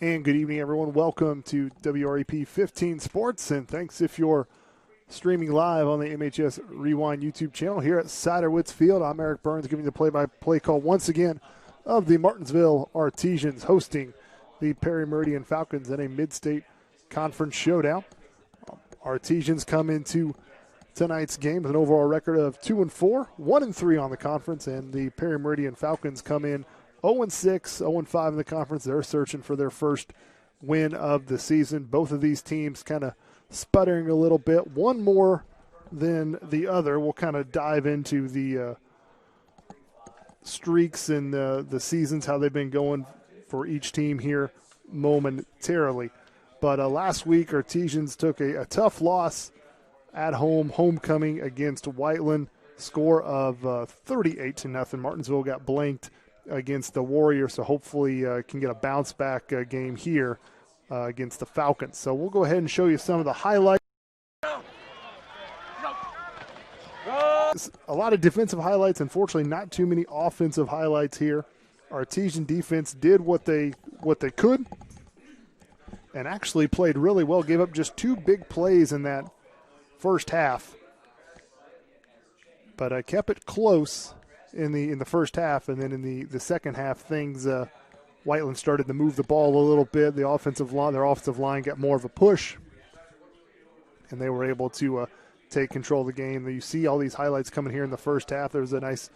And good evening, everyone. Welcome to WREP 15 Sports, and thanks if you're streaming live on the MHS Rewind YouTube channel here at Siderwitz Field. I'm Eric Burns giving the play-by-play call once again of the Martinsville Artesians hosting the Perry Meridian Falcons in a mid-state conference showdown. Artesians come into tonight's game with an overall record of 2-4, 1-3 on the conference, and the Perry Meridian Falcons come in 0-6, 0-5 in the conference. They're searching for their first win of the season. Both of these teams kind of sputtering a little bit, one more than the other. We'll kind of dive into the streaks and the seasons, how they've been going for each team here momentarily. But last week, Artesians took a tough loss at home, homecoming against Whiteland, score of 38-0. Martinsville got blanked against the Warriors, so hopefully can get a bounce-back game here against the Falcons. So we'll go ahead and show you some of the highlights. A lot of defensive highlights. Unfortunately, not too many offensive highlights here. Artesian defense did what they could and actually played really well. Gave up just 2 big plays in that first half, but I kept it close in the first half, and then in the second half, things Whiteland started to move the ball a little bit. Their offensive line got more of a push, and they were able to take control of the game. You see all these highlights coming here in the first half. There was a nice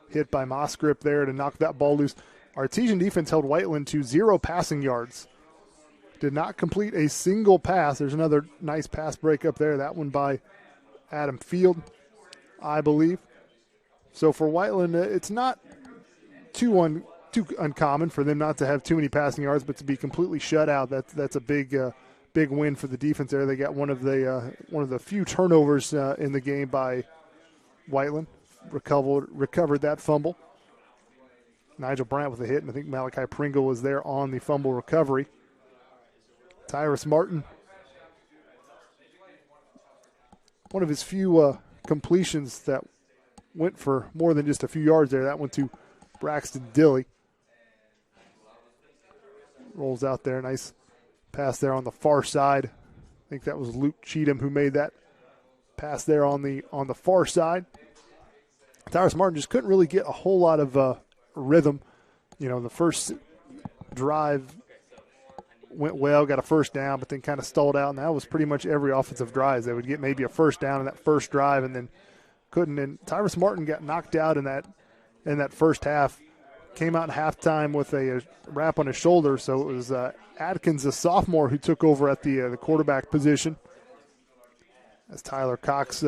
hit by Mosgrip there to knock that ball loose. Artesian defense held Whiteland to 0 passing yards. Did not complete a single pass. There's another nice pass break up there. That one by Adam Field, I believe. So for Whiteland, it's not too uncommon for them not to have too many passing yards, but to be completely shut out, that's a big win for the defense there. They got one of the few turnovers in the game by Whiteland. Recovered that fumble. Nigel Brandt with a hit, and I think Malachi Pringle was there on the fumble recovery. Tyrus Martin, one of his few completions that went for more than just a few yards there. That one to Braxton Dilly. Rolls out there. Nice pass there on the far side. I think that was Luke Cheatham who made that pass there on the far side. Tyrus Martin just couldn't really get a whole lot of rhythm. The first drive went well, got a first down, but then kind of stalled out, and that was pretty much every offensive drive. They would get maybe a first down in that first drive and then couldn't. And Tyrus Martin got knocked out in that first half. Came out in halftime with a wrap on his shoulder, so it was Adkins, a sophomore, who took over at the quarterback position. As Tyler Cox,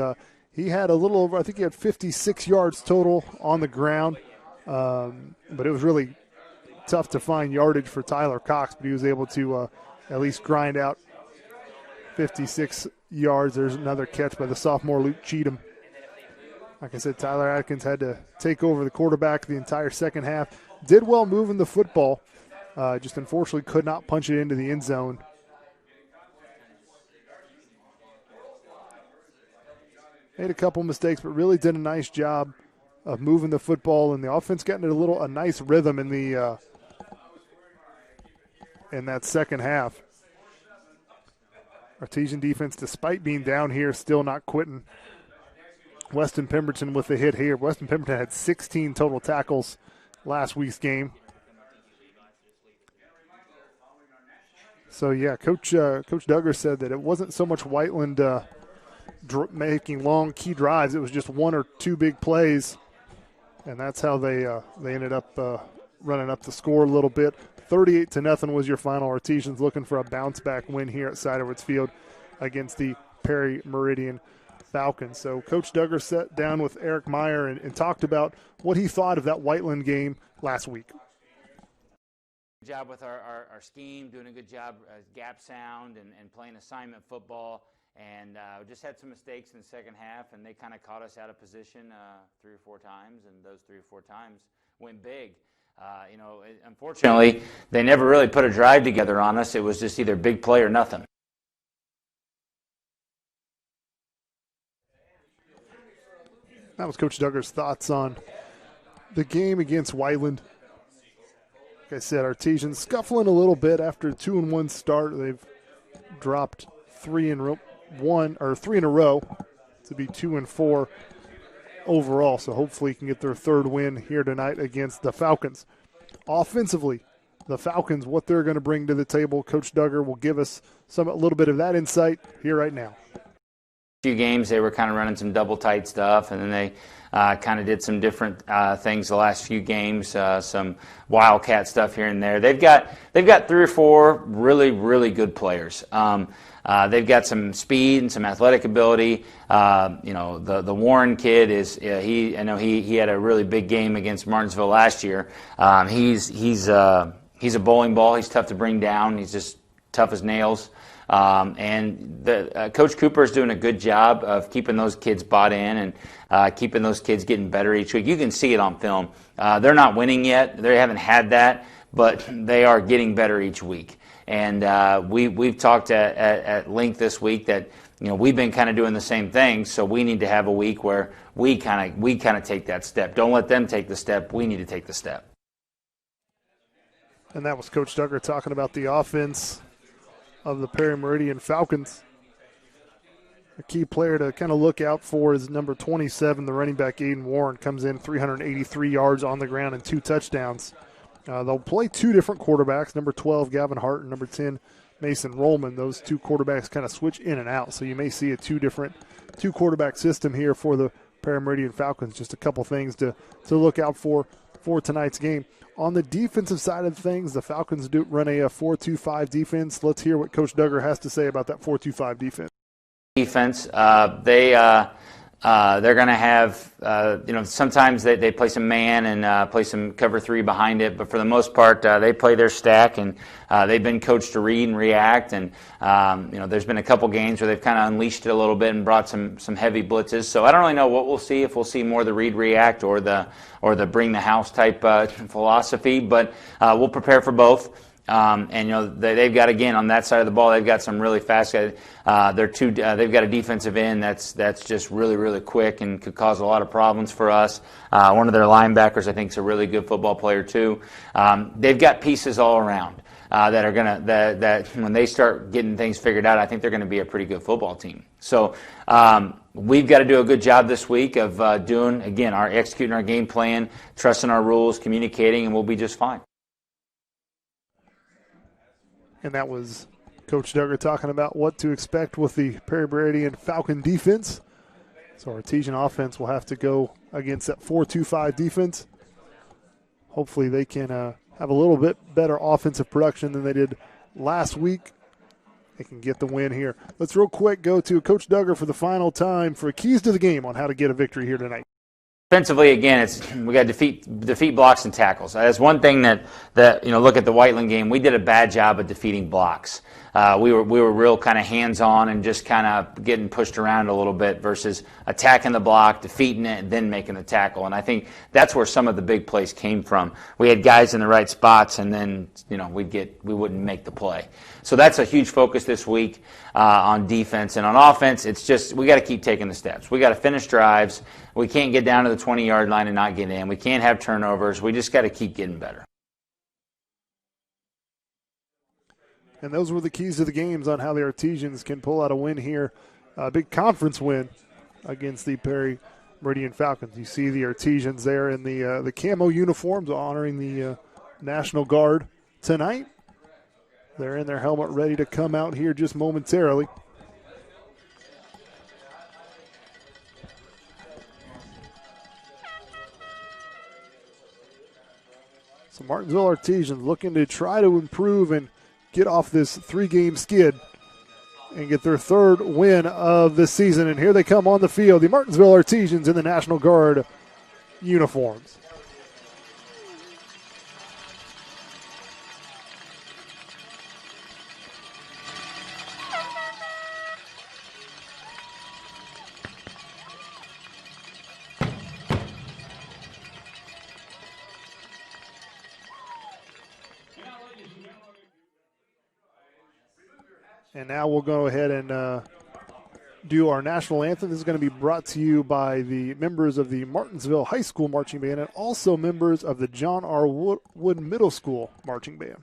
he had a little over, I think he had 56 yards total on the ground, but it was really tough to find yardage for Tyler Cox, but he was able to at least grind out 56 yards. There's another catch by the sophomore Luke Cheatham. Like I said, Tyler Atkins had to take over the quarterback the entire second half. Did well moving the football, just unfortunately could not punch it into the end zone. Made a couple mistakes, but really did a nice job of moving the football, and the offense getting a nice rhythm in that second half. Artesian defense, despite being down here, still not quitting. Weston Pemberton with the hit here. Weston Pemberton had 16 total tackles last week's game. So, yeah, Coach Duggar said that it wasn't so much Whiteland making long key drives. It was just 1 or 2 big plays, and that's how they ended up running up the score a little bit. 38-0 was your final. Artesians looking for a bounce-back win here at Siderwitz Field against the Perry Meridian Falcons. So Coach Duggar sat down with Eric Meyer and talked about what he thought of that Whiteland game last week. Good job with our scheme, doing a good job gap sound and playing assignment football. And we just had some mistakes in the second half, and they kind of caught us out of position 3 or 4 times, and those 3 or 4 times went big. Unfortunately, they never really put a drive together on us. It was just either big play or nothing. That was Coach Duggar's thoughts on the game against Whiteland. Like I said, Artesian scuffling a little bit after a 2-1 start. They've dropped three in a row to be 2-4 overall. So hopefully can get their third win here tonight against the Falcons. Offensively, the Falcons, what they're going to bring to the table, Coach Duggar will give us a little bit of that insight here right now. Few games they were kind of running some double tight stuff, and then they kind of did some different things the last few games, some wildcat stuff here and there. They've got 3 or 4 really good players. They've got some speed and some athletic ability. The Warren kid he had a really big game against Martinsville last year. He's a bowling ball. He's tough to bring down. He's just tough as nails. And Coach Cooper is doing a good job of keeping those kids bought in and keeping those kids getting better each week. You can see it on film. They're not winning yet. They haven't had that, but they are getting better each week. And we've talked at length this week that we've been kind of doing the same thing. So we need to have a week where we kind of take that step. Don't let them take the step. We need to take the step. And that was Coach Duggar talking about the offense of the Perry Meridian Falcons. A key player to kind of look out for is number 27, the running back Aiden Warren, comes in 383 yards on the ground and 2 touchdowns. They'll play 2 different quarterbacks, number 12, Gavin Hart, and number 10, Mason Rollman. Those 2 quarterbacks kind of switch in and out, so you may see a 2 quarterback system here for the Perry Meridian Falcons. Just a couple things to look out for tonight's game. On the defensive side of things, the Falcons do run a 4-2-5 defense. Let's hear what Coach Duggar has to say about that 4-2-5 defense. They're going to have, sometimes they play some man and play some cover 3 behind it, but for the most part, they play their stack, and they've been coached to read and react, and, there's been a couple games where they've kind of unleashed it a little bit and brought some heavy blitzes, so I don't really know what we'll see, if we'll see more the read-react or the bring the house type philosophy, but we'll prepare for both. They've got, again, on that side of the ball, they've got some really fast guys. They've got a defensive end that's just really quick and could cause a lot of problems for us. One of their linebackers, I think, is a really good football player too. They've got pieces all around that when they start getting things figured out, I think they're going to be a pretty good football team. So we've got to do a good job this week of executing our game plan, trusting our rules, communicating, and we'll be just fine. And that was Coach Duggar talking about what to expect with the Perry Meridian Falcon defense. So Artesian offense will have to go against that 4-2-5 defense. Hopefully they can have a little bit better offensive production than they did last week. They can get the win here. Let's real quick go to Coach Duggar for the final time for keys to the game on how to get a victory here tonight. Defensively, again, we got to defeat blocks and tackles. That's one thing that look at the Whiteland game. We did a bad job of defeating blocks. We were real kind of hands-on and just kind of getting pushed around a little bit versus attacking the block, defeating it, and then making the tackle. And I think that's where some of the big plays came from. We had guys in the right spots, and then we wouldn't make the play. So that's a huge focus this week on defense. And on offense, it's just we got to keep taking the steps. We got to finish drives. We can't get down to the 20-yard line and not get in. We can't have turnovers. We just got to keep getting better. And those were the keys to the games on how the Artesians can pull out a win here, a big conference win against the Perry Meridian Falcons. You see the Artesians there in the camo uniforms honoring the National Guard tonight. They're in their helmet ready to come out here just momentarily. So Martinsville Artesians looking to try to improve and get off this 3-game skid and get their 3rd win of the season. And here they come on the field, the Martinsville Artesians in the National Guard uniforms. And now we'll go ahead and do our national anthem. This is going to be brought to you by the members of the Martinsville High School Marching Band and also members of the John R. Wood Middle School Marching Band.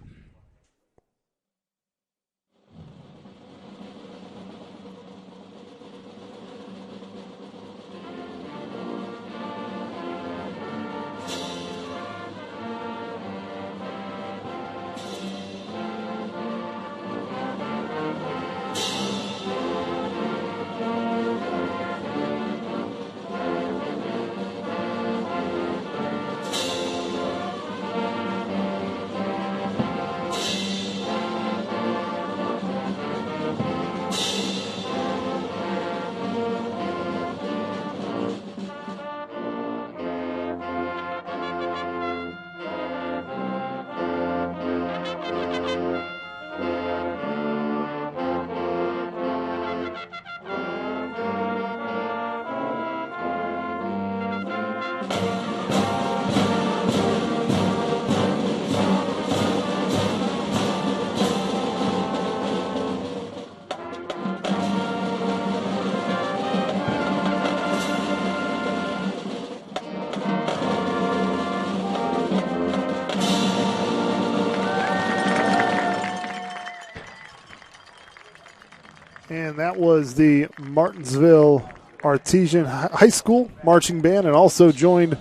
And that was the Martinsville Artesian High School Marching Band, and also joined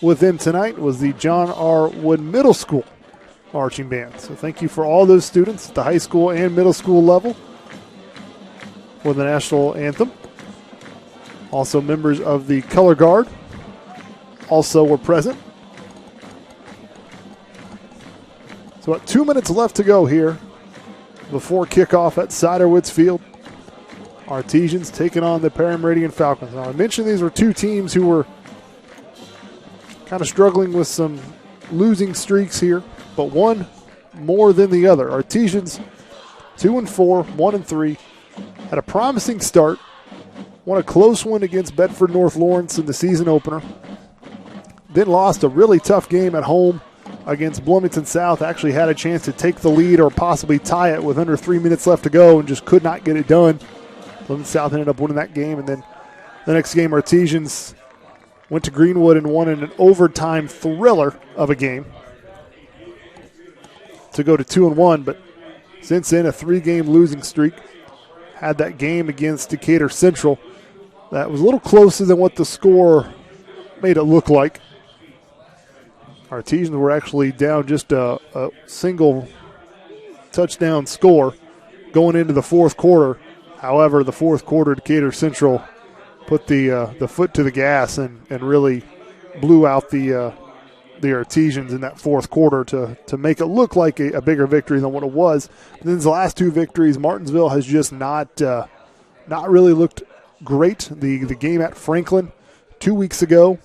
with them tonight was the John R. Wood Middle School Marching Band. So thank you for all those students at the high school and middle school level for the national anthem. Also members of the Color Guard also were present. So about 2 minutes left to go here before kickoff at Ciderwoods Field. Artesians taking on the Perry Meridian Falcons. Now, I mentioned these were two teams who were kind of struggling with some losing streaks here, but one more than the other. Artesians 2-4, 1-3, had a promising start, won a close one against Bedford North Lawrence in the season opener, then lost a really tough game at home against Bloomington South. Actually had a chance to take the lead or possibly tie it with under 3 minutes left to go and just could not get it done. Bloomington South ended up winning that game, and then the next game, Artesians went to Greenwood and won in an overtime thriller of a game to go to 2-1. But since then, a 3-game losing streak. Had that game against Decatur Central that was a little closer than what the score made it look like. Artesians were actually down just a single touchdown score going into the fourth quarter. However, the fourth quarter, Decatur Central put the foot to the gas and really blew out the Artesians in that fourth quarter to make it look like a bigger victory than what it was. And then the last two victories, Martinsville has just not really looked great. The game at Franklin 2 weeks ago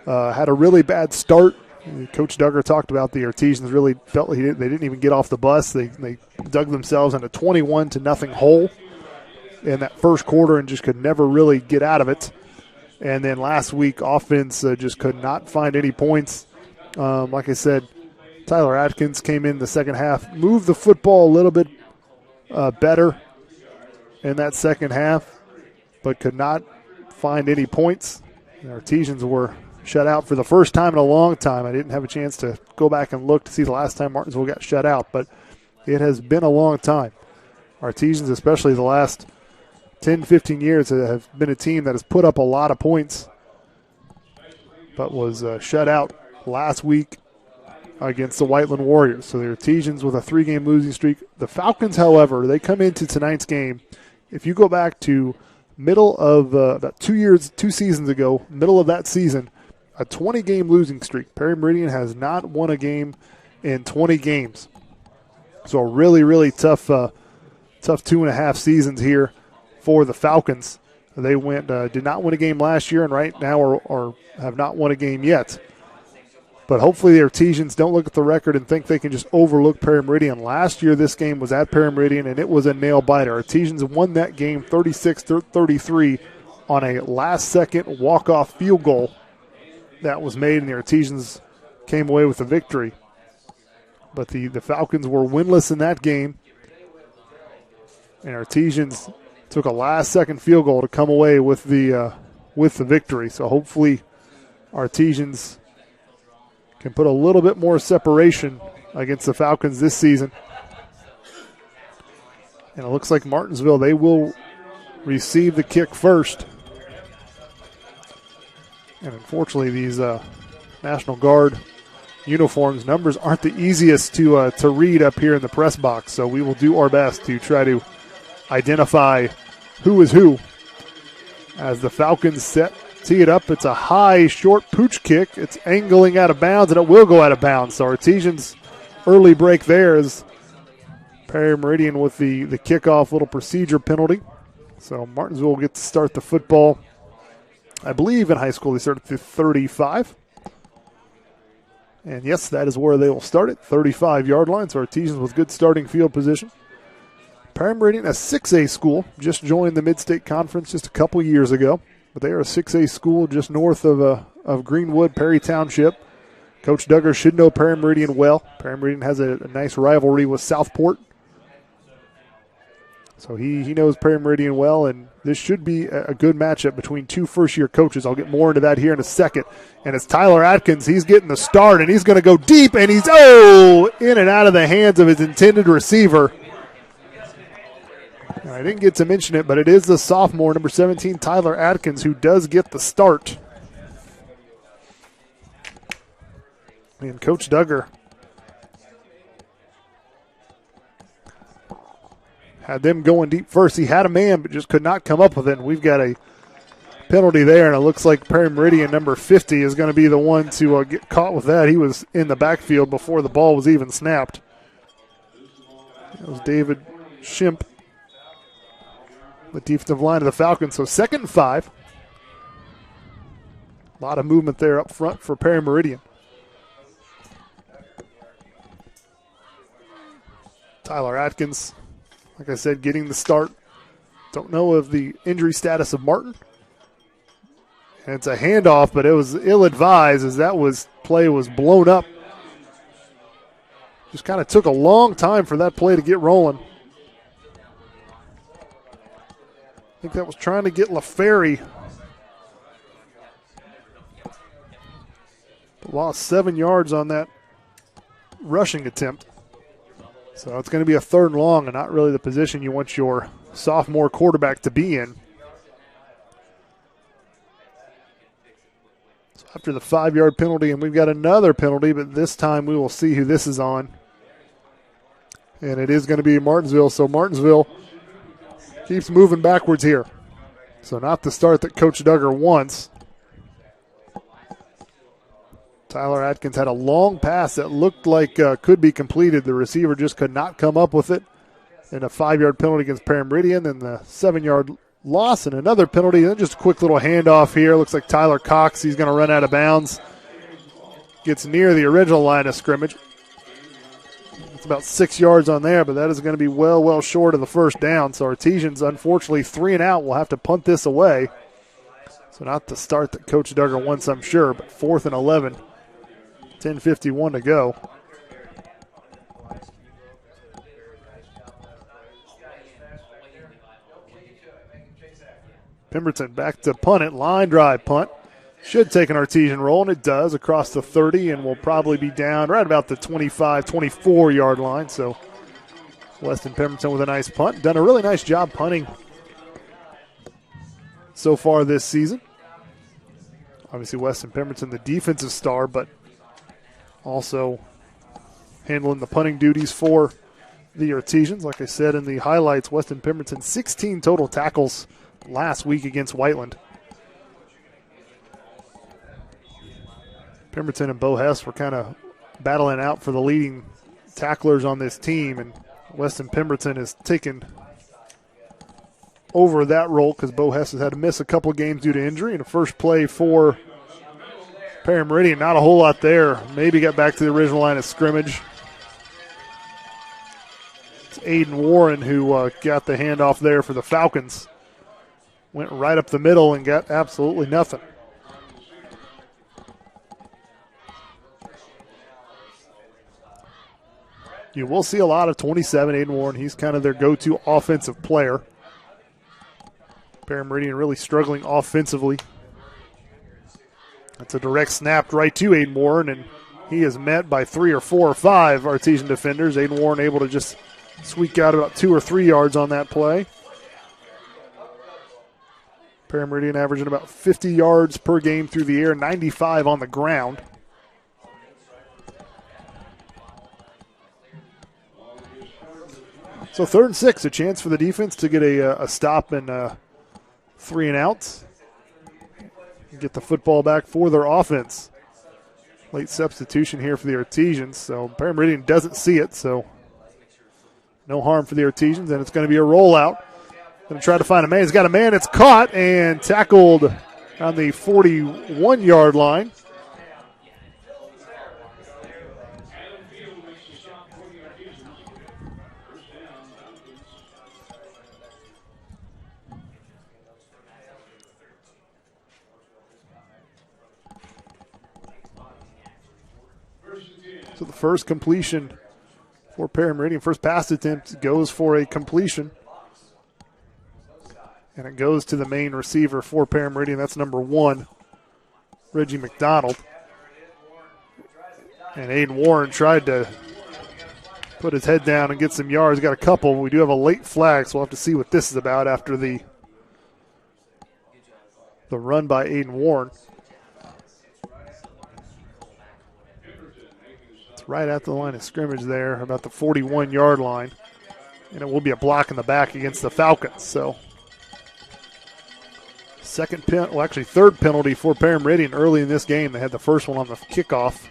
had a really bad start. Coach Duggar talked about the Artesians really felt like they didn't even get off the bus. They dug themselves in a 21-0 hole in that first quarter and just could never really get out of it. And then last week, offense just could not find any points. Like I said, Tyler Atkins came in the second half, moved the football a little bit better in that second half, but could not find any points. The Artesians were shut out for the first time in a long time. I didn't have a chance to go back and look to see the last time Martinsville got shut out, but it has been a long time. Artesians, especially the last 10, 15 years, have been a team that has put up a lot of points, but was shut out last week against the Whiteland Warriors. So the Artesians with a 3-game losing streak. The Falcons, however, they come into tonight's game. If you go back to middle of about 2 seasons ago, middle of that season, a 20-game losing streak. Perry Meridian has not won a game in 20 games. So a really, really tough 2.5 seasons here for the Falcons. They did not win a game last year, and right now are have not won a game yet. But hopefully the Artesians don't look at the record and think they can just overlook Perry Meridian. Last year this game was at Perry Meridian, and it was a nail-biter. Artesians won that game 36-33 on a last-second walk-off field goal that was made, and the Artesians came away with a victory. But the Falcons were winless in that game, and Artesians took a last-second field goal to come away with the victory. So hopefully Artesians can put a little bit more separation against the Falcons this season. And it looks like Martinsville, they will receive the kick first. And unfortunately, these National Guard uniforms numbers aren't the easiest to read up here in the press box. So we will do our best to try to identify who is who. As the Falcons tee it up, it's a high, short pooch kick. It's angling out of bounds, and it will go out of bounds. So Artesians' early break there is Perry Meridian with the kickoff little procedure penalty. So Martinsville will get to start the football. I believe in high school they start at the 35. And yes, that is where they will start it, 35-yard line. So Artesians with good starting field position. Perry Meridian, a 6A school, just joined the Mid-State Conference just a couple years ago. But they are a 6A school just north of Greenwood, Perry Township. Coach Duggar should know Perry Meridian well. Perry Meridian has a nice rivalry with Southport. So he knows Perry Meridian well, and this should be a good matchup between two first-year coaches. I'll get more into that here in a second. And it's Tyler Atkins. He's getting the start, and he's going to go deep, and he's, in and out of the hands of his intended receiver. And I didn't get to mention it, but it is the sophomore, number 17, Tyler Atkins, who does get the start. And Coach Duggar had them going deep first. He had a man, but just could not come up with it. And we've got a penalty there, and it looks like Perry Meridian, number 50, is going to be the one to get caught with that. He was in the backfield before the ball was even snapped. That was David Shimp, the defensive line of the Falcons. So 2nd and 5. A lot of movement there up front for Perry Meridian. Tyler Atkins, like I said, getting the start. Don't know of the injury status of Martin. And it's a handoff, but it was ill-advised as that play was blown up. Just kind of took a long time for that play to get rolling. I think that was trying to get LaFerry. Lost 7 yards on that rushing attempt. So it's going to be a 3rd and long, and not really the position you want your sophomore quarterback to be in. So after the 5-yard penalty, and we've got another penalty, but this time we will see who this is on. And it is going to be Martinsville. So Martinsville keeps moving backwards here. So not the start that Coach Duggar wants. Tyler Atkins had a long pass that looked like could be completed. The receiver just could not come up with it. And a 5-yard penalty against Perry Meridian, and the 7-yard loss and another penalty. And just a quick little handoff here. Looks like Tyler Cox, he's going to run out of bounds. Gets near the original line of scrimmage. It's about 6 yards on there, but that is going to be well short of the first down. So Artesians, unfortunately, 3 and out, will have to punt this away. So not the start that Coach Duggar wants, I'm sure, but 4th and 11. 10:51 to go. Pemberton back to punt it. Line drive punt. Should take an Artesian roll, and it does, across the 30, and will probably be down right about the 25, 24-yard line. So Weston Pemberton with a nice punt. Done a really nice job punting so far this season. Obviously, Weston Pemberton, the defensive star, but also handling the punting duties for the Artesians. Like I said in the highlights, Weston Pemberton, 16 total tackles last week against Whiteland. Pemberton and Bo Hess were kind of battling out for the leading tacklers on this team, and Weston Pemberton has taken over that role because Bo Hess has had to miss a couple of games due to injury. And the first play for Perry Meridian, not a whole lot there. Maybe got back to the original line of scrimmage. It's Aiden Warren who got the handoff there for the Falcons. Went right up the middle and got absolutely nothing. You will see a lot of 27, Aiden Warren. He's kind of their go-to offensive player. Meridian really struggling offensively. That's a direct snap right to Aiden Warren, and he is met by 3 or 4 or 5 Artesian defenders. Aiden Warren able to just squeak out about 2 or 3 yards on that play. Meridian averaging about 50 yards per game through the air, 95 on the ground. So 3rd and 6, a chance for the defense to get a stop and 3 and outs. Get the football back for their offense. Late substitution here for the Artesians. So Meridian doesn't see it, so no harm for the Artesians, and it's going to be a rollout. Going to try to find a man. He's got a man. It's caught and tackled on the 41-yard line. So the first completion for Meridian, first pass attempt goes for a completion. And it goes to the main receiver for Meridian. That's number 1, Reggie McDonald. And Aiden Warren tried to put his head down and get some yards. Got a couple. We do have a late flag, so we'll have to see what this is about after the run by Aiden Warren. It's right at the line of scrimmage there, about the 41-yard line. And it will be a block in the back against the Falcons. So third penalty for Meridian early in this game. They had the first one on the kickoff,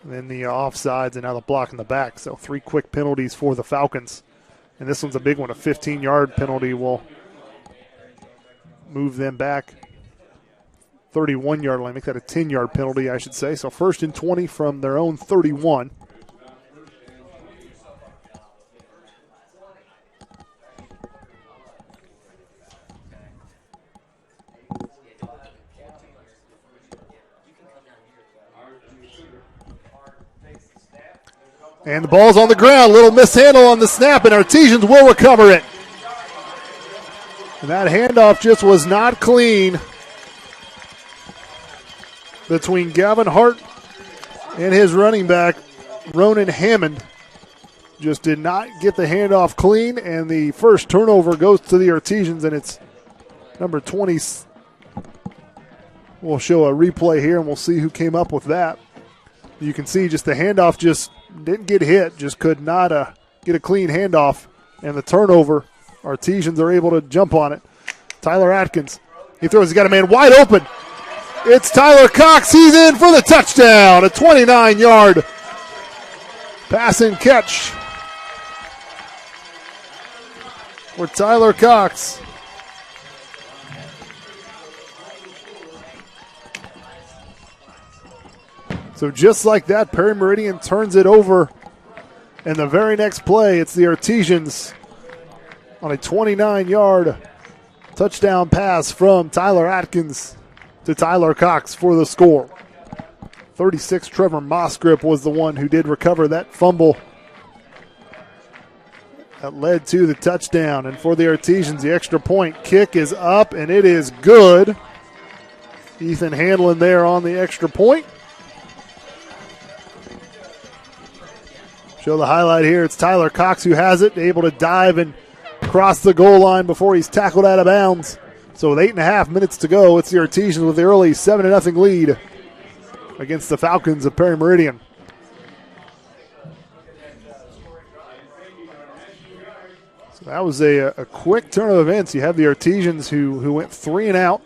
and then the offsides, and now the block in the back. So 3 quick penalties for the Falcons. And this one's a big one. A 15-yard penalty will move them back 31-yard line. Make that a 10-yard penalty, I should say. So 1st and 20 from their own 31. And the ball's on the ground. Little mishandle on the snap, and Artesians will recover it. And that handoff just was not clean between Gavin Hart and his running back, Ronan Hammond. Just did not get the handoff clean, and the first turnover goes to the Artesians, and it's number 20. We'll show a replay here, and we'll see who came up with that. You can see just the handoff just didn't get hit, just could not get a clean handoff. And the turnover, Artesians are able to jump on it. Tyler Atkins, he throws, he's got a man wide open. It's Tyler Cox, he's in for the touchdown, a 29-yard pass and catch for Tyler Cox. So just like that, Meridian turns it over. And the very next play, it's the Artesians on a 29-yard touchdown pass from Tyler Atkins to Tyler Cox for the score. 36, Trevor Mosgrip was the one who did recover that fumble that led to the touchdown. And for the Artesians, the extra point kick is up, and it is good. Ethan Hanlon there on the extra point. Show the highlight here. It's Tyler Cox who has it, able to dive and cross the goal line before he's tackled out of bounds. So with 8.5 minutes to go, it's the Artesians with the early 7-0 lead against the Falcons of Meridian. So that was a quick turn of events. You have the Artesians who went 3 and out,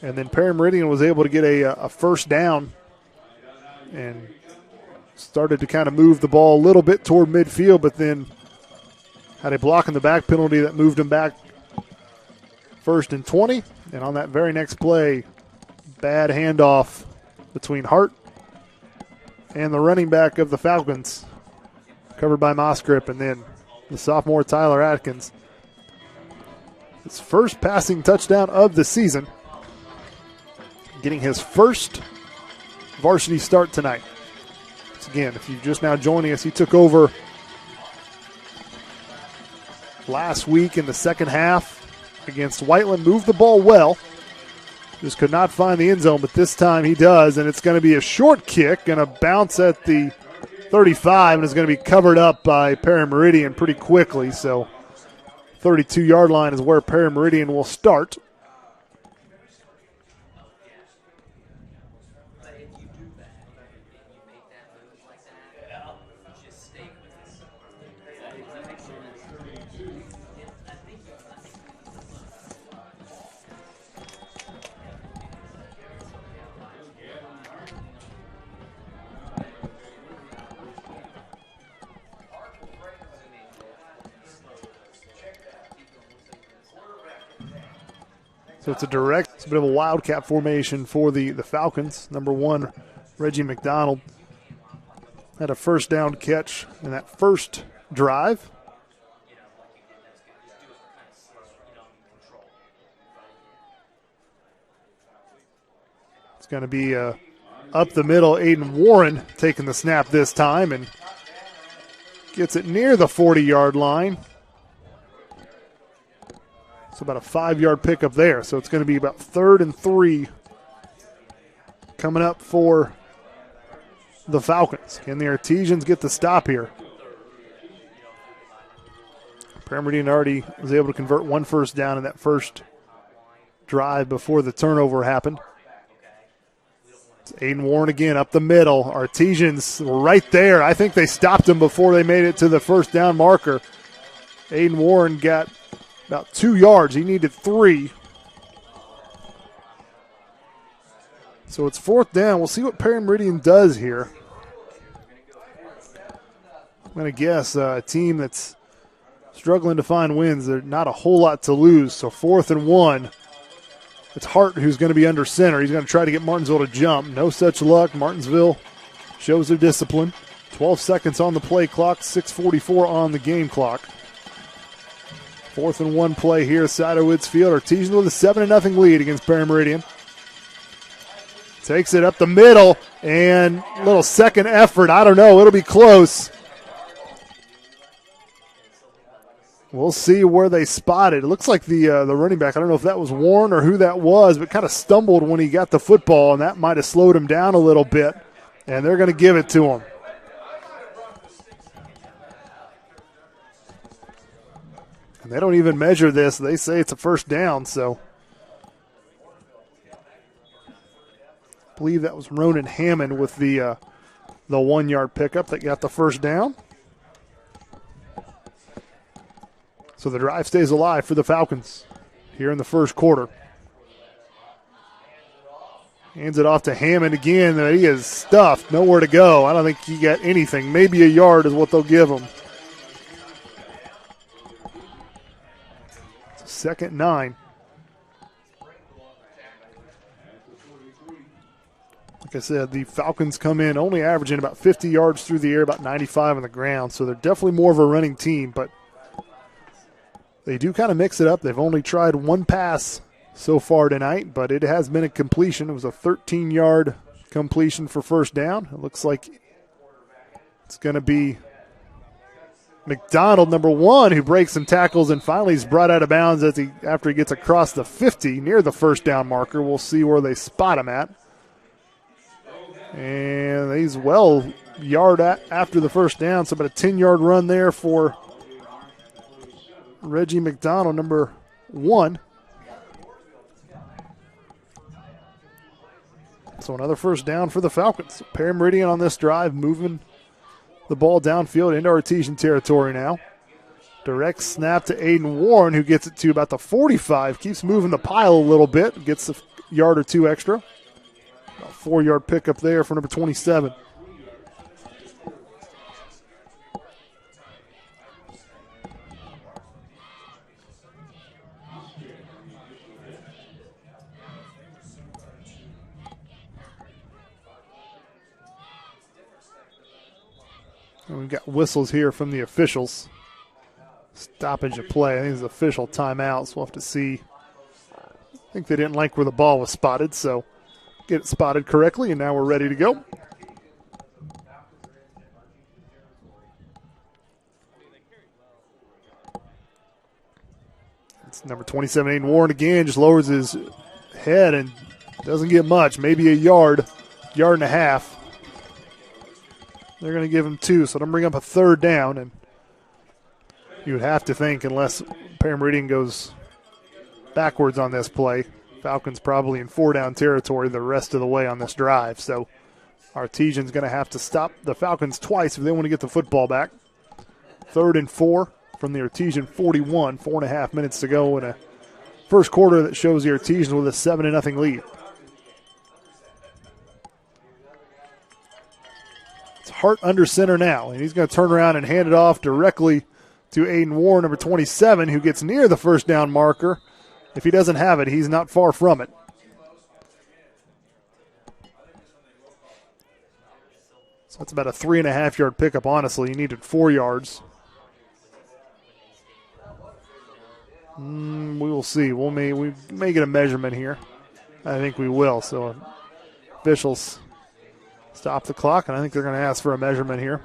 and then Meridian was able to get a first down and started to kind of move the ball a little bit toward midfield, but then had a block in the back penalty that moved him back 1st and 20. And on that very next play, bad handoff between Hart and the running back of the Falcons, covered by Mosgrip, and then the sophomore Tyler Atkins. His first passing touchdown of the season, getting his first varsity start tonight. Again, if you're just now joining us, he took over last week in the second half against Whiteland. Moved the ball well. Just could not find the end zone, but this time he does, and it's going to be a short kick and a bounce at the 35, and it's going to be covered up by Perry Meridian pretty quickly. So 32-yard line is where Perry Meridian will start. So it's a bit of a wildcat formation for the Falcons. Number 1, Reggie McDonald had a first down catch in that first drive. It's going to be up the middle. Aiden Warren taking the snap this time and gets it near the 40-yard line. So about a 5-yard pickup there. So it's going to be about 3rd and 3 coming up for the Falcons. Can the Artesians get the stop here? Meridian already was able to convert 1 first down in that first drive before the turnover happened. It's Aiden Warren again up the middle. Artesians right there. I think they stopped him before they made it to the first down marker. Aiden Warren got about 2 yards. He needed 3. So it's 4th down. We'll see what Perry Meridian does here. I'm going to guess a team that's struggling to find wins. There's not a whole lot to lose. So 4th and 1. It's Hart who's going to be under center. He's going to try to get Martinsville to jump. No such luck. Martinsville shows their discipline. 12 seconds on the play clock. 6:44 on the game clock. 4th and 1 play here, Sidowitz Field. Artesian with a 7-0 lead against Perry Meridian. Takes it up the middle, and a little second effort. I don't know. It'll be close. We'll see where they spot it. It looks like the running back, I don't know if that was Warren or who that was, but kind of stumbled when he got the football, and that might have slowed him down a little bit, and they're going to give it to him. They don't even measure this. They say it's a first down, so I believe that was Ronan Hammond with the 1-yard pickup that got the first down. So the drive stays alive for the Falcons here in the first quarter. Hands it off to Hammond again. He is stuffed, nowhere to go. I don't think he got anything. Maybe a yard is what they'll give him. 2nd and 9. Like I said, the Falcons come in only averaging about 50 yards through the air, about 95 on the ground. So they're definitely more of a running team, but they do kind of mix it up. They've only tried 1 pass so far tonight, but it has been a completion. It was a 13-yard completion for first down. It looks like it's going to be McDonald, number 1, who breaks some tackles and finally is brought out of bounds after he gets across the 50 near the first down marker. We'll see where they spot him at. And he's well yard after the first down, so about a 10-yard run there for Reggie McDonald, number 1. So another first down for the Falcons. Perry Meridian on this drive, moving the ball downfield into Artesian territory now. Direct snap to Aiden Warren, who gets it to about the 45. Keeps moving the pile a little bit. Gets a yard or 2 extra. About 4-yard pickup there for number 27. And we've got whistles here from the officials. Stoppage of play. I think it's official timeout, so we'll have to see. I think they didn't like where the ball was spotted, so get it spotted correctly, and now we're ready to go. Number 27, Aiden Warren again just lowers his head and doesn't get much, maybe a yard and a half. They're going to give him 2, so they'll bring up a 3rd down. And you would have to think, unless Meridian goes backwards on this play, Falcons probably in 4-down territory the rest of the way on this drive. So Artesian's going to have to stop the Falcons twice if they want to get the football back. 3rd and 4 from the Artesian 41, 4.5 minutes to go in a first quarter that shows the Artesians with a 7-0 lead. It's Hart under center now, and he's going to turn around and hand it off directly to Aiden Warren, number 27, who gets near the first down marker. If he doesn't have it, he's not far from it. So that's about a 3.5-yard pickup, honestly. He needed 4 yards. We will see. We may get a measurement here. I think we will. So officials stop the clock, and I think they're going to ask for a measurement here.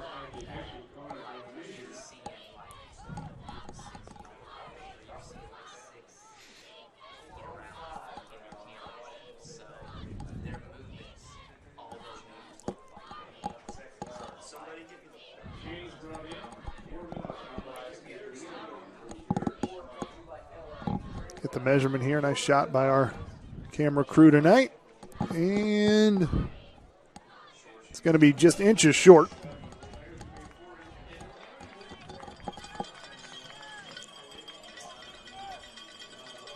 Get the measurement here. Nice shot by our camera crew tonight. And it's going to be just inches short.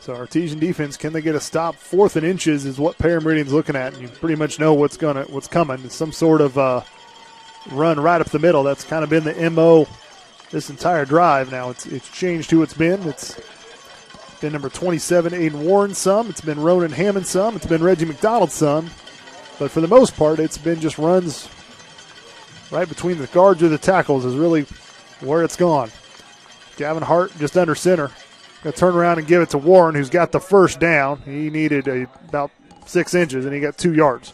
So Artesian defense, can they get a stop? 4th and inches is what Meridian's looking at. And you pretty much know what's coming. It's some sort of run right up the middle. That's kind of been the MO this entire drive. Now it's changed who it's been. It's been number 27, Aiden Warren some. It's been Ronan Hammond some. It's been Reggie McDonald some. But for the most part, it's been just runs right between the guards or the tackles is really where it's gone. Gavin Hart just under center. Going to turn around and give it to Warren, who's got the first down. He needed about 6 inches, and he got 2 yards.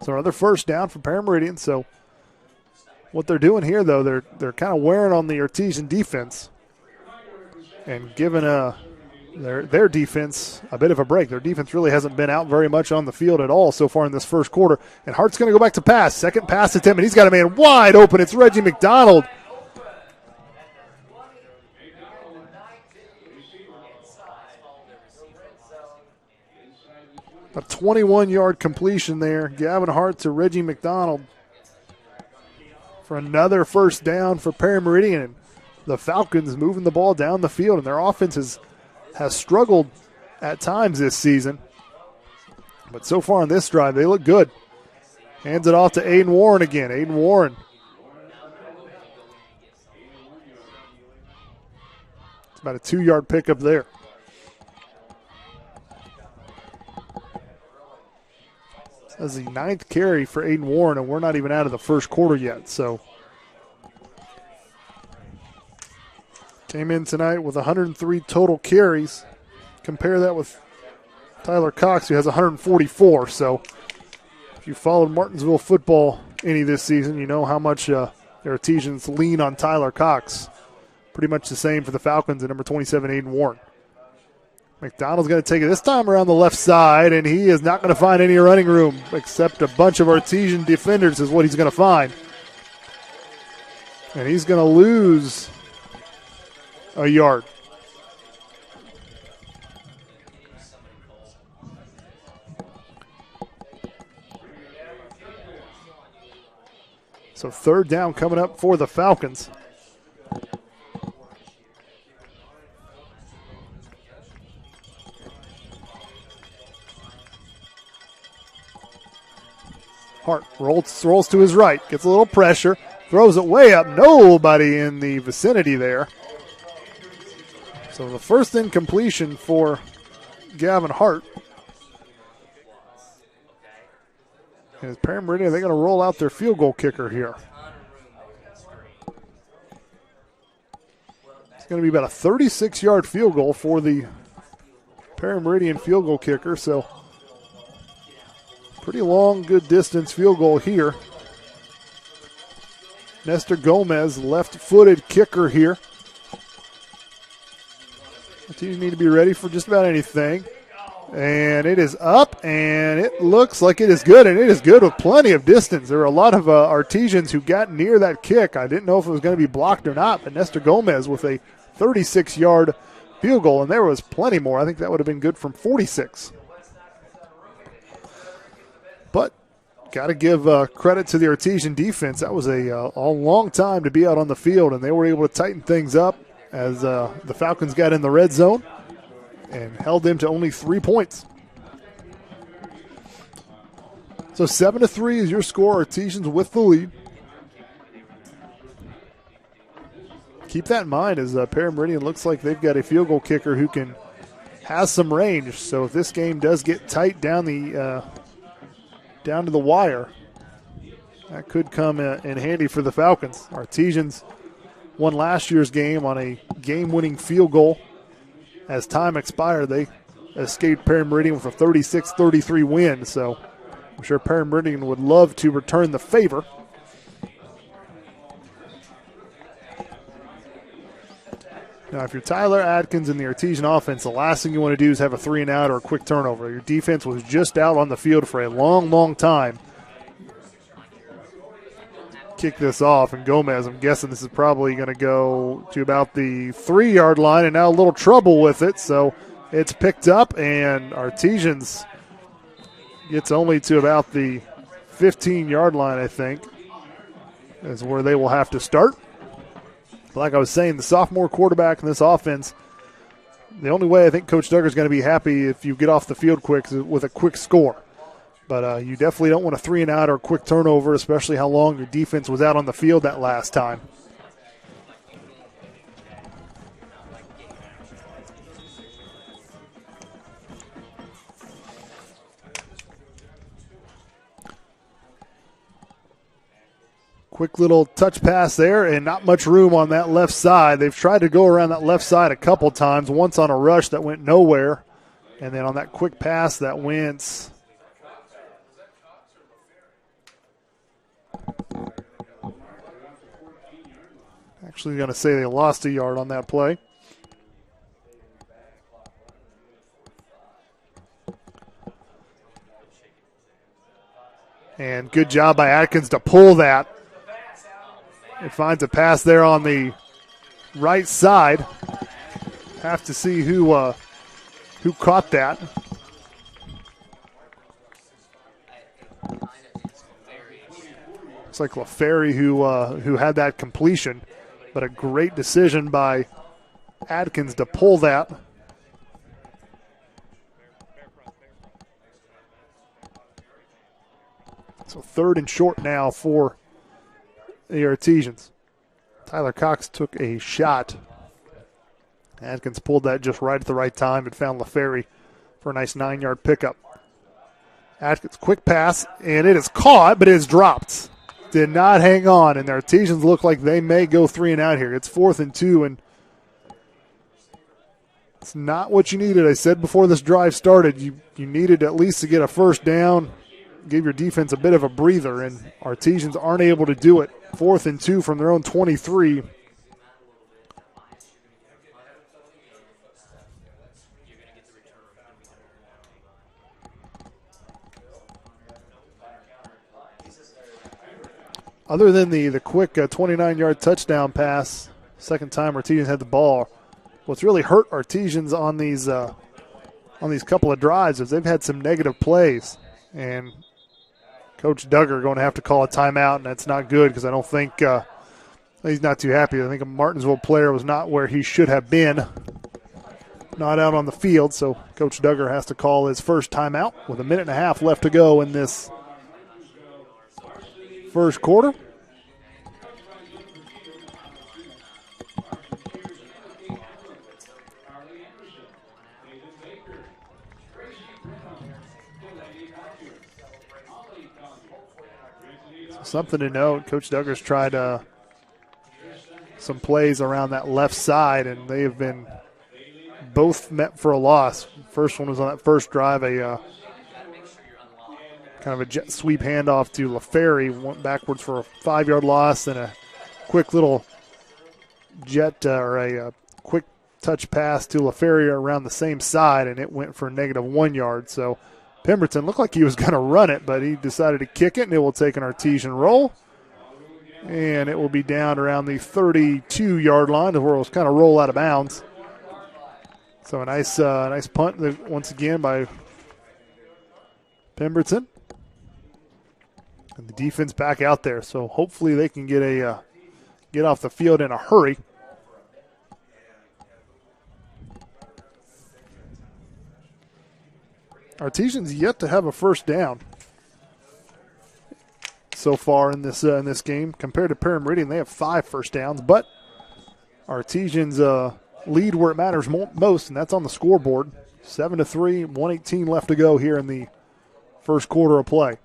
So another first down for Meridian. So what they're doing here, though, they're kind of wearing on the Artesian defense and giving their defense a bit of a break. Their defense really hasn't been out very much on the field at all so far in this first quarter. And Hart's going to go back to pass. Second pass attempt, and he's got a man wide open. It's Reggie McDonald. A 21-yard completion there. Gavin Hart to Reggie McDonald for another first down for Meridian. The Falcons moving the ball down the field, and their offense has struggled at times this season. But so far on this drive, they look good. Hands it off to Aiden Warren again. Aiden Warren. It's about a 2-yard pickup there. That's the 9th carry for Aiden Warren, and we're not even out of the first quarter yet. So came in tonight with 103 total carries. Compare that with Tyler Cox, who has 144. So if you followed Martinsville football any this season, you know how much the Artesians lean on Tyler Cox. Pretty much the same for the Falcons and number 27, Aiden Warren. McDonald's going to take it this time around the left side, and he is not going to find any running room except a bunch of Artesian defenders is what he's going to find. And he's going to lose a yard. So 3rd down coming up for the Falcons. Hart rolls to his right, gets a little pressure, throws it way up. Nobody in the vicinity there. So the first incompletion for Gavin Hart. And as Meridian, they're going to roll out their field goal kicker here. It's going to be about a 36-yard field goal for the Meridian field goal kicker. So pretty long, good distance field goal here. Nestor Gomez, left-footed kicker here. The teams need to be ready for just about anything. And it is up, and it looks like it is good, and it is good with plenty of distance. There were a lot of Artesians who got near that kick. I didn't know if it was going to be blocked or not, but Nestor Gomez with a 36-yard field goal, and there was plenty more. I think that would have been good from 46. But got to give credit to the Artesian defense. That was a long time to be out on the field, and they were able to tighten things up as the Falcons got in the red zone and held them to only 3 points. So 7-3 is your score. Artesians with the lead. Keep that in mind as Meridian looks like they've got a field goal kicker who has some range. So if this game does get tight down to the wire, that could come in handy for the Falcons. Artesians won last year's game on a game-winning field goal. As time expired, they escaped Meridian with a 36-33 win. So I'm sure Meridian would love to return the favor. Now, if you're Tyler Adkins in the Artesian offense, the last thing you want to do is have a 3-and-out or a quick turnover. Your defense was just out on the field for a long, long time. Kick this off, and Gomez, I'm guessing this is probably going to go to about the 3-yard line, and now a little trouble with it. So it's picked up, and Artesians gets only to about the 15-yard line, I think, is where they will have to start. Like I was saying, the sophomore quarterback in this offense, the only way I think Coach Duggar is going to be happy if you get off the field quick is with a quick score. But you definitely don't want a 3-and-out or a quick turnover, especially how long your defense was out on the field that last time. Quick little touch pass there, and not much room on that left side. They've tried to go around that left side a couple times, once on a rush that went nowhere, and then on that quick pass that went – actually going to say they lost a yard on that play. And good job by Atkins to pull that. It finds a pass there on the right side. Have to see who caught that. Looks like LaFerry who had that completion, but a great decision by Atkins to pull that. So 3rd and short now for the Artesians. Tyler Cox took a shot. Atkins pulled that just right at the right time and found LaFerry for a nice 9-yard pickup. Atkins, quick pass, and it is caught, but it is dropped. Did not hang on, and the Artesians look like they may go 3-and-out here. It's 4th and 2, and it's not what you needed. I said before this drive started, you needed at least to get a first down, give your defense a bit of a breather, and Artesians aren't able to do it. 4th and 2 from their own 23. Other than the quick 29-yard touchdown pass, second time Artesians had the ball, what's really hurt Artesians on these couple of drives is they've had some negative plays. And Coach Duggar going to have to call a timeout, and that's not good because I don't think he's not too happy. I think a Martinsville player was not where he should have been, not out on the field. So Coach Duggar has to call his first timeout with 1.5 minutes left to go in this first quarter. Something to note, Coach Duggar's tried some plays around that left side, and they have been both met for a loss. First one was on that first drive, a kind of a jet sweep handoff to LaFerry, went backwards for a 5-yard loss, and a quick little jet or a quick touch pass to LaFerrier around the same side, and it went for -1 yard. So Pemberton looked like he was going to run it, but he decided to kick it, and it will take an Artesian roll. And it will be down around the 32-yard line where it was kind of roll out of bounds. So a nice punt once again by Pemberton. And the defense back out there, so hopefully they can get off the field in a hurry. Artesian's yet to have a first down so far in this game. Compared to Meridian, they have 5 first downs, but Artesian's lead where it matters most, and that's on the scoreboard. 7-3, 1:18 left to go here in the first quarter of play.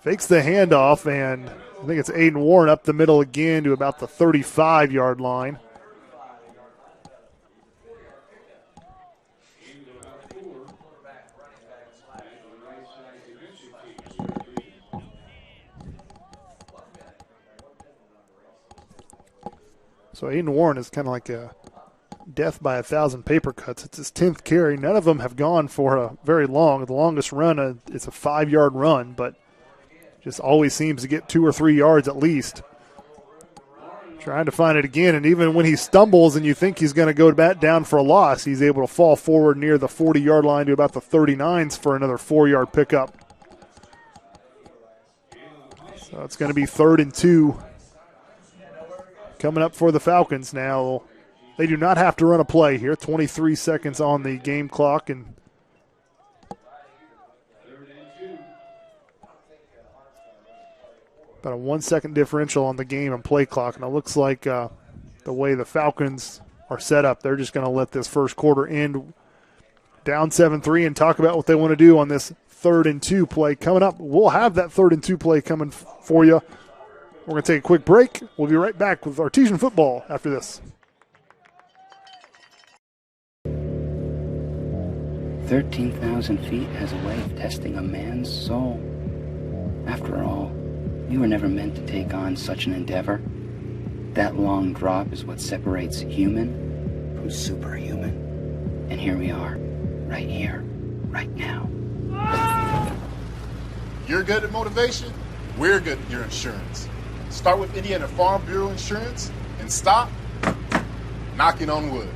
Fakes the handoff, and I think it's Aiden Warren up the middle again to about the 35-yard line. So Aiden Warren is kind of like a death by 1,000 paper cuts. It's his 10th carry. None of them have gone for very long. The longest run is a 5-yard run, but just always seems to get 2 or 3 yards at least. Trying to find it again, and even when he stumbles and you think he's going to go down for a loss, he's able to fall forward near the 40-yard line to about the 39s for another 4-yard pickup. So it's going to be 3rd and 2 coming up for the Falcons now. They do not have to run a play here. 23 seconds on the game clock, and about a 1-second differential on the game and play clock. And it looks like the way the Falcons are set up, they're just going to let this first quarter end down 7-3 and talk about what they want to do on this 3rd and 2 play coming up. We'll have that 3rd and 2 play coming for you. We're going to take a quick break. We'll be right back with Artesian football after this. 13,000 feet has a way of testing a man's soul. After all, we were never meant to take on such an endeavor. That long drop is what separates human from superhuman. And here we are, right here, right now. You're good at motivation, we're good at your insurance. Start with Indiana Farm Bureau Insurance and stop knocking on wood.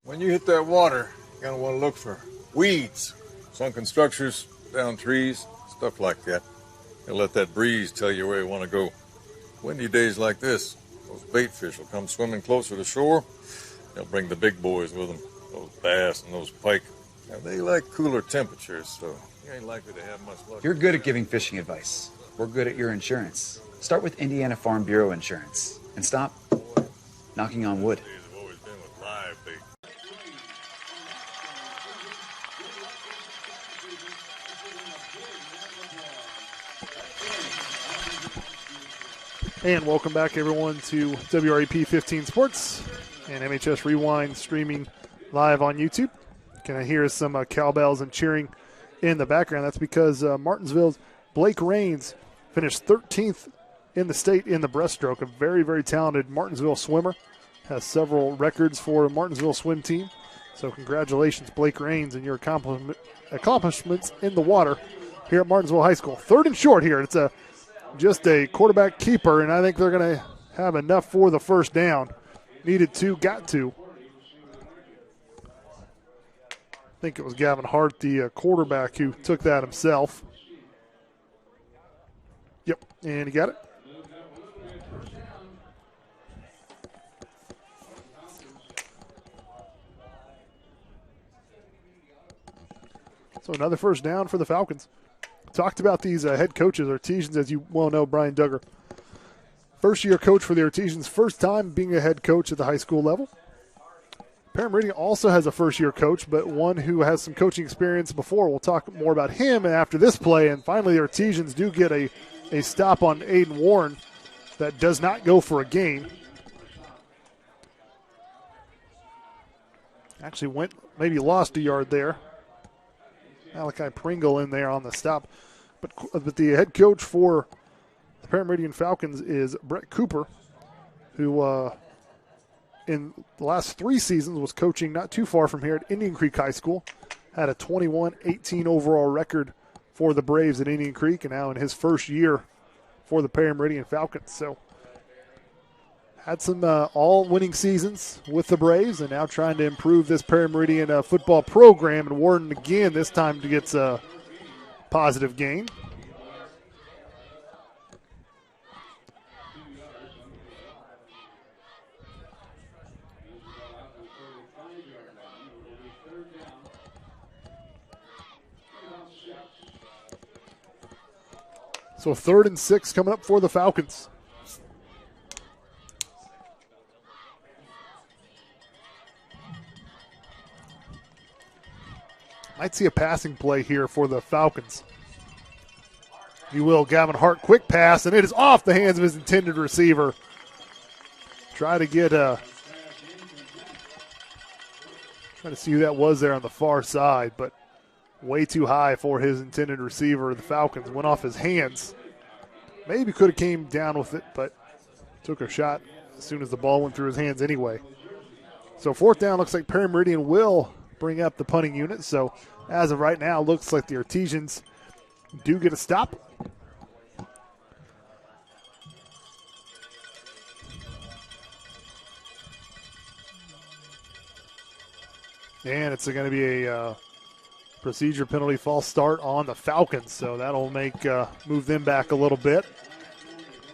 When you hit that water, you're going to want to look for weeds, sunken structures, down trees, stuff like that. And let that breeze tell you where you want to go. Windy days like this, those bait fish will come swimming closer to shore. They'll bring the big boys with them, those bass and those pike. Now, they like cooler temperatures, so you ain't likely to have much luck. You're good at giving fishing advice. We're good at your insurance. Start with Indiana Farm Bureau Insurance and stop knocking on wood. Days have always been with live bait. And welcome back, everyone, to WRAP 15 Sports and MHS Rewind streaming live on YouTube. Can I hear some cowbells and cheering in the background? That's because Martinsville's Blake Raines finished 13th in the state in the breaststroke. A very, very talented Martinsville swimmer. Has several records for the Martinsville swim team. So congratulations, Blake Raines, and your accomplishments in the water here at Martinsville High School. 3rd and short here. It's just a quarterback keeper, and I think they're going to have enough for the first down. Needed 2, got 2. I think it was Gavin Hart, the quarterback, who took that himself. Yep, and he got it. So another first down for the Falcons. Talked about these head coaches, Artesians, as you well know, Brian Duggar. First-year coach for the Artesians, first time being a head coach at the high school level. Meridian also has a first-year coach, but one who has some coaching experience before. We'll talk more about him after this play. And finally, the Artesians do get a stop on Aiden Warren that does not go for a gain. Actually maybe lost a yard there. Malachi Pringle in there on the stop. But the head coach for the Meridian Falcons is Brett Cooper, who in the last 3 seasons was coaching not too far from here at Indian Creek High School. Had a 21-18 overall record for the Braves at Indian Creek, and now in his first year for the Meridian Falcons. So had some all-winning seasons with the Braves, and now trying to improve this Meridian football program. And Warden again this time gets a positive gain. So 3rd and 6 coming up for the Falcons. Might see a passing play here for the Falcons. You will, Gavin Hart, quick pass, and it is off the hands of his intended receiver. Try to see who that was there on the far side, but way too high for his intended receiver. The Falcons went off his hands. Maybe could have came down with it, but took a shot as soon as the ball went through his hands anyway. So 4th down, looks like Meridian will bring up the punting unit. So as of right now, looks like the Artesians do get a stop. And it's going to be a procedure penalty false start on the Falcons. So that'll move them back a little bit.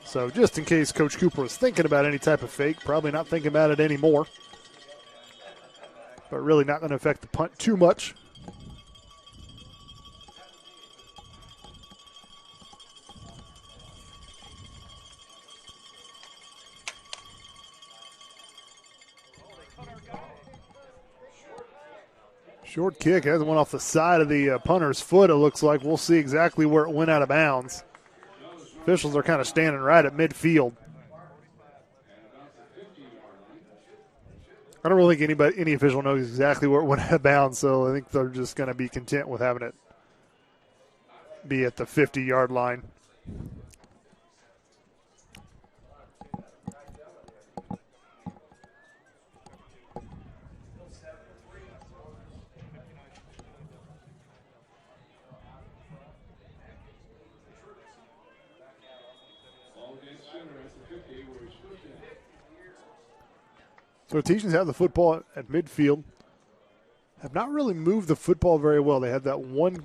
So just in case Coach Cooper was thinking about any type of fake, probably not thinking about it anymore. But really not going to affect the punt too much. Short kick has one off the side of the punter's foot, it looks like. We'll see exactly where it went out of bounds. Officials are kind of standing right at midfield. I don't really think any official knows exactly where it went out of bounds, so I think they're just going to be content with having it be at the 50-yard line. So Artesians have the football at midfield. Have not really moved the football very well. They had that one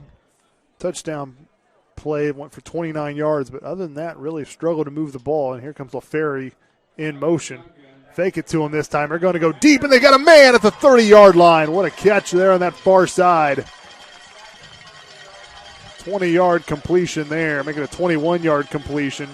touchdown play, went for 29 yards, but other than that, really struggled to move the ball. And here comes LaFerry in motion. Fake it to him this time. They're going to go deep, and they got a man at the 30-yard line. What a catch there on that far side. 20-yard completion there, making a 21-yard completion.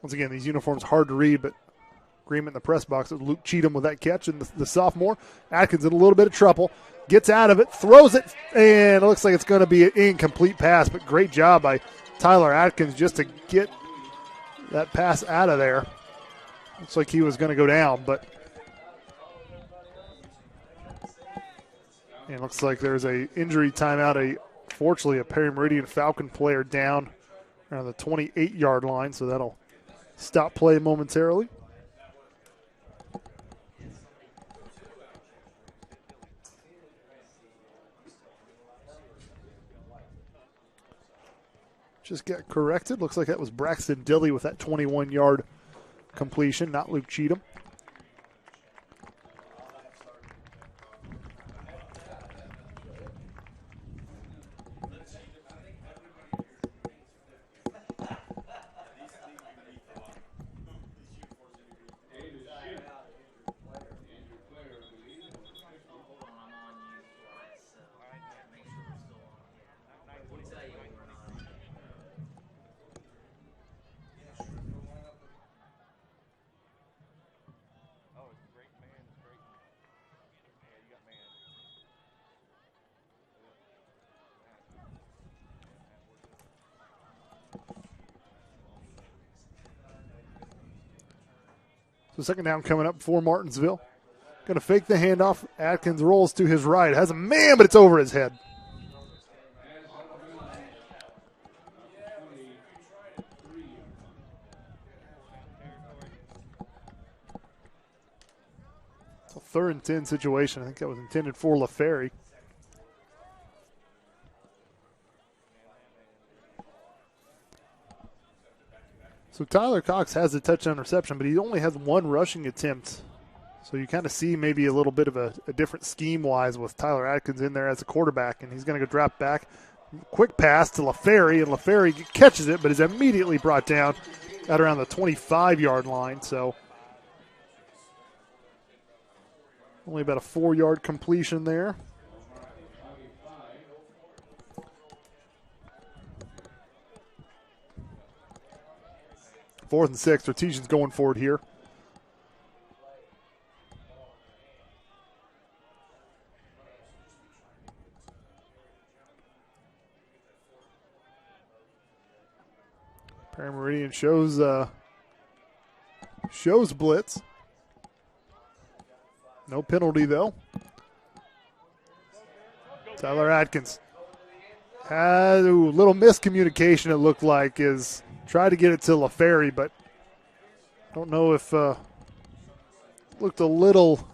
Once again, these uniforms hard to read, but agreement in the press box of Luke Cheatham with that catch, and the sophomore. Atkins in a little bit of trouble. Gets out of it, throws it, and it looks like it's going to be an incomplete pass, but great job by Tyler Atkins just to get that pass out of there. Looks like he was going to go down, but it looks like there's a injury timeout. Fortunately, a Meridian Falcon player down around the 28-yard line, so that'll stop play momentarily. Just got corrected. Looks like that was Braxton Dilly with that 21-yard completion, not Luke Cheatham. So second down coming up for Martinsville. Going to fake the handoff. Atkins rolls to his right. Has a man, but it's over his head. It's a 3rd and 10 situation. I think that was intended for LaFerry. So Tyler Cox has a touchdown reception, but he only has 1 rushing attempt. So you kind of see maybe a little bit of a different scheme-wise with Tyler Atkins in there as a quarterback, and he's going to go drop back. Quick pass to LaFerry, and LaFerry catches it, but is immediately brought down at around the 25-yard line. So only about a 4-yard completion there. Fourth and 6, Artesian's going for it here. Meridian shows blitz. No penalty though. Tyler Atkins had a little miscommunication. It looked like is tried to get it to LaFerry, but don't know if looked a little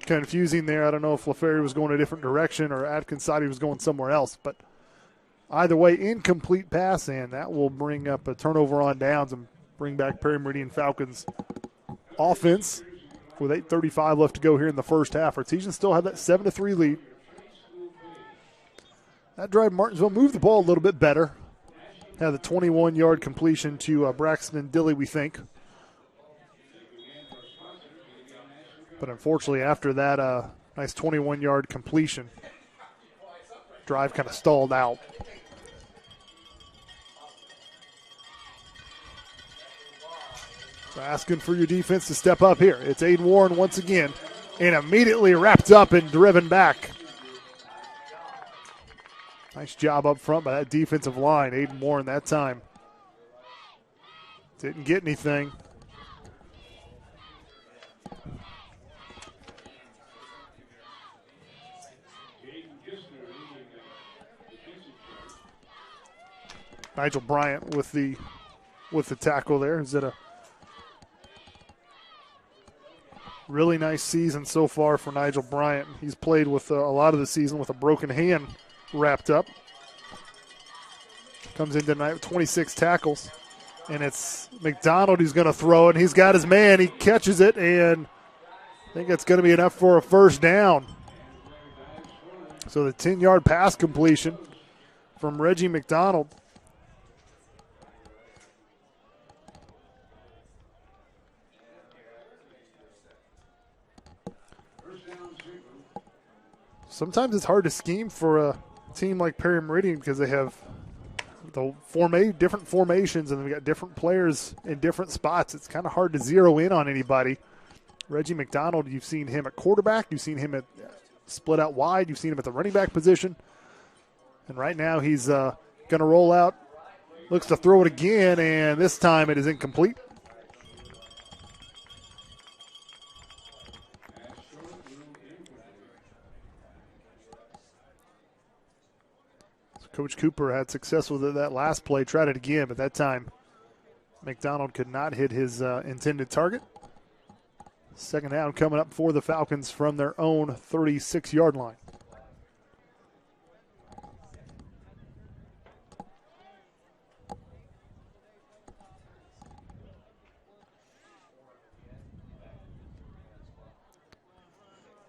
confusing there. I don't know if LaFerry was going a different direction or Atkins thought he was going somewhere else, but either way, incomplete pass, and that will bring up a turnover on downs and bring back Perry Meridian Falcons offense with 8:35 left to go here in the first half. Artesian still had that 7-3 lead. That drive, Martinsville moved the ball a little bit better. Had the 21-yard completion to Braxton and Dilly, we think. But unfortunately, after that nice 21-yard completion, drive kind of stalled out. So asking for your defense to step up here. It's Aiden Warren once again, and immediately wrapped up and driven back. Nice job up front by that defensive line. Aiden Warren that time didn't get anything. Nigel Bryant with the tackle there. Is it a really nice season so far for Nigel Bryant? He's played with a lot of the season with a broken hand wrapped up. Comes in tonight with 26 tackles. And it's McDonald who's going to throw it. He's got his man. He catches it, and I think that's going to be enough for a first down. So the 10-yard pass completion from Reggie McDonald. Sometimes it's hard to scheme for a team like Perry Meridian because they have the different formations and they've got different players in different spots. It's kind of hard to zero in on anybody. Reggie McDonald, you've seen him at quarterback. You've seen him at split out wide. You've seen him at the running back position. And right now he's going to roll out, looks to throw it again, and this time it is incomplete. Coach Cooper had success with it that last play, tried it again, but that time McDonald could not hit his intended target. Second down coming up for the Falcons from their own 36-yard line.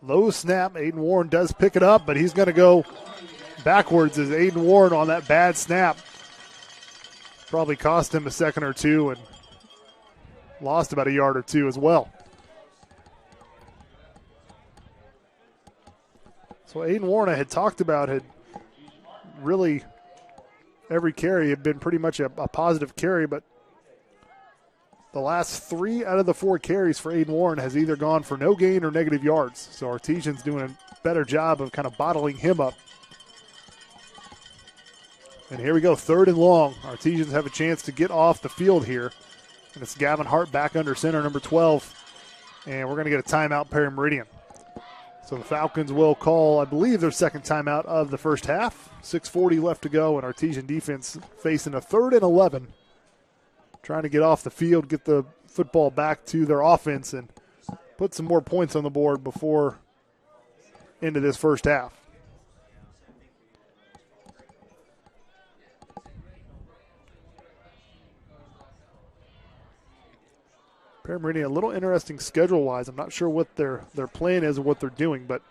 Low snap. Aiden Warren does pick it up, but he's going to go backwards as Aiden Warren on that bad snap. Probably cost him a second or two and lost about a yard or two as well. So Aiden Warren I had talked about had really every carry had been pretty much a positive carry, but the last 3 out of the 4 carries for Aiden Warren has either gone for no gain or negative yards. So Artesian's doing a better job of kind of bottling him up. And here we go, 3rd and long. Artesians have a chance to get off the field here. And it's Gavin Hart back under center, number 12. And we're going to get a timeout, Perry Meridian. So the Falcons will call, I believe, their second timeout of the first half. 6:40 left to go, and Artesian defense facing a 3rd and 11. Trying to get off the field, get the football back to their offense, and put some more points on the board before into this first half. Perry Meridian, a little interesting schedule-wise. I'm not sure what their plan is or what they're doing, but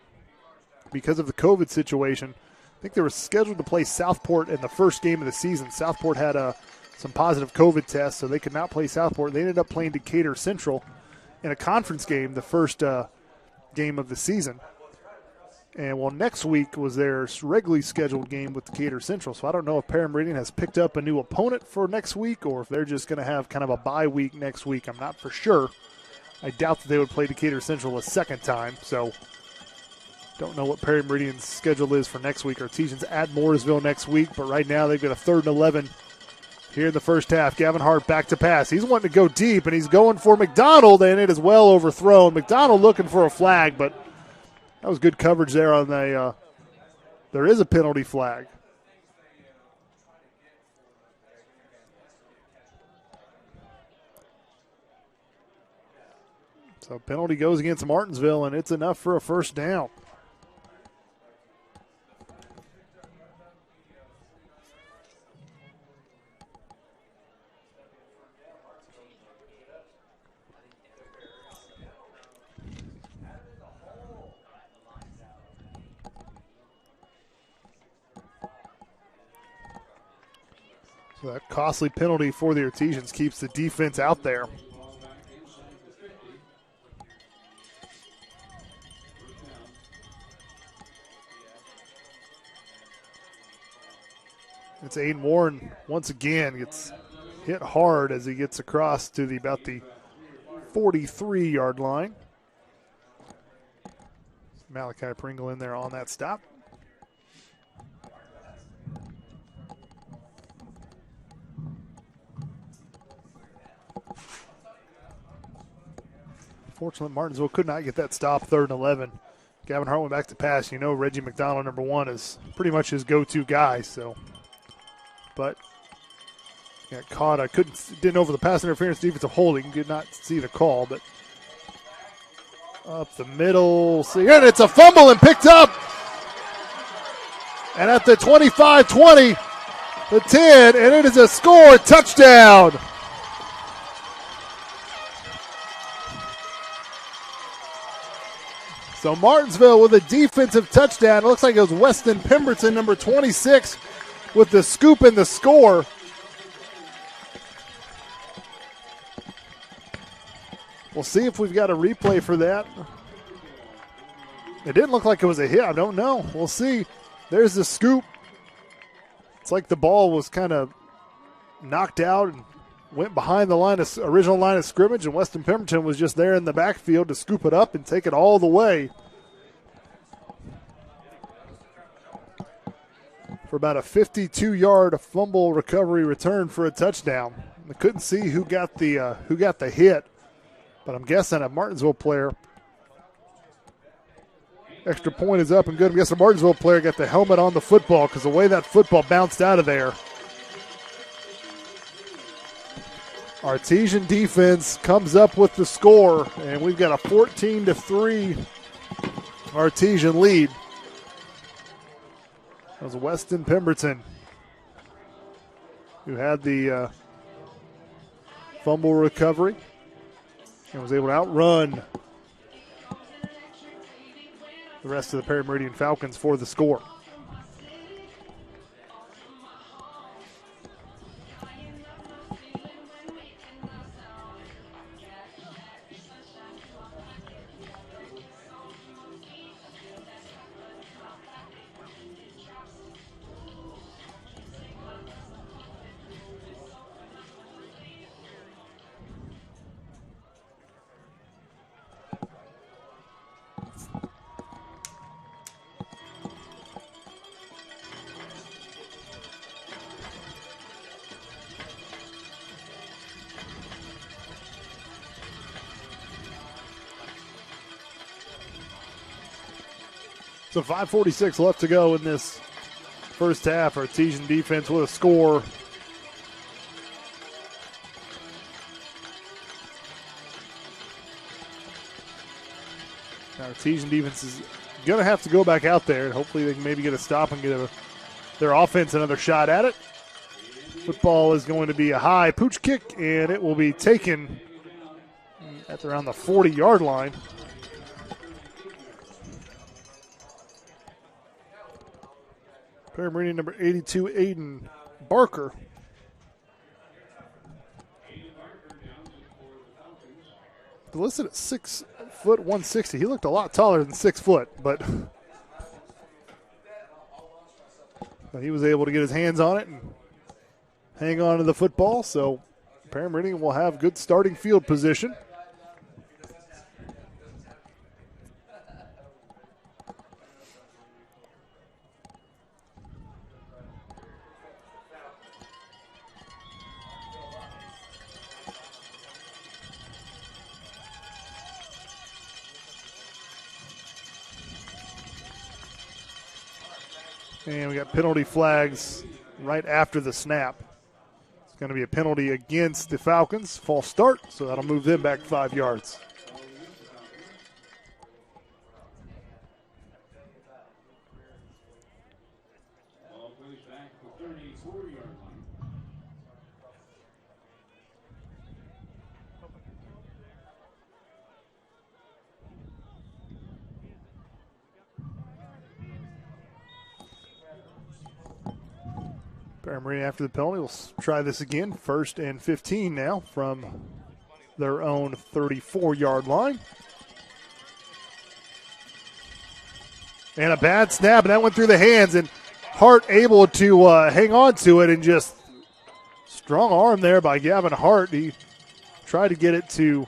because of the COVID situation, I think they were scheduled to play Southport in the first game of the season. Southport had some positive COVID tests, so they could not play Southport. They ended up playing Decatur Central in a conference game, the first game of the season. And well, next week was their regularly scheduled game with Decatur Central. So I don't know if Perry Meridian has picked up a new opponent for next week or if they're just going to have kind of a bye week next week. I'm not for sure. I doubt that they would play Decatur Central a second time. So don't know what Perry Meridian's schedule is for next week. Artesians at Mooresville next week, but right now they've got a 3rd and 11 here in the first half. Gavin Hart back to pass. He's wanting to go deep, and he's going for McDonald, and it is well overthrown. McDonald looking for a flag, but that was good coverage there on the there is a penalty flag. So penalty goes against Martinsville, and it's enough for a first down. So that costly penalty for the Artesians keeps the defense out there. It's Aiden Warren once again gets hit hard as he gets across to about the 43-yard line. Malachi Pringle in there on that stop. Fortunately, Martinsville could not get that stop, 3rd and 11. Gavin Hart went back to pass. You know Reggie McDonald, number 1, is pretty much his go-to guy. So, but got caught. Didn't over the pass interference defensive holding. Did not see the call, but up the middle. See, and it's a fumble and picked up. And at the 25-20, the 10, and it is a score, touchdown. So Martinsville with a defensive touchdown. It looks like it was Weston Pemberton, number 26, with the scoop and the score. We'll see if we've got a replay for that. It didn't look like it was a hit. I don't know. We'll see. There's the scoop. It's like the ball was kind of knocked out and went behind the original line of scrimmage, and Weston Pemberton was just there in the backfield to scoop it up and take it all the way for about a 52-yard fumble recovery return for a touchdown. I couldn't see who got the hit, but I'm guessing a Martinsville player. Extra point is up and good. I'm guessing a Martinsville player got the helmet on the football because the way that football bounced out of there. Artesian defense comes up with the score, and we've got a 14-3 Artesian lead. That was Weston Pemberton who had the fumble recovery and was able to outrun the rest of the Perry Meridian Falcons for the score. So 5:46 left to go in this first half. Artesian defense with a score. Now Artesian defense is going to have to go back out there, and hopefully they can maybe get a stop and get their offense another shot at it. Football is going to be a high pooch kick, and it will be taken at around the 40-yard line. Meridian number 82, Aiden Barker. Listed at 6 foot 160. He looked a lot taller than 6 foot, but he was able to get his hands on it and hang on to the football. So Meridian will have good starting field position. And we got penalty flags right after the snap. It's going to be a penalty against the Falcons. False start, so that'll move them back 5 yards. Meridian after the penalty will try this again. 1st and 15 now from their own 34-yard line. And a bad snap, and that went through the hands, and Hart able to hang on to it, and just strong arm there by Gavin Hart. He tried to get it to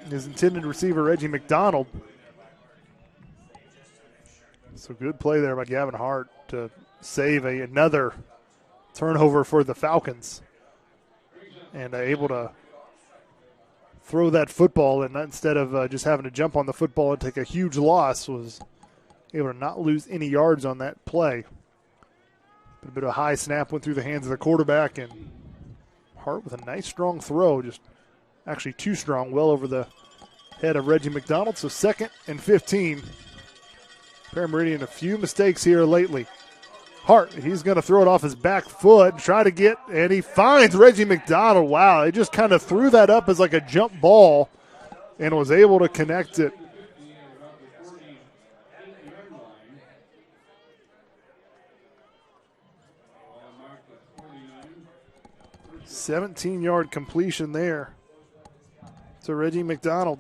his intended receiver, Reggie McDonald. So good play there by Gavin Hart to save another turnover for the Falcons, and able to throw that football, and instead of just having to jump on the football and take a huge loss, was able to not lose any yards on that play. But a bit of a high snap went through the hands of the quarterback, and Hart with a nice strong throw, just actually too strong, well over the head of Reggie McDonald. So 2nd and 15. Meridian a few mistakes here lately. Hart, he's going to throw it off his back foot and try to get, and he finds Reggie McDonald. Wow, he just kind of threw that up as like a jump ball and was able to connect it. "17-yard completion there to Reggie McDonald."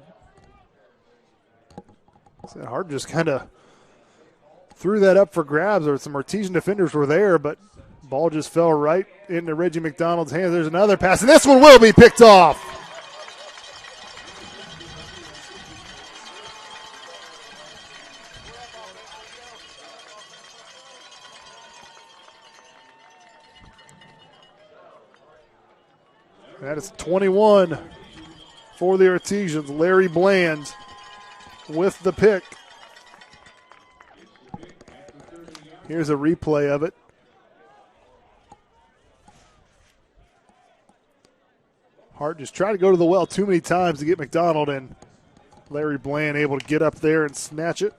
So Hart just kind of threw that up for grabs, or some Artesian defenders were there, but ball just fell right into Reggie McDonald's hands. There's another pass, and this one will be picked off. That is 21 for the Artesians. Larry Bland with the pick. Here's a replay of it. Hart just tried to go to the well too many times to get McDonald, and Larry Bland able to get up there and snatch it.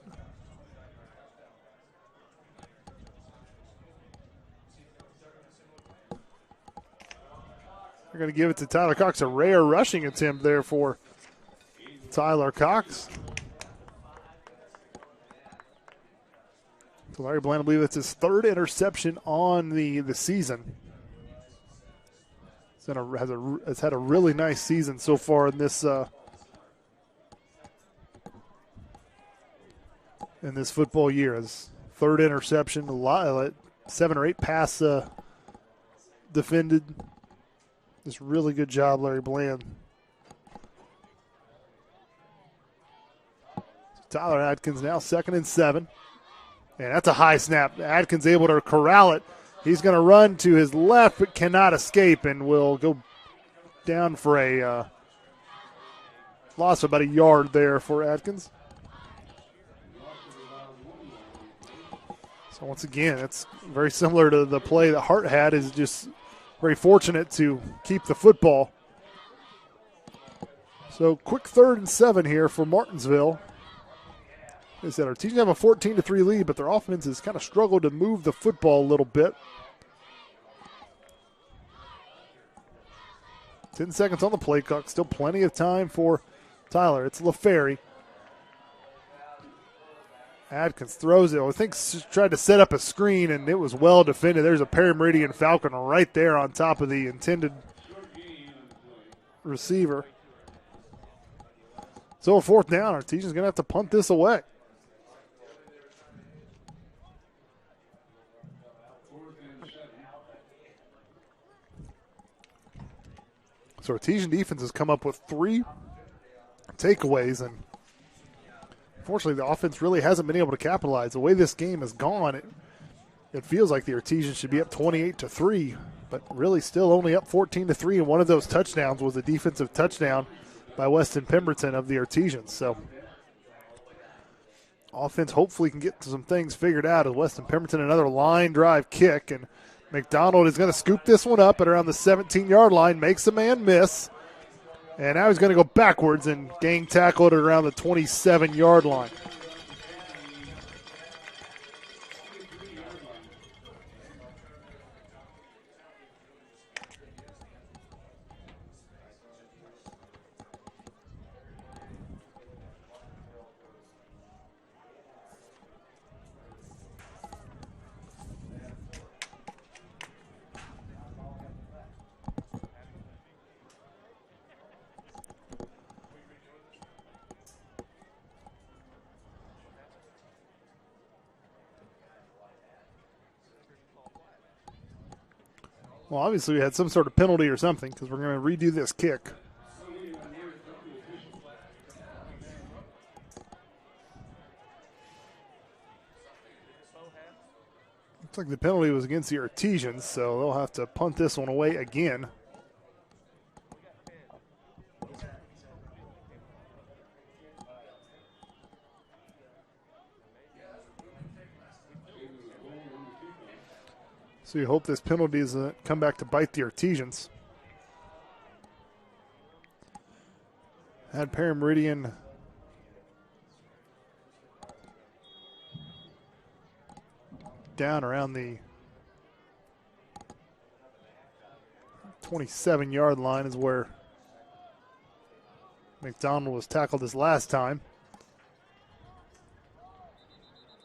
They're going to give it to Tyler Cox. A rare rushing attempt there for Tyler Cox. So Larry Bland, I believe it's his 3rd interception on the season. Has had a really nice season so far in this football year. His 3rd interception, 7 or 8 pass defended. Just really good job, Larry Bland. Tyler Adkins now 2nd and 7. And that's a high snap. Adkins able to corral it. He's going to run to his left but cannot escape, and will go down for a loss of about a yard there for Adkins. So once again, it's very similar to the play that Hart had, is just very fortunate to keep the football. So quick 3rd and 7 here for Martinsville. They said Artesian have a 14-3 lead, but their offense has kind of struggled to move the football a little bit. 10 seconds on the play clock. Still plenty of time for Tyler. It's LaFerry. Adkins throws it. I think tried to set up a screen, and it was well defended. There's a Meridian Falcon right there on top of the intended receiver. So 4th down, Artesian's going to have to punt this away. So Artesian defense has come up with 3 takeaways, and unfortunately the offense really hasn't been able to capitalize. The way this game has gone, it feels like the Artesians should be up 28-3, but really still only up 14-3, and one of those touchdowns was a defensive touchdown by Weston Pemberton of the Artesians. So offense hopefully can get some things figured out as Weston Pemberton another line drive kick, and McDonald is going to scoop this one up at around the 17-yard line, makes a man miss, and now he's going to go backwards and gang tackle it at around the 27-yard line. Well, obviously we had some sort of penalty or something because we're going to redo this kick. Looks like the penalty was against the Artesians, so they'll have to punt this one away again. So you hope this penalty doesn't come back to bite the Artesians. Had Meridian down around the 27-yard line is where McDonald was tackled this last time.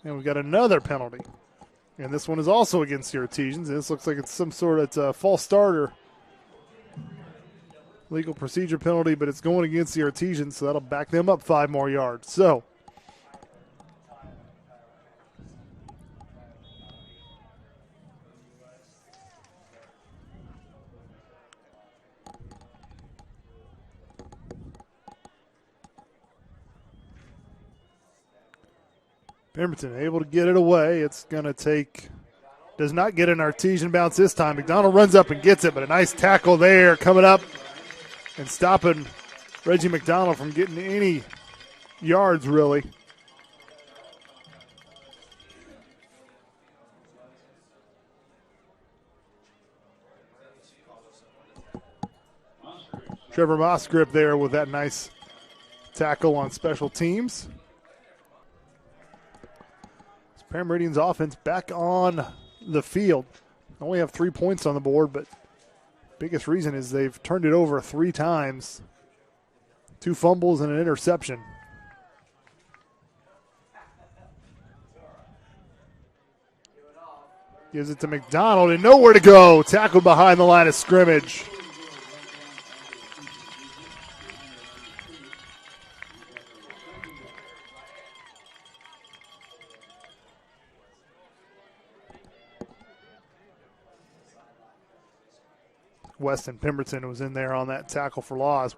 And we've got another penalty. And this one is also against the Artesians. This looks like it's some sort of a false starter legal procedure penalty, but it's going against the Artesians, so that'll back them up 5 more yards. So Pemberton able to get it away. It's going to take, does not get an Artesian bounce this time. McDonald runs up and gets it, but a nice tackle there coming up and stopping Reggie McDonald from getting any yards, really. Trevor Mosgrip there with that nice tackle on special teams. Meridian's offense back on the field. Only have 3 points on the board, but biggest reason is they've turned it over 3 times. 2 fumbles and an interception. Gives it to McDonald and nowhere to go. Tackled behind the line of scrimmage. Weston Pemberton was in there on that tackle for loss.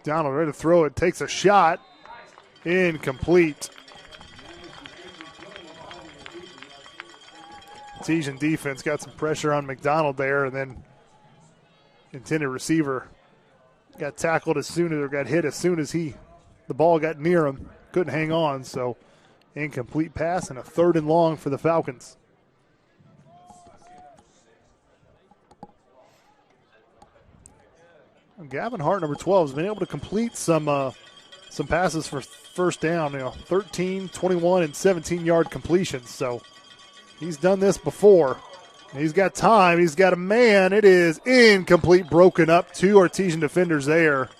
Donald ready to throw it, takes a shot, incomplete. Artesian defense got some pressure on McDonald there, and then intended receiver got tackled as soon as, or got hit as soon as the ball got near him. Couldn't hang on, so incomplete pass and a 3rd and long for the Falcons. Gavin Hart, number 12, has been able to complete some passes for first down, 13, 21, and 17-yard completions. So he's done this before. He's got time. He's got a man. It is incomplete, broken up. 2 Artesian defenders there.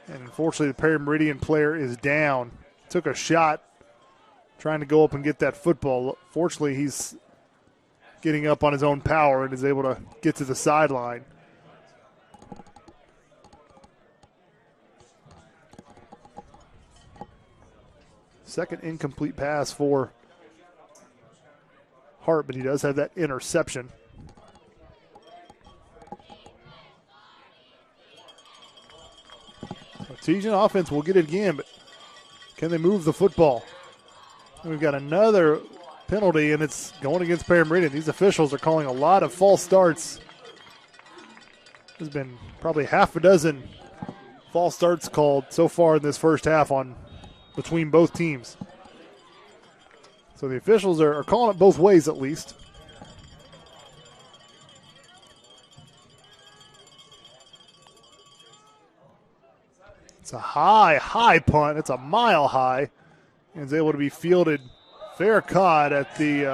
And unfortunately, the Perry Meridian player is down. Took a shot trying to go up and get that football. Fortunately, he's getting up on his own power and is able to get to the sideline. Second incomplete pass for Hart, but he does have that interception. Artesian offense will get it again, but can they move the football? And we've got another penalty, and it's going against Perry Meridian. These officials are calling a lot of false starts. There's been probably half a dozen false starts called so far in this first half between both teams. So the officials are calling it both ways at least. It's a high punt. It's a mile high. And is able to be fielded fair caught at the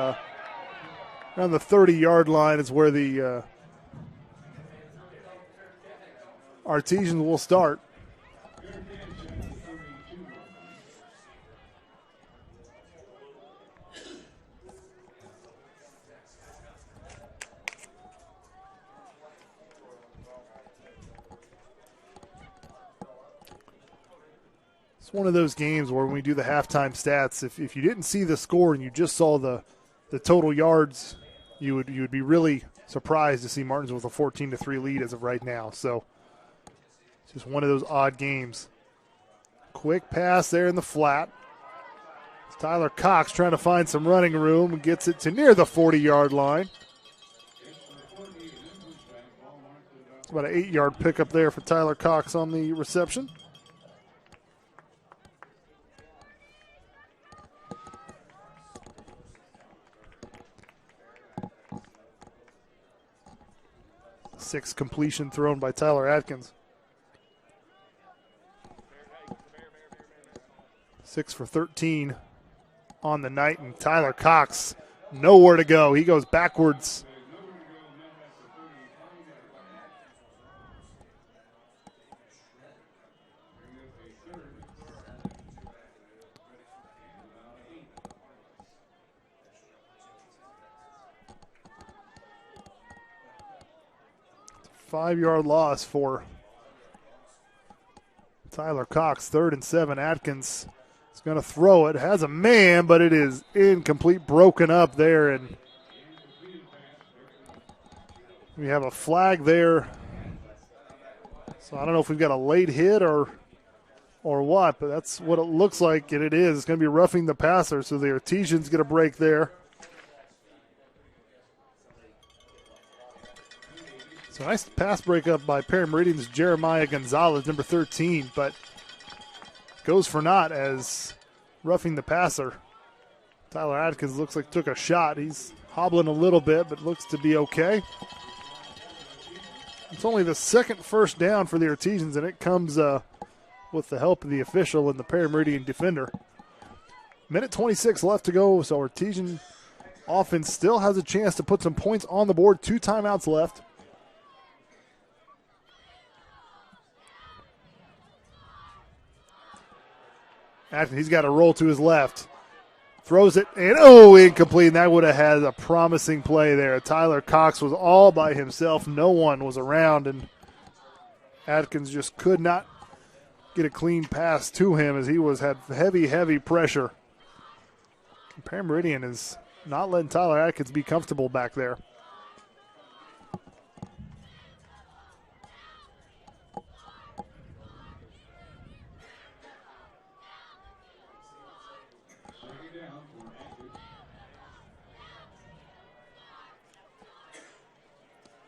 around the 30-yard line is where the Artesians will start. It's one of those games where when we do the halftime stats, if you didn't see the score and you just saw the total yards, you would be really surprised to see Martinsville with a 14-3 lead as of right now. So it's just one of those odd games. Quick pass there in the flat. It's Tyler Cox trying to find some running room and gets it to near the 40-yard line. It's about an 8-yard pickup there for Tyler Cox on the reception. Sixth completion thrown by Tyler Atkins. 6 for 13 on the night, and Tyler Cox nowhere to go. He goes backwards. It's a 5-yard loss for Tyler Cox. 3rd and 7. Atkins is going to throw it. Has a man, but it is incomplete, broken up there. And we have a flag there. So I don't know if we've got a late hit or what, but that's what it looks like, and it is. It's going to be roughing the passer, so the Artesians get a break there. So nice pass breakup by Perry Meridian's Jeremiah Gonzalez, number 13, but goes for naught as roughing the passer. Tyler Atkins looks like took a shot. He's hobbling a little bit, but looks to be okay. It's only the second first down for the Artesians, and it comes with the help of the official and the Perry Meridian defender. Minute 26 left to go, so Artesian offense still has a chance to put some points on the board. 2 timeouts left. Atkins, he's got a roll to his left. Throws it, and incomplete. And that would have had a promising play there. Tyler Cox was all by himself. No one was around, and Atkins just could not get a clean pass to him as he had heavy pressure. Perry Meridian is not letting Tyler Atkins be comfortable back there.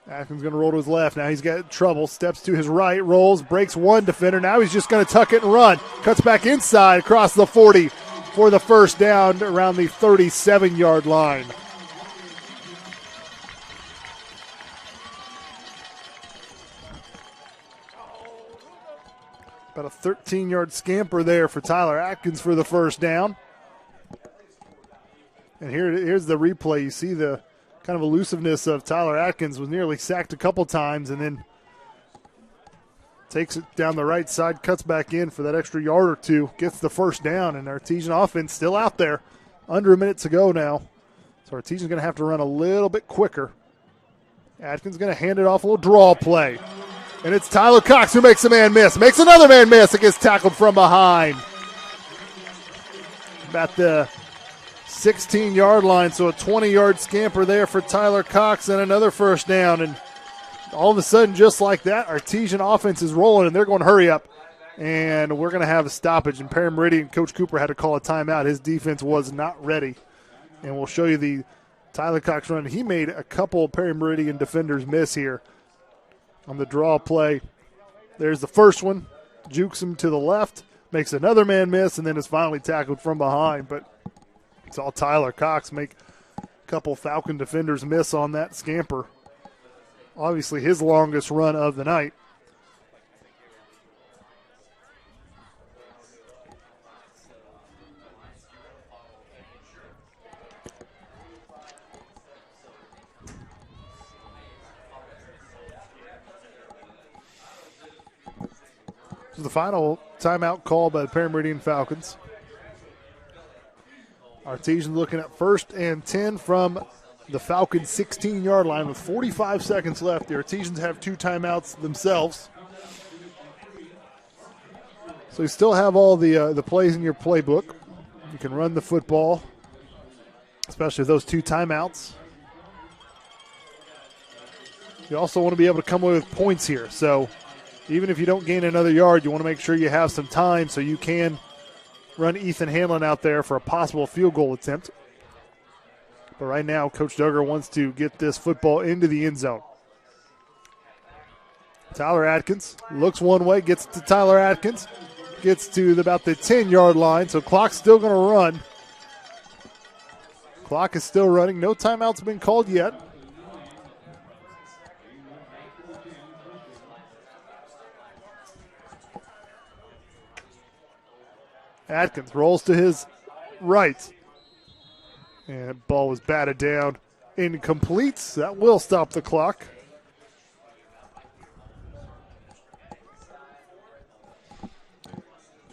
Atkins going to roll to his left. Now he's got trouble. Steps to his right. Rolls. Breaks one defender. Now he's just going to tuck it and run. Cuts back inside across the 40 for the first down around the 37-yard line. About a 13-yard scamper there for Tyler Atkins for the first down. And here's the replay. You see the kind of elusiveness of Tyler Atkins. Was nearly sacked a couple times and then takes it down the right side, cuts back in for that extra yard or two, gets the first down, and Artesian offense still out there. Under a minute to go now. So Artesian's going to have to run a little bit quicker. Atkins going to hand it off, a little draw play. And it's Tyler Cox who makes a man miss. Makes another man miss. It gets tackled from behind. About the 16-yard line, so a 20-yard scamper there for Tyler Cox and another first down. And all of a sudden, just like that, Artesian offense is rolling, and they're going to hurry up. And we're going to have a stoppage. And Perry Meridian, Coach Cooper had to call a timeout. His defense was not ready. And we'll show you the Tyler Cox run. He made a couple Perry Meridian defenders miss here on the draw play. There's the first one. Jukes him to the left. Makes another man miss, and then is finally tackled from behind. But saw Tyler Cox make a couple Falcon defenders miss on that scamper. Obviously his longest run of the night. This is the final timeout call by the Perry Meridian Falcons. Artesian looking at 1st and 10 from the Falcons' 16-yard line with 45 seconds left. The Artesians have 2 timeouts themselves. So you still have all the plays in your playbook. You can run the football, especially with those 2 timeouts. You also want to be able to come away with points here. So even if you don't gain another yard, you want to make sure you have some time so you can run Ethan Hanlon out there for a possible field goal attempt. But right now, Coach Duggar wants to get this football into the end zone. Tyler Atkins looks one way, gets to Tyler Atkins, gets to about the 10-yard line, so clock's still going to run. Clock is still running. No timeouts been called yet. Atkins rolls to his right. And ball was batted down. Incomplete. That will stop the clock.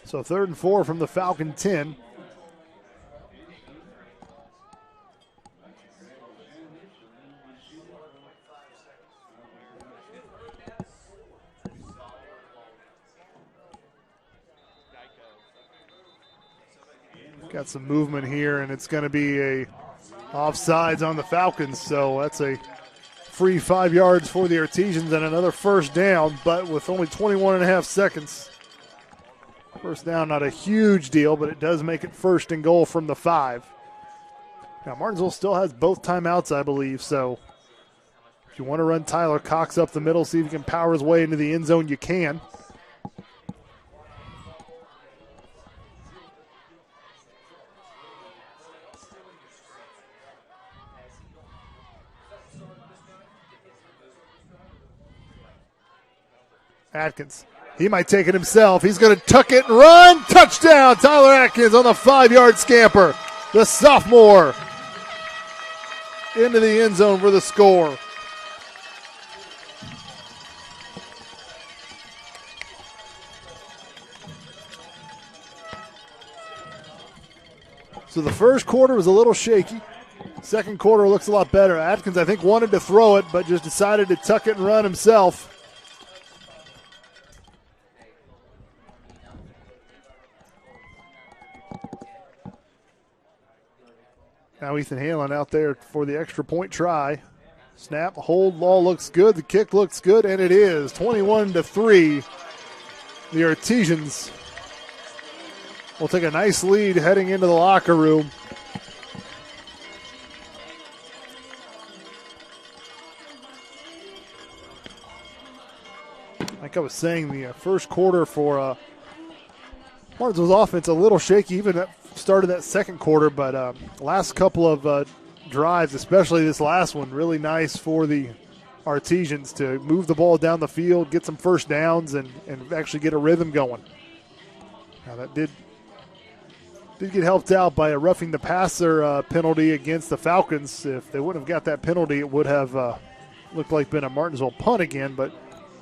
So 3rd and 4 from the Falcon 10. Got some movement here, and it's going to be a offsides on the Falcons. So that's a free 5 yards for the Artesians and another first down, but with only 21 and a half seconds. First down, not a huge deal, but it does make it 1st and goal from the 5. Now, Martinsville still has both timeouts, I believe, so if you want to run Tyler Cox up the middle, see if he can power his way into the end zone, you can. Atkins, he might take it himself. He's going to tuck it and run. Touchdown, Tyler Atkins on the 5-yard scamper. The sophomore into the end zone for the score. So the first quarter was a little shaky. Second quarter looks a lot better. Atkins, I think, wanted to throw it, but just decided to tuck it and run himself. Now Ethan Hanlon out there for the extra point try. Snap, hold, ball looks good. The kick looks good, and it is 21-3. The Artesians will take a nice lead heading into the locker room. like I was saying, the first quarter for Martinsville's offense a little shaky, even at started that second quarter, but last couple of drives, especially this last one, really nice for the Artesians to move the ball down the field, get some first downs, and actually get a rhythm going. Now that did get helped out by a roughing the passer penalty against the Falcons. If they wouldn't have got that penalty, it would have looked like been a Martinsville punt again, but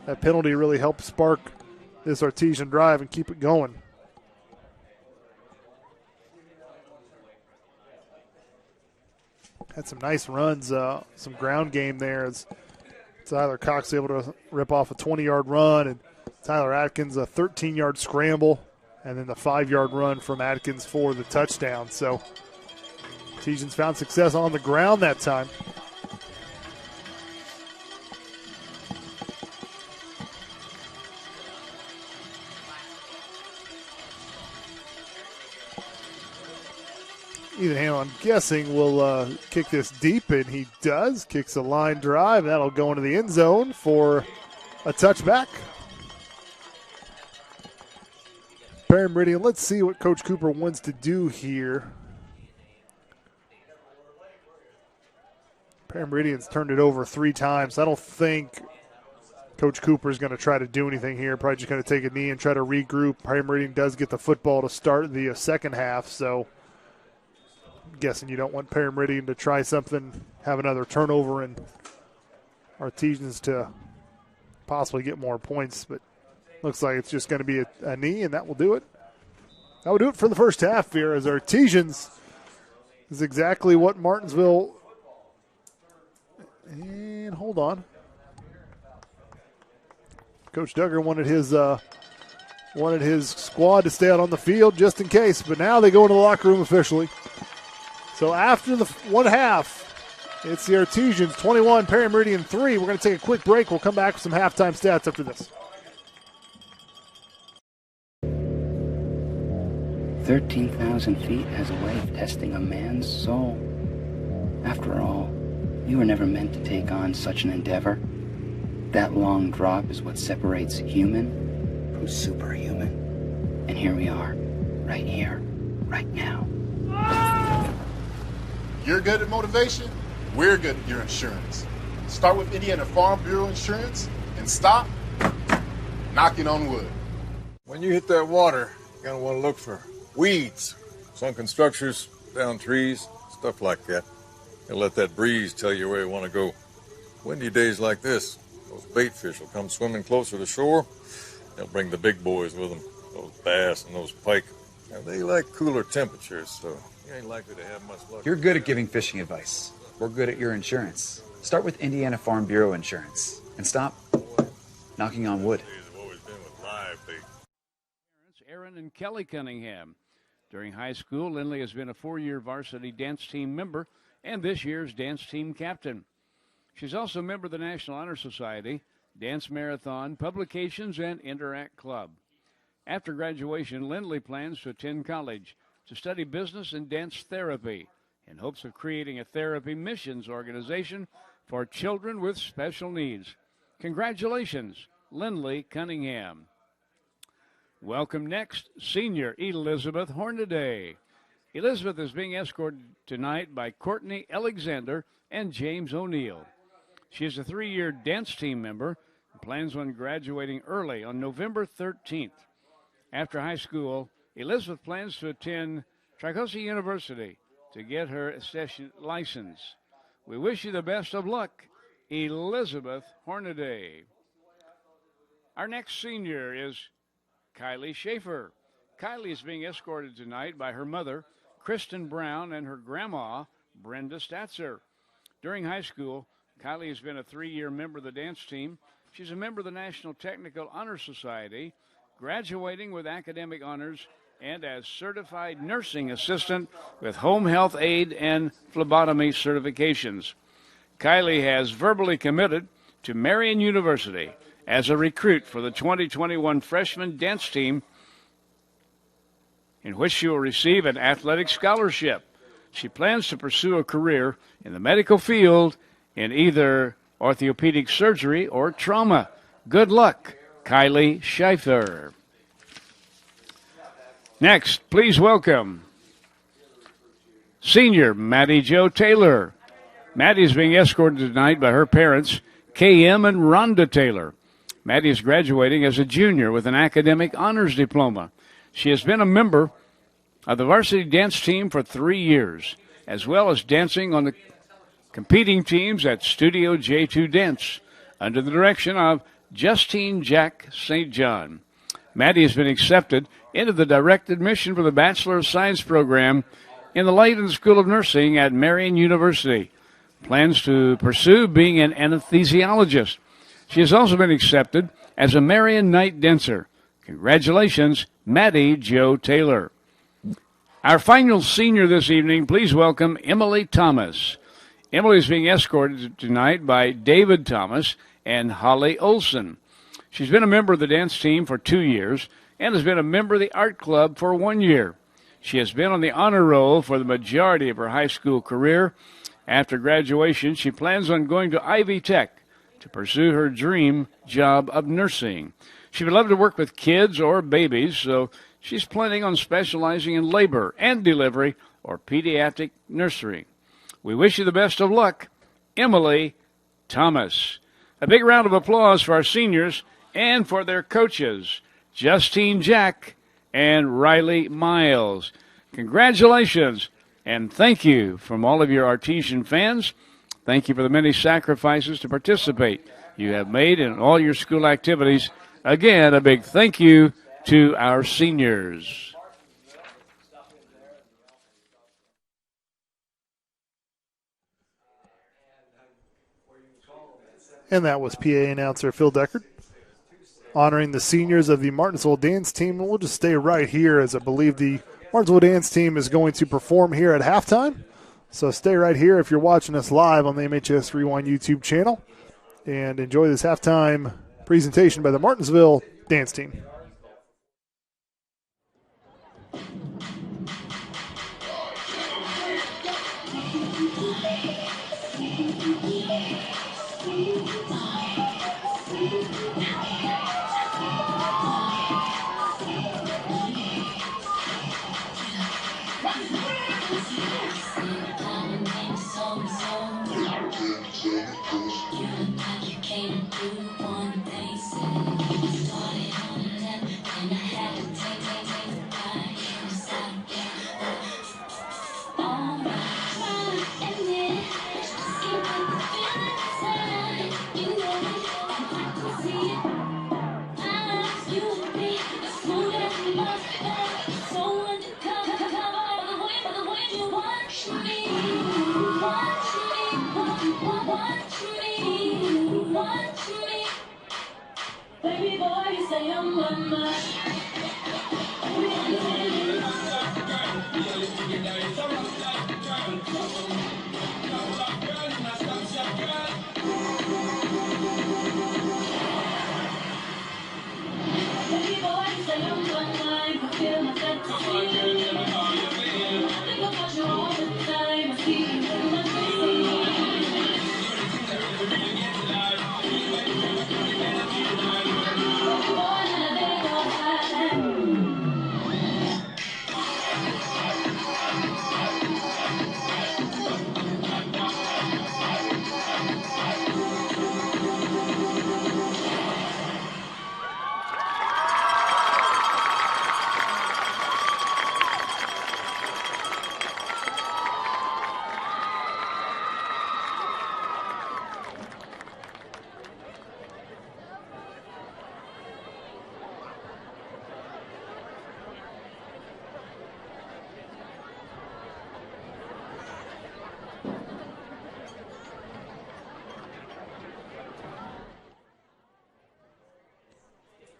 that penalty really helped spark this Artesian drive and keep it going. Had some nice runs, some ground game there as Tyler Cox able to rip off a 20-yard run, and Tyler Atkins a 13-yard scramble, and then the 5-yard run from Atkins for the touchdown. So Artesians found success on the ground that time. Ethan Hamill, I'm guessing, will kick this deep, and he does. Kicks a line drive. That'll go into the end zone for a touchback. Perry Meridian, let's see what Coach Cooper wants to do here. Perry Meridian's turned it over 3 times. I don't think Coach Cooper is going to try to do anything here. Probably just going to take a knee and try to regroup. Perry Meridian does get the football to start the second half, so I'm guessing you don't want Perry Meridian to try something, have another turnover, and Artesians to possibly get more points, but looks like it's just going to be a knee, and that will do it. That will do it for the first half here, as Artesians is exactly what Martinsville. And hold on. Coach Duggar wanted his squad to stay out on the field just in case, but now they go into the locker room officially. So after the one half, it's the Artesians 21, Perry Meridian 3. We're going to take a quick break. We'll come back with some halftime stats after this. 13,000 feet has a way of testing a man's soul. After all, you were never meant to take on such an endeavor. That long drop is what separates human from superhuman. And here we are, right here, right now. You're good at motivation, we're good at your insurance. Start with Indiana Farm Bureau Insurance and stop knocking on wood. When you hit that water, you're going to want to look for weeds, sunken structures, down trees, stuff like that. And let that breeze tell you where you want to go. Windy days like this, those bait fish will come swimming closer to shore. They'll bring the big boys with them, those bass and those pike. Now, they like cooler temperatures, so you ain't likely to have much luck. You're good at giving fishing advice. We're good at your insurance. Start with Indiana Farm Bureau Insurance and stop knocking on wood. I've always been with live bait. Aaron and Kelly Cunningham. During high school, Lindley has been a 4-year varsity dance team member and this year's dance team captain. She's also a member of the National Honor Society, Dance Marathon, Publications, and Interact Club. After graduation, Lindley plans to attend college to study business and dance therapy in hopes of creating a therapy missions organization for children with special needs. Congratulations, Lindley Cunningham. Welcome next, senior Elizabeth Hornaday. Elizabeth is being escorted tonight by Courtney Alexander and James O'Neill. She is a 3-year dance team member and plans on graduating early on November 13th. After high school, Elizabeth plans to attend Tricosi University to get her session license. We wish you the best of luck, Elizabeth Hornaday. Our next senior is Kylie Schaefer. Kylie is being escorted tonight by her mother, Kristen Brown, and her grandma, Brenda Statzer. During high school, Kylie has been a 3-year member of the dance team. She's a member of the National Technical Honor Society, graduating with academic honors and as certified nursing assistant with home health aid and phlebotomy certifications. Kylie has verbally committed to Meridian University as a recruit for the 2021 freshman dance team, in which she will receive an athletic scholarship. She plans to pursue a career in the medical field in either orthopedic surgery or trauma. Good luck, Kylie Schaefer. Next, please welcome senior Maddie Jo Taylor. Maddie is being escorted tonight by her parents, KM and Rhonda Taylor. Maddie is graduating as a junior with an academic honors diploma. She has been a member of the varsity dance team for 3 years, as well as dancing on the competing teams at Studio J2 Dance under the direction of Justine Jack St. John. Maddie has been accepted into the direct admission for the Bachelor of Science program in the Layton School of Nursing at Meridian University. Plans to pursue being an anesthesiologist. She has also been accepted as a Marian Night Dancer. Congratulations, Maddie Jo Taylor. Our final senior this evening, please welcome Emily Thomas. Emily is being escorted tonight by David Thomas and Holly Olson. She's been a member of the dance team for 2 years and has been a member of the art club for 1 year. She has been on the honor roll for the majority of her high school career. After graduation, she plans on going to Ivy Tech to pursue her dream job of nursing. She would love to work with kids or babies, so she's planning on specializing in labor and delivery or pediatric nursery. We wish you the best of luck, Emily Thomas. A big round of applause for our seniors and for their coaches, Justine Jack and Riley Miles. Congratulations, and thank you from all of your Artesian fans. Thank you for the many sacrifices to participate you have made in all your school activities. Again, a big thank you to our seniors. And that was PA announcer Phil Deckard honoring the seniors of the Martinsville dance team. And we'll just stay right here, as I believe the Martinsville dance team is going to perform here at halftime. So stay right here if you're watching us live on the MHS Rewind YouTube channel, and enjoy this halftime presentation by the Martinsville dance team. Baby boy, you say I'm mama.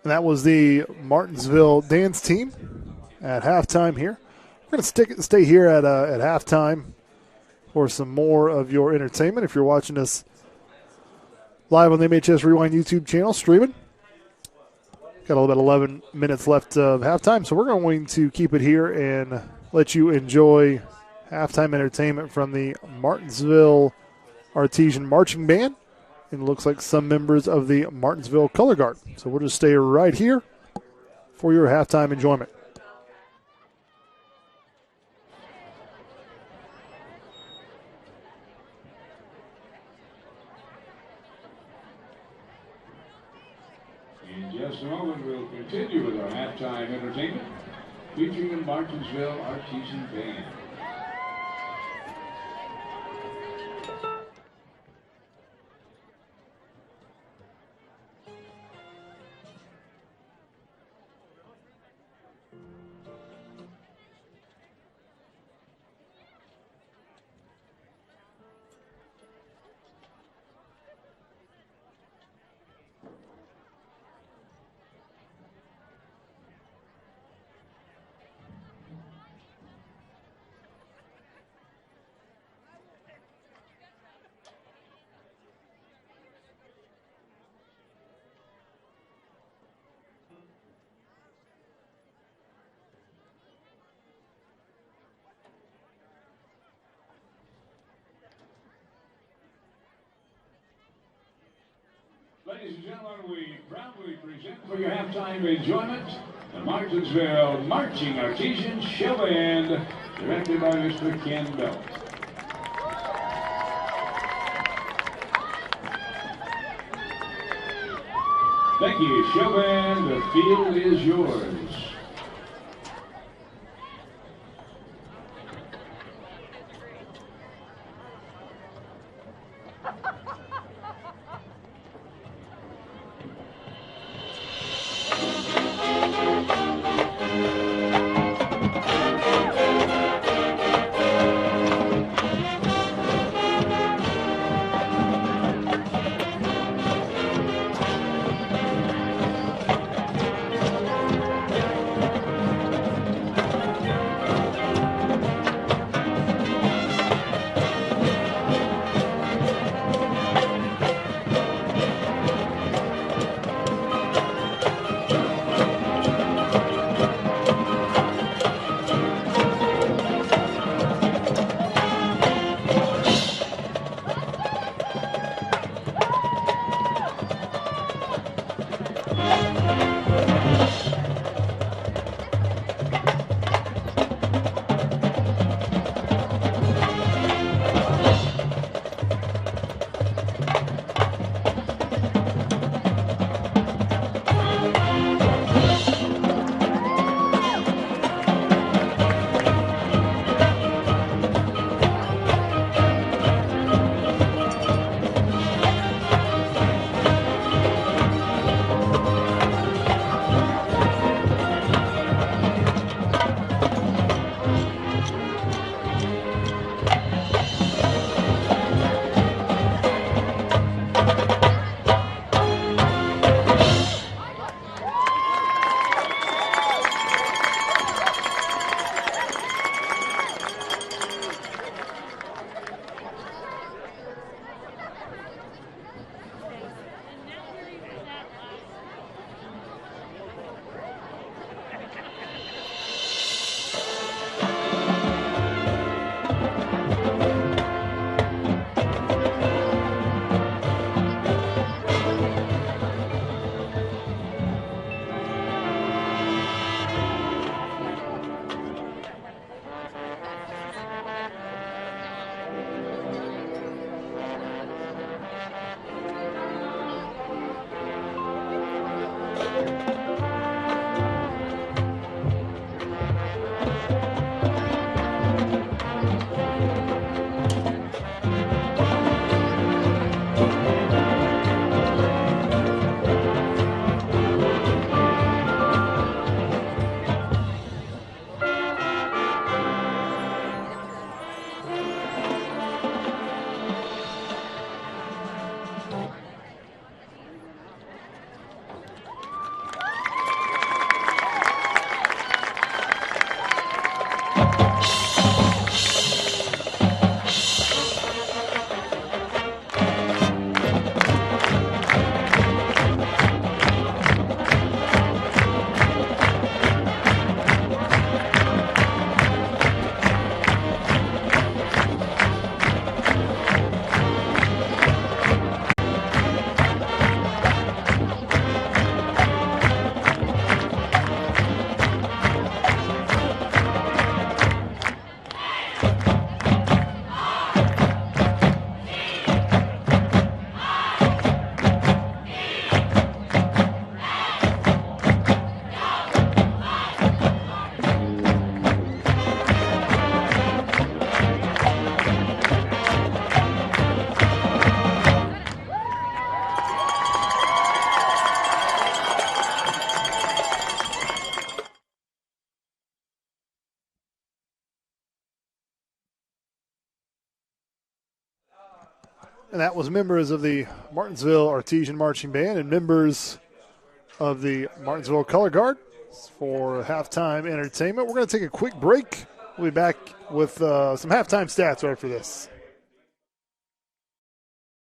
And that was the Martinsville dance team at halftime here. We're going to stay here at halftime for some more of your entertainment. If you're watching us live on the MHS Rewind YouTube channel, streaming. Got about 11 minutes left of halftime, so we're going to keep it here and let you enjoy halftime entertainment from the Martinsville Artesian Marching Band and looks like some members of the Martinsville Color Guard. So we'll just stay right here for your halftime enjoyment. In just a moment, we'll continue with our halftime entertainment featuring the Martinsville Artesian Band. Ladies and gentlemen, we proudly present for your halftime enjoyment the Martinsville Marching Artesian Show Band, directed by Mr. Ken Belt. Thank you, Show Band. The field is yours. And that was members of the Martinsville Artesian Marching Band and members of the Martinsville Color Guard for halftime entertainment. We're going to take a quick break. We'll be back with some halftime stats right after this.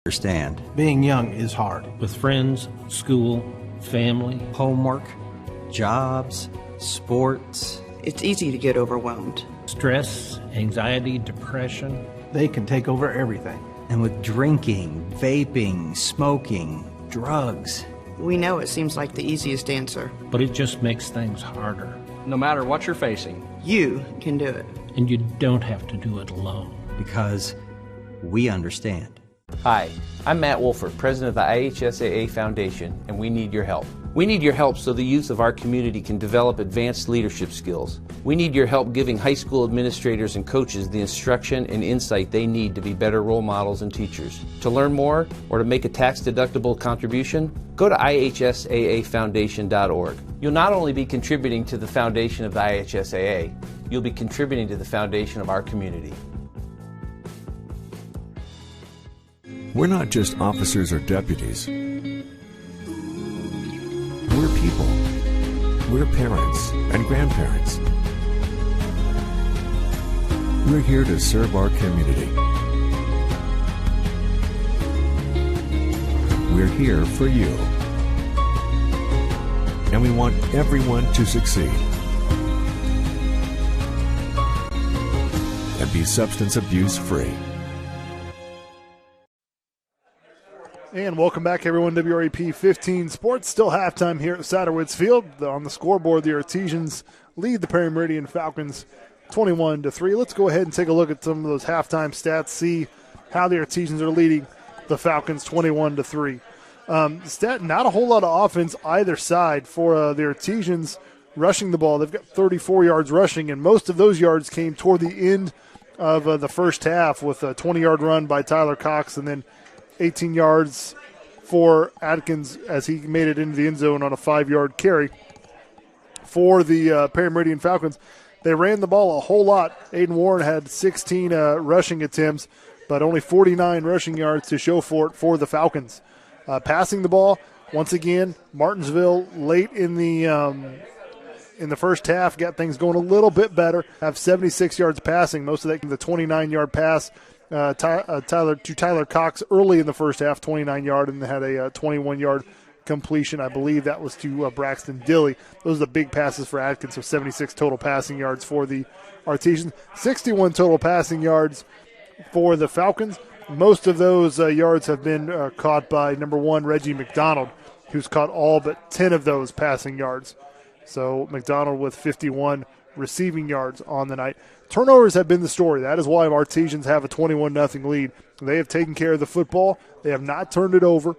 Understand. Being young is hard. With friends, school, family, Homework, jobs, sports. It's easy to get overwhelmed. stress, anxiety, depression. They can take over everything. And with drinking, vaping, smoking, drugs. We know it seems like the easiest answer. But it just makes things harder. No matter what you're facing, you can do it. And you don't have to do it alone. Because we understand. Hi, I'm Matt Wolford, president of the IHSAA Foundation, and we need your help. We need your help so the youth of our community can develop advanced leadership skills. We need your help giving high school administrators and coaches the instruction and insight they need to be better role models and teachers. To learn more or to make a tax-deductible contribution, go to ihsaafoundation.org. You'll not only be contributing to the foundation of the IHSAA, you'll be contributing to the foundation of our community. We're not just officers or deputies. We're people. We're parents and grandparents. We're here to serve our community. We're here for you. And we want everyone to succeed and be substance abuse free. And welcome back, everyone. WREP 15 Sports. Still halftime here at Satterwoods Field. On the scoreboard, the Artesians lead the Perry Meridian Falcons 21-3. Let's go ahead and take a look at some of those halftime stats, see how the Artesians are leading the Falcons 21-3. Not a whole lot of offense either side for the Artesians rushing the ball. They've got 34 yards rushing, and most of those yards came toward the end of the first half with a 20-yard run by Tyler Cox and then 18 yards for Atkins as he made it into the end zone on a 5-yard carry. For the Perry Meridian Falcons, they ran the ball a whole lot. Aiden Warren had 16 rushing attempts, but only 49 rushing yards to show for it for the Falcons. Passing the ball, once again, Martinsville late in the first half got things going a little bit better. Have 76 yards passing, most of that the 29-yard pass Tyler Cox early in the first half, 29-yard, and had a 21-yard completion. I believe that was to Braxton Dilly. Those are the big passes for Atkins, so 76 total passing yards for the Artesians. 61 total passing yards for the Falcons. Most of those yards have been caught by number 1, Reggie McDonald, who's caught all but 10 of those passing yards. So McDonald with 51 receiving yards on the night. Turnovers have been the story. That is why Artesians have a 21-0 lead. They have taken care of the football. They have not turned it over.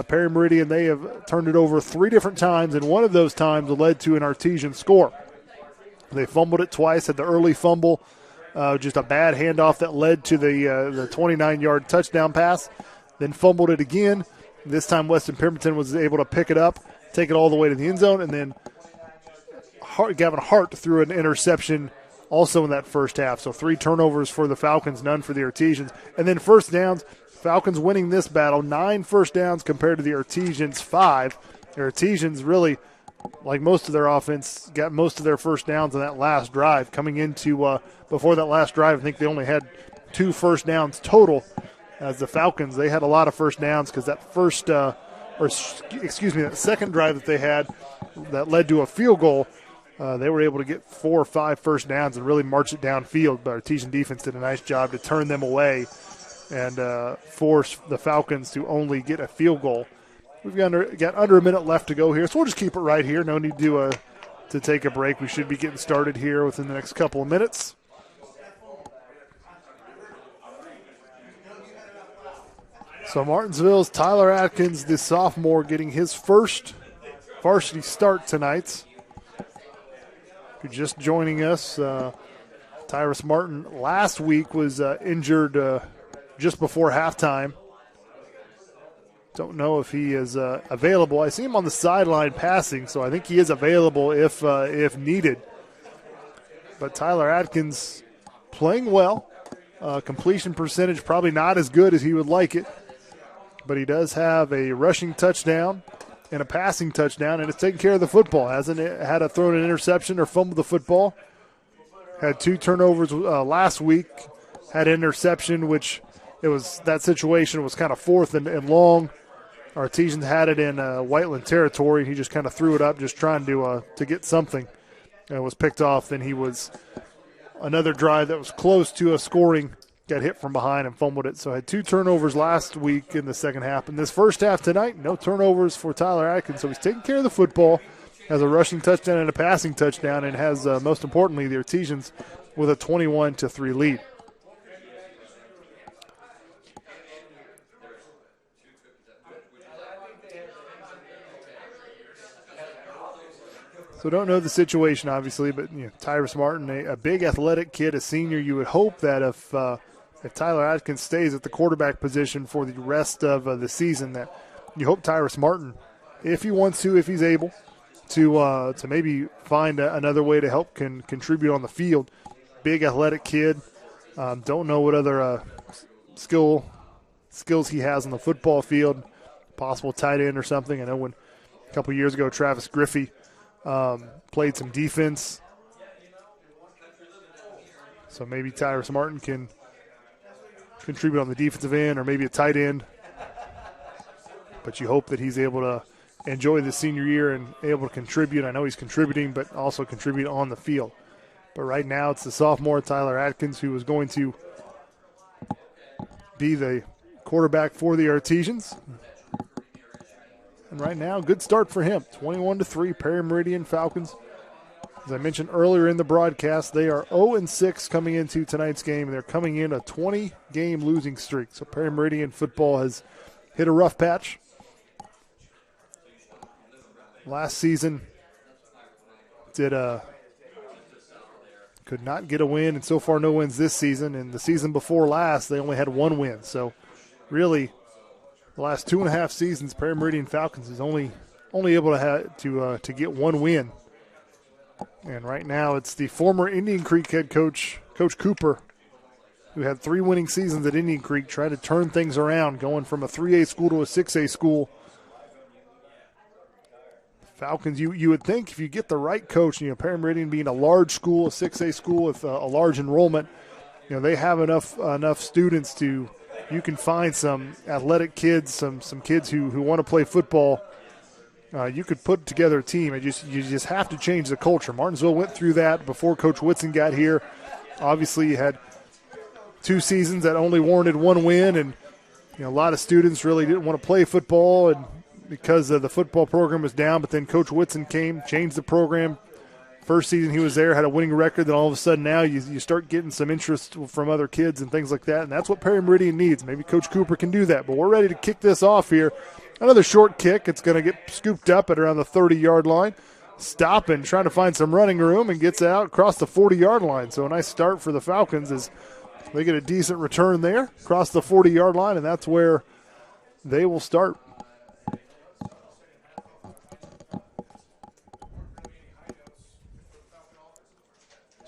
Perry Meridian, they have turned it over 3 different times, and one of those times led to an Artesian score. They fumbled it twice, had the early fumble, just a bad handoff that led to the 29-yard touchdown pass, then fumbled it again. This time Weston Pemberton was able to pick it up, take it all the way to the end zone, and then Gavin Hart threw an interception also in that first half. So 3 turnovers for the Falcons, none for the Artesians. And then first downs, Falcons winning this battle, 9 first downs compared to the Artesians' 5. The Artesians really, like most of their offense, got most of their first downs on that last drive. Coming into before that last drive, I think they only had 2 first downs total. As the Falcons, they had a lot of first downs because that that second drive that they had that led to a field goal, they were able to get 4 or 5 first downs and really march it downfield. But Artesian defense did a nice job to turn them away and force the Falcons to only get a field goal. We've got under a minute left to go here, so we'll just keep it right here. No need to take a break. We should be getting started here within the next couple of minutes. So Martinsville's Tyler Atkins, the sophomore, getting his first varsity start tonight. If you're just joining us, Tyrus Martin last week was injured just before halftime. Don't know if he is available. I see him on the sideline passing, so I think he is available if needed. But Tyler Atkins playing well. Completion percentage probably not as good as he would like it. but he does have a rushing touchdown and a passing touchdown, and it's taking care of the football. Hasn't had to throw an interception or fumble the football. Had 2 turnovers last week. Had an interception, which that situation was kind of 4th and long. Artesians had it in Whiteland territory. He just kind of threw it up, just trying to get something. And it was picked off. Then he was another drive that was close to a scoring, got hit from behind and fumbled it. So had 2 turnovers last week in the second half. In this first half tonight, no turnovers for Tyler Atkins. So he's taking care of the football, has a rushing touchdown and a passing touchdown, and has, most importantly, the Artesians with a 21-3 lead. So don't know the situation, obviously, but Tyrus Martin, a big athletic kid, a senior. You would hope that if Tyler Atkins stays at the quarterback position for the rest of the season, that you hope Tyrus Martin, if he wants to, if he's able, to maybe find another way to help contribute on the field. Big athletic kid. Don't know what other skills he has on the football field. Possible tight end or something. I know when a couple years ago, Travis Griffey played some defense. So maybe Tyrus Martin can contribute on the defensive end or maybe a tight end. But you hope that he's able to enjoy the senior year and able to contribute. I know he's contributing, but also contribute on the field. But right now it's the sophomore Tyler Atkins who is going to be the quarterback for the Artesians. And right now, good start for him. 21-3, Perry Meridian Falcons. As I mentioned earlier in the broadcast, they are 0-6 coming into tonight's game. They're coming in a 20-game losing streak. So Perry Meridian football has hit a rough patch. Last season, could not get a win, and so far no wins this season. And the season before last, they only had 1 win. So really, the last 2.5 seasons, Perry Meridian Falcons is only able to get 1 win. And right now it's the former Indian Creek head coach, Coach Cooper, who had 3 winning seasons at Indian Creek, trying to turn things around, going from a 3A school to a 6A school. Falcons, you would think if you get the right coach, Perry Meridian being a large school, a 6A school with a large enrollment, they have enough students to, you can find some athletic kids, some kids who want to play football. You could put together a team. You just have to change the culture. Martinsville went through that before Coach Whitson got here. Obviously, you had 2 seasons that only warranted 1 win, and a lot of students really didn't want to play football, and because the football program was down. But then Coach Whitson came, changed the program. First season he was there, had a winning record. Then all of a sudden now you start getting some interest from other kids and things like that, and that's what Perry Meridian needs. Maybe Coach Cooper can do that. But we're ready to kick this off here. Another short kick. It's going to get scooped up at around the 30-yard line. Stopping, trying to find some running room, and gets out across the 40-yard line. So a nice start for the Falcons as they get a decent return there across the 40-yard line, and that's where they will start.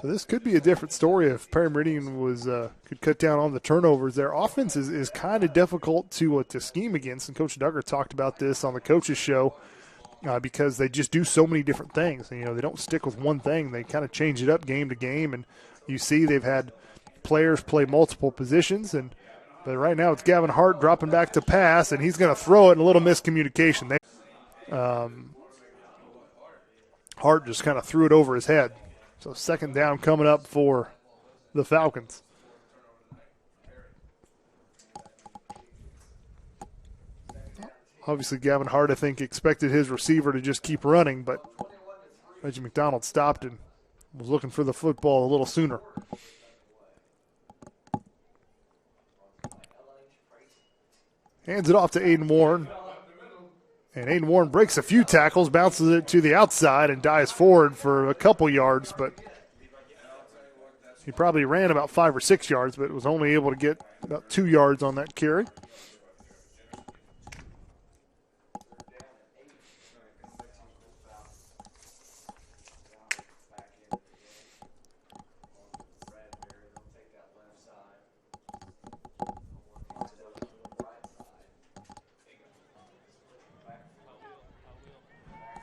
So this could be a different story if Perry Meridian could cut down on the turnovers. Their offense is kind of difficult to scheme against, and Coach Duggar talked about this on the coaches show because they just do so many different things. And, they don't stick with one thing. They kind of change it up game to game, and you see they've had players play multiple positions. But right now it's Gavin Hart dropping back to pass, and he's going to throw it in a little miscommunication. Hart just kind of threw it over his head. So second down coming up for the Falcons. Obviously, Gavin Hart, I think, expected his receiver to just keep running, but Reggie McDonald stopped and was looking for the football a little sooner. Hands it off to Aiden Warren. And Aiden Warren breaks a few tackles, bounces it to the outside, and dives forward for a couple yards. But he probably ran about 5 or 6 yards, but was only able to get about 2 yards on that carry.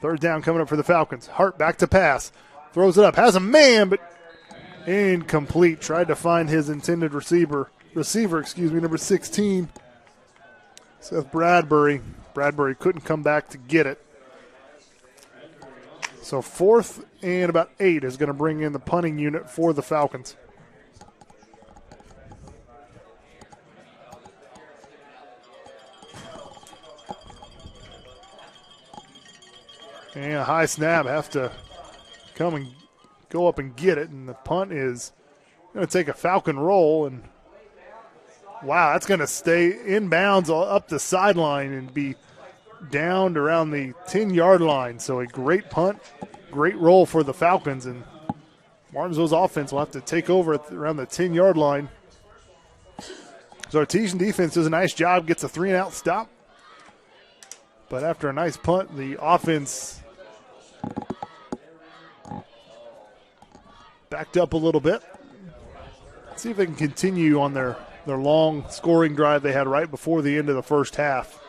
Third down coming up for the Falcons. Hart back to pass. Throws it up. Has a man, but incomplete. Tried to find his intended receiver, number 16, Seth Bradbury. Bradbury couldn't come back to get it. So 4th and about 8 is going to bring in the punting unit for the Falcons. And a high snap, have to come and go up and get it, and the punt is going to take a Falcon roll, and wow, that's going to stay inbounds up the sideline and be downed around the 10-yard line. So a great punt, great roll for the Falcons, and Martinsville's offense will have to take over around the 10-yard line. So Artesian defense does a nice job, gets a 3-and-out stop. But after a nice punt, the offense backed up a little bit. Let's see if they can continue on their long scoring drive they had right before the end of the first half.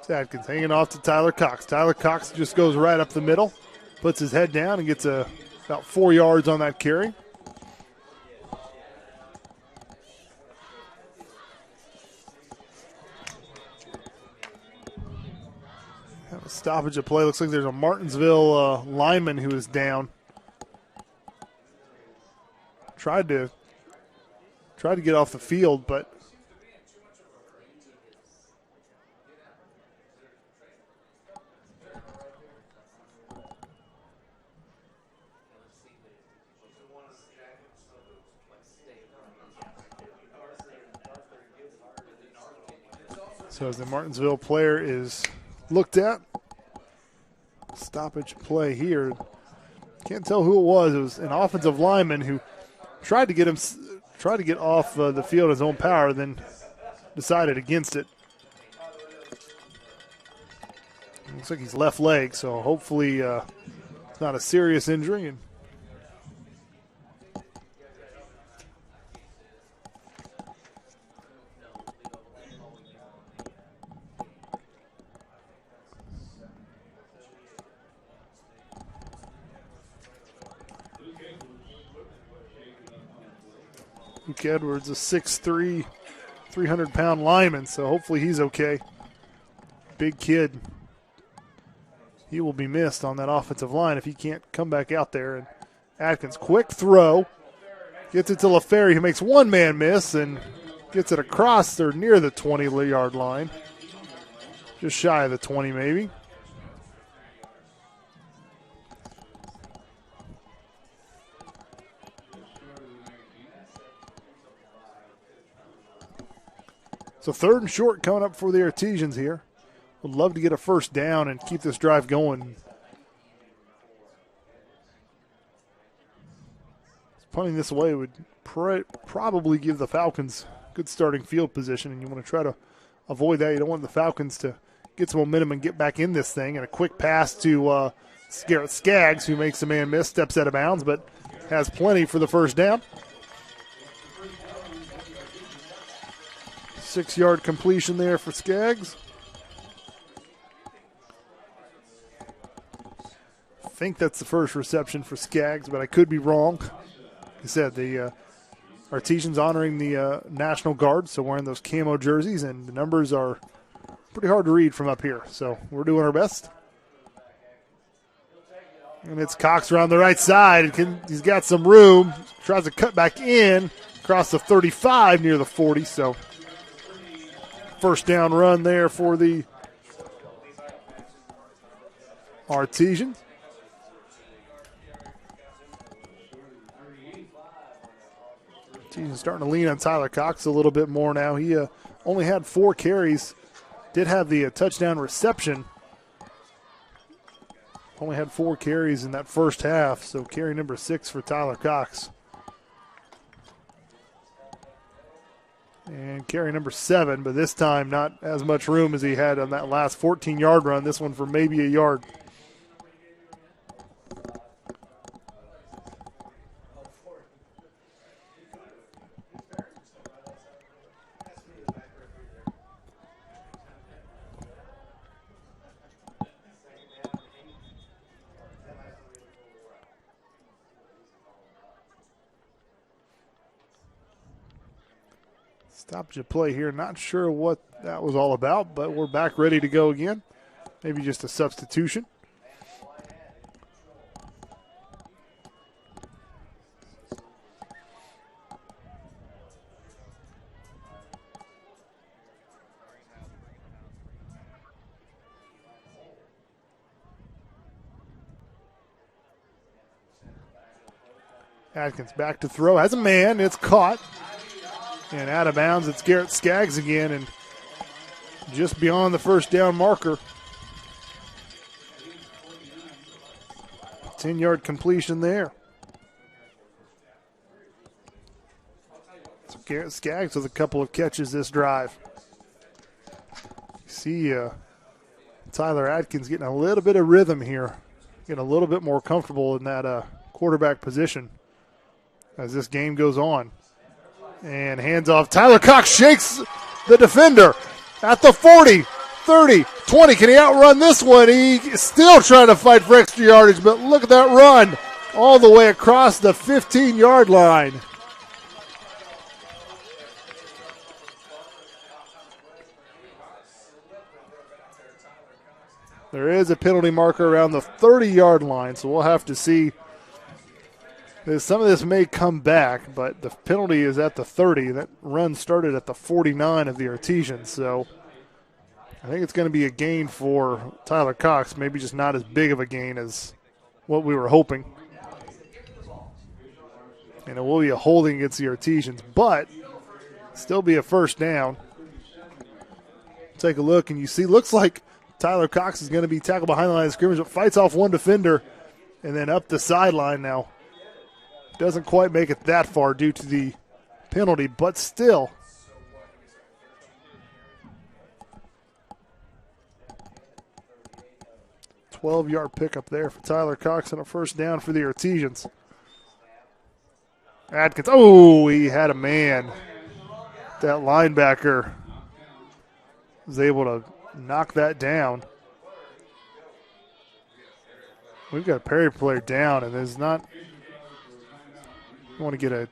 Adkins hanging off to Tyler Cox. Tyler Cox just goes right up the middle, puts his head down, and gets about 4 yards on that carry. Have a stoppage of play. Looks like there's a Martinsville lineman who is down. Tried to get off the field, but so as the Martinsville player is looked at, stoppage play here. Can't tell who it was. It was an offensive lineman who tried to get off the field his own power, then decided against it. Looks like he's left leg, so hopefully it's not a serious injury. And Luke Edwards, a 6'3", 300-pound lineman, so hopefully he's okay. Big kid. He will be missed on that offensive line if he can't come back out there. And Atkins, quick throw. Gets it to LaFerry, who makes one man miss and gets it across or near the 20-yard line. Just shy of the 20 maybe. So 3rd and short coming up for the Artesians here. Would love to get a first down and keep this drive going. Punting this away would probably give the Falcons good starting field position, and you want to try to avoid that. You don't want the Falcons to get some momentum and get back in this thing. And a quick pass to Garrett Skaggs, who makes a man miss, steps out of bounds, but has plenty for the first down. 6-yard completion there for Skaggs. I think that's the first reception for Skaggs, but I could be wrong. Like I said, the Artesians honoring the National Guard, so wearing those camo jerseys, and the numbers are pretty hard to read from up here, so we're doing our best. And it's Cox around the right side. He's got some room. Tries to cut back in across the 35 near the 40, so first down run there for the Artesians. Artesians starting to lean on Tyler Cox a little bit more now. He only had 4 carries. Did have the touchdown reception. Only had 4 carries in that first half, so carry number 6 for Tyler Cox. And carry number 7, but this time not as much room as he had on that last 14-yard run. This one for maybe a yard. Stoppage of play here. Not sure what that was all about, but we're back ready to go again. Maybe just a substitution. Atkins back to throw. Has a man. It's caught. And out of bounds, it's Garrett Skaggs again. And just beyond the first down marker. 10-yard completion there. So Garrett Skaggs with a couple of catches this drive. You see Tyler Atkins getting a little bit of rhythm here. Getting a little bit more comfortable in that quarterback position as this game goes on. And hands off. Tyler Cox shakes the defender at the 40, 30, 20. Can he outrun this one? He's still trying to fight for extra yardage, but look at that run all the way across the 15-yard line. There is a penalty marker around the 30-yard line, so we'll have to see. Some of this may come back, but the penalty is at the 30. That run started at the 49 of the Artesians, so I think it's going to be a gain for Tyler Cox, maybe just not as big of a gain as what we were hoping. And it will be a holding against the Artesians, but still be a first down. Take a look, and you see, looks like Tyler Cox is going to be tackled behind the line of scrimmage, but fights off one defender and then up the sideline now. Doesn't quite make it that far due to the penalty, but still. A 12-yard pickup there for Tyler Cox and a first down for the Artesians. Atkins, oh, he had a man. That linebacker was able to knock that down. We've got a Perry player down, and there's not. I want to get a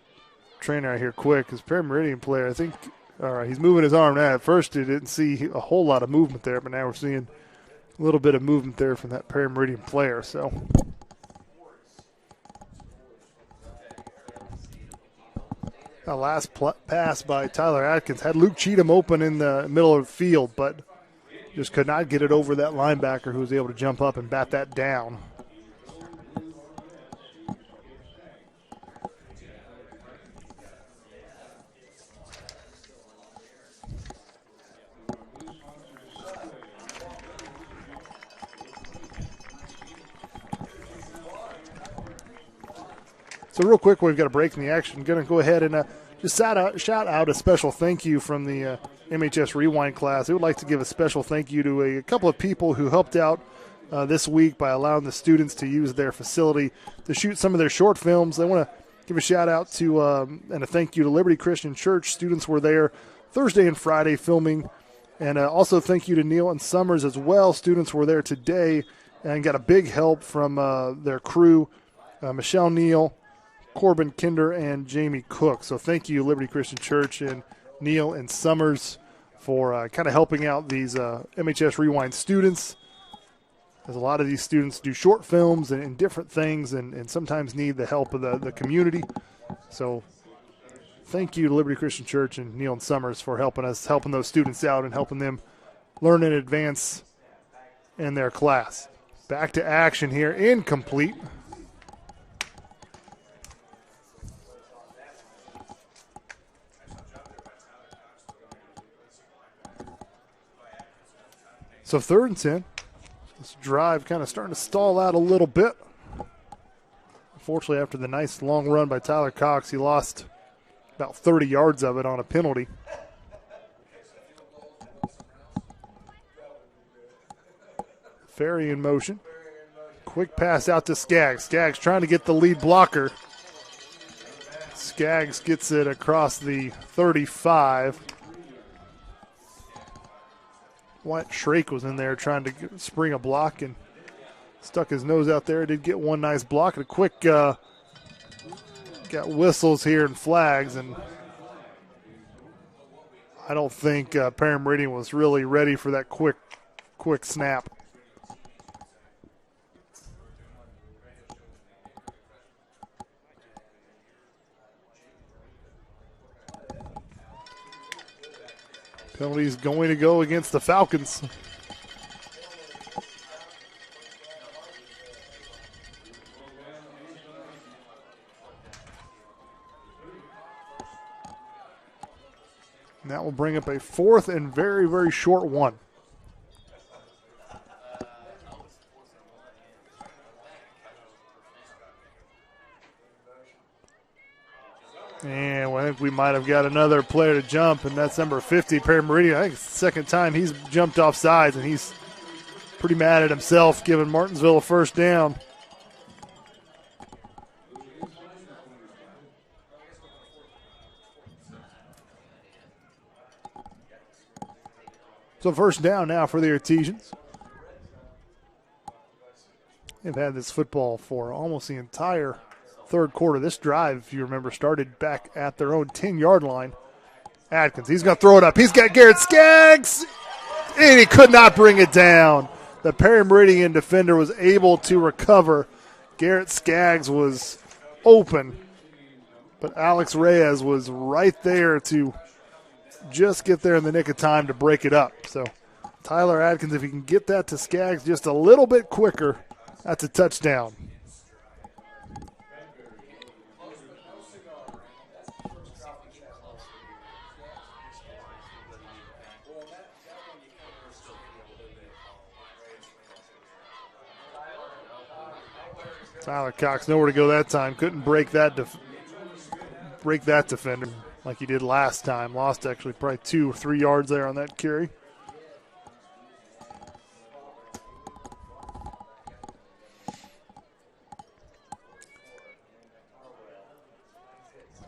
trainer out here quick because Perry Meridian player, I think, all right, he's moving his arm now. At first, he didn't see a whole lot of movement there, but now we're seeing a little bit of movement there from that Perry Meridian player. So, that last pass by Tyler Atkins had Luke Cheatham open in the middle of the field, but just could not get it over that linebacker who was able to jump up and bat that down. So real quick, we've got a break in the action. Going to go ahead and just shout out a special thank you from the MHS Rewind class. I would like to give a special thank you to a couple of people who helped out this week by allowing the students to use their facility to shoot some of their short films. I want to give a shout out to and a thank you to Liberty Christian Church. Students were there Thursday and Friday filming. And also thank you to Neil and Summers as well. Students were there today and got a big help from their crew, Michelle Neal, Corbin Kinder, and Jamie Cook. So thank you, Liberty Christian Church and Neil and Summers, for kind of helping out these MHS Rewind students. As a lot of these students do short films and different things and sometimes need the help of the community. So thank you to Liberty Christian Church and Neil and Summers for helping those students out and helping them learn and advance in their class. Back to action here, incomplete. So 3rd and 10. This drive kind of starting to stall out a little bit. Unfortunately, after the nice long run by Tyler Cox, he lost about 30 yards of it on a penalty. Ferry in motion. Quick pass out to Skaggs. Skaggs trying to get the lead blocker. Skaggs gets it across the 35. Wyatt Shrake was in there trying to spring a block and stuck his nose out there. Did get one nice block and a quick got whistles here and flags, and I don't think Perry Meridian was really ready for that quick snap. Penalty's going to go against the Falcons. And that will bring up a 4th and very, very short one. And I think we might have got another player to jump, and that's number 50, Perry Meridian. I think it's the second time he's jumped off sides, and he's pretty mad at himself, giving Martinsville a first down. So first down now for the Artesians. They've had this football for almost the entire third quarter. This drive, if you remember, started back at their own 10-yard line. Adkins, he's going to throw it up. He's got Garrett Skaggs, and he could not bring it down. The Perry Meridian defender was able to recover. Garrett Skaggs was open, but Alex Reyes was right there to just get there in the nick of time to break it up. So Tyler Adkins, if he can get that to Skaggs just a little bit quicker, that's a touchdown. Tyler Cox nowhere to go that time. Couldn't break that defender like he did last time. Lost actually probably 2 or 3 yards there on that carry.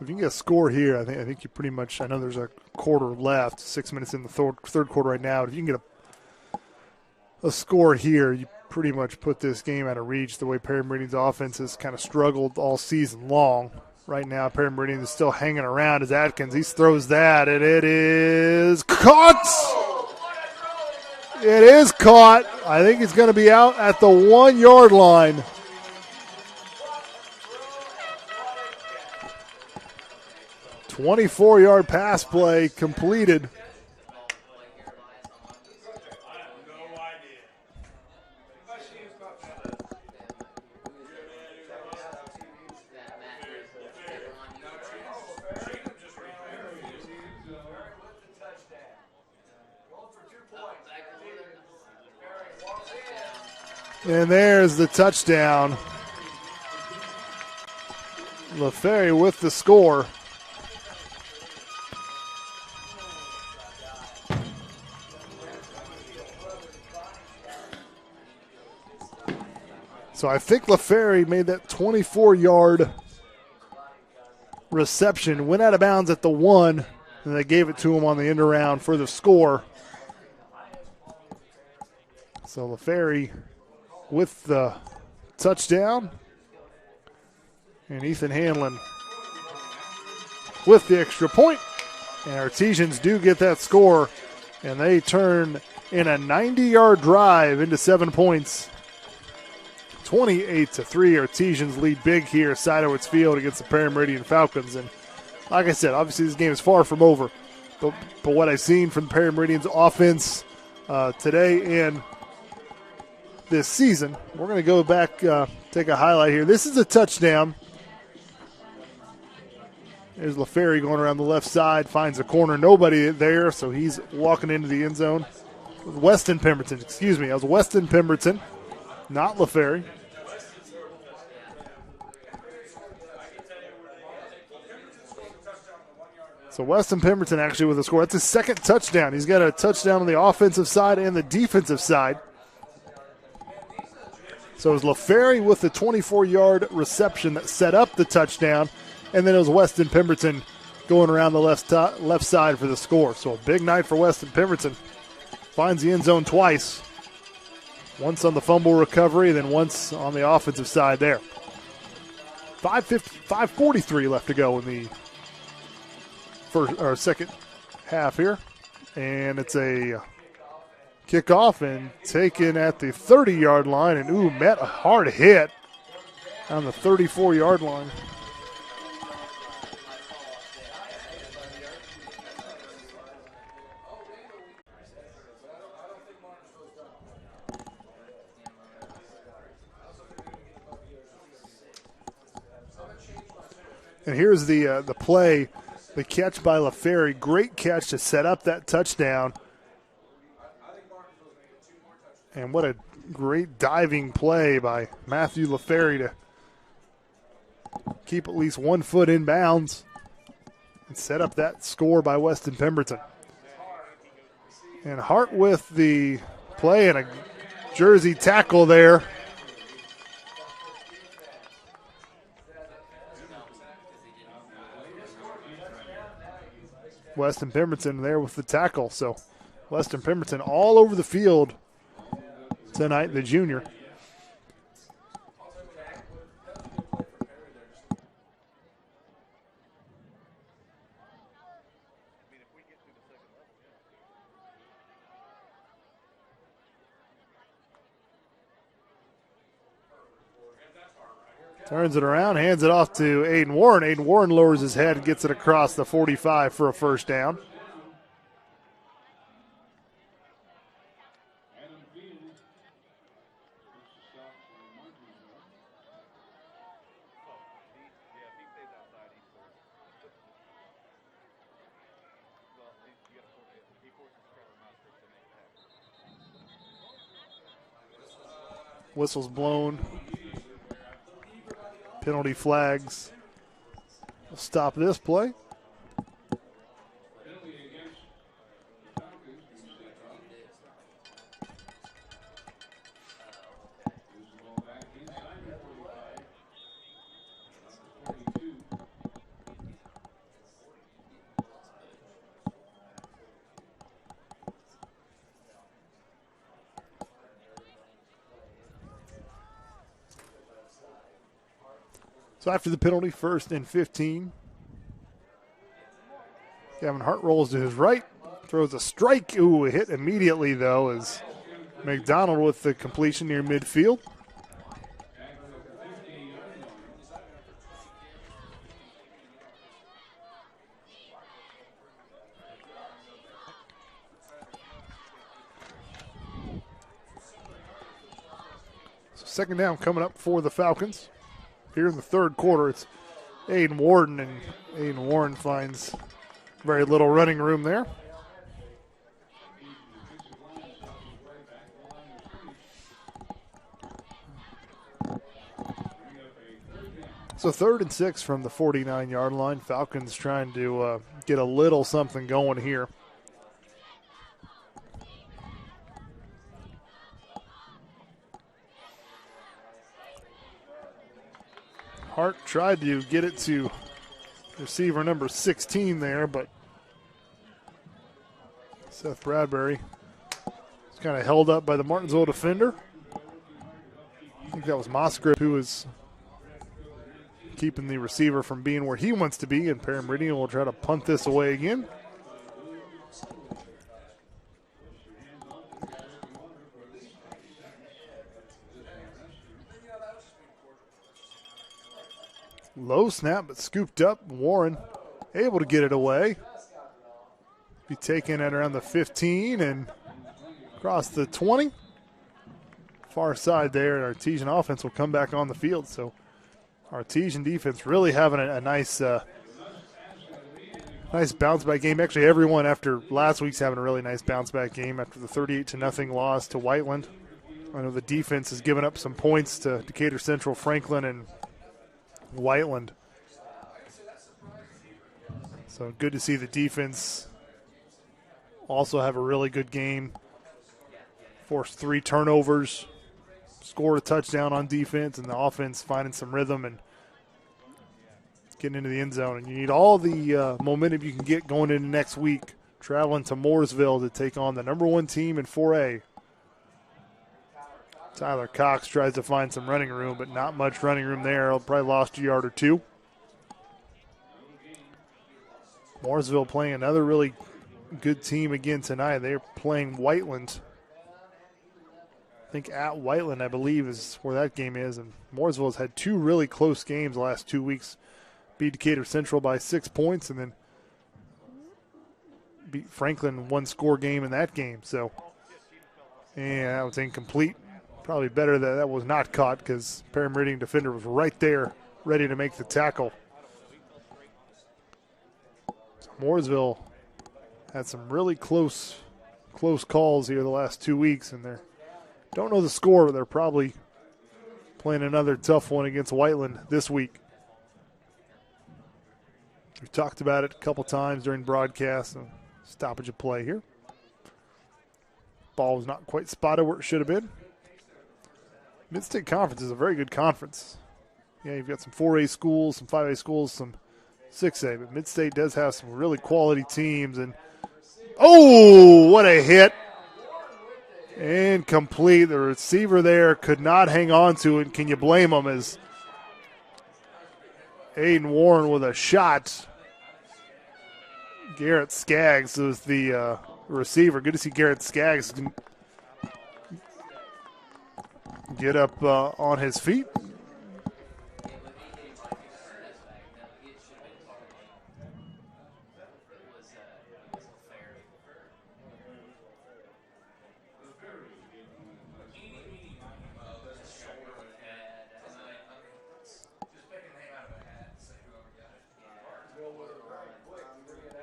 If you can get a score here, I think you pretty much, I know there's a quarter left, 6 minutes in the third quarter right now. If you can get a score here, you pretty much put this game out of reach the way Perry Meridian's offense has kind of struggled all season long. Right now, Perry Meridian is still hanging around as Atkins. He throws that, and it is caught. It is caught. I think it's going to be out at the 1 yard line. "24-yard pass play completed. And there's the touchdown. LaFerry with the score. So I think LaFerry made that 24-yard reception, went out of bounds at the 1, and they gave it to him on the end around for the score. So LaFerry with the touchdown, and Ethan Hanlon with the extra point. And Artesians do get that score, and they turn in a 90-yard drive into 7 points. 28-3. Artesians lead big here, Sidowitz Field, against the Perry Meridian Falcons. And like I said, obviously this game is far from over. But what I've seen from Perry Meridian's offense today and this season, we're going to go back, take a highlight here. This is a touchdown. There's LaFerry going around the left side, finds a corner. Nobody there, so he's walking into the end zone. Weston Pemberton, excuse me. That was Weston Pemberton, not LaFerry. So Weston Pemberton actually with a score. That's his second touchdown. He's got a touchdown on the offensive side and the defensive side. So it was LaFerry with the 24-yard reception that set up the touchdown, and then it was Weston Pemberton going around the left side for the score. So a big night for Weston Pemberton. Finds the end zone twice. Once on the fumble recovery, then once on the offensive side there. 5:43 left to go in the second half here. And it's a kickoff and taken at the 30-yard line. And, met a hard hit on the 34-yard line. And here's the play, the catch by LaFerry. Great catch to set up that touchdown. And what a great diving play by Matthew LaFerry to keep at least 1 foot in bounds and set up that score by Weston Pemberton. And Hart with the play and a jersey tackle there. Weston Pemberton there with the tackle. So Weston Pemberton all over the field tonight, the junior. Turns it around, hands it off to Aiden Warren. Aiden Warren lowers his head and gets it across the 45 for a first down. Whistles blown. Penalty flags will stop this play. So after the penalty, 1st and 15. Gavin Hart rolls to his right, throws a strike. Ooh, a hit immediately, though, as McDonald with the completion near midfield. So second down coming up for the Falcons. Here in the third quarter, it's Aiden Warden, and Aiden Warren finds very little running room there. So 3rd and 6 from the 49-yard line. Falcons trying to get a little something going here. Hart tried to get it to receiver number 16 there, but Seth Bradbury was kind of held up by the Martinsville defender. I think that was Mosgrove who was keeping the receiver from being where he wants to be, and Meridian will try to punt this away again. Low snap, but scooped up. Warren able to get it away. Be taken at around the 15 and across the 20. Far side there, Artesian offense will come back on the field. So Artesian defense really having a nice nice bounce back game. Actually, everyone after last week's having a really nice bounce back game after the 38-0 loss to Whiteland. I know the defense has given up some points to Decatur Central, Franklin, and Whiteland. So good to see the defense also have a really good game. Forced 3 turnovers, scored a touchdown on defense, and the offense finding some rhythm and getting into the end zone. And you need all the momentum you can get going into next week, traveling to Mooresville to take on the number 1 team in 4A. Tyler Cox tries to find some running room, but not much running room there. He'll probably lost a yard or 2. Mooresville playing another really good team again tonight. They're playing Whiteland. I think at Whiteland, I believe, is where that game is. And Mooresville has had two really close games the last 2 weeks. Beat Decatur Central by 6 points and then beat Franklin one-score game in that game. So, and that was incomplete. Probably better that that was not caught because Perry Meridian defender was right there ready to make the tackle. So Mooresville had some really close calls here the last 2 weeks, and they don't know the score, but they're probably playing another tough one against Whiteland this week. We've talked about it a couple times during broadcast. And stoppage of play here. Ball was not quite spotted where it should have been. Mid-State Conference is a very good conference. Yeah, you've got some 4A schools, some 5A schools, some 6A, but Mid-State does have some really quality teams. And oh, what a hit. Incomplete. The receiver there could not hang on to it. Can you blame him? As Aiden Warren with a shot. Garrett Skaggs was the receiver. Good to see Garrett Skaggs get up on his feet.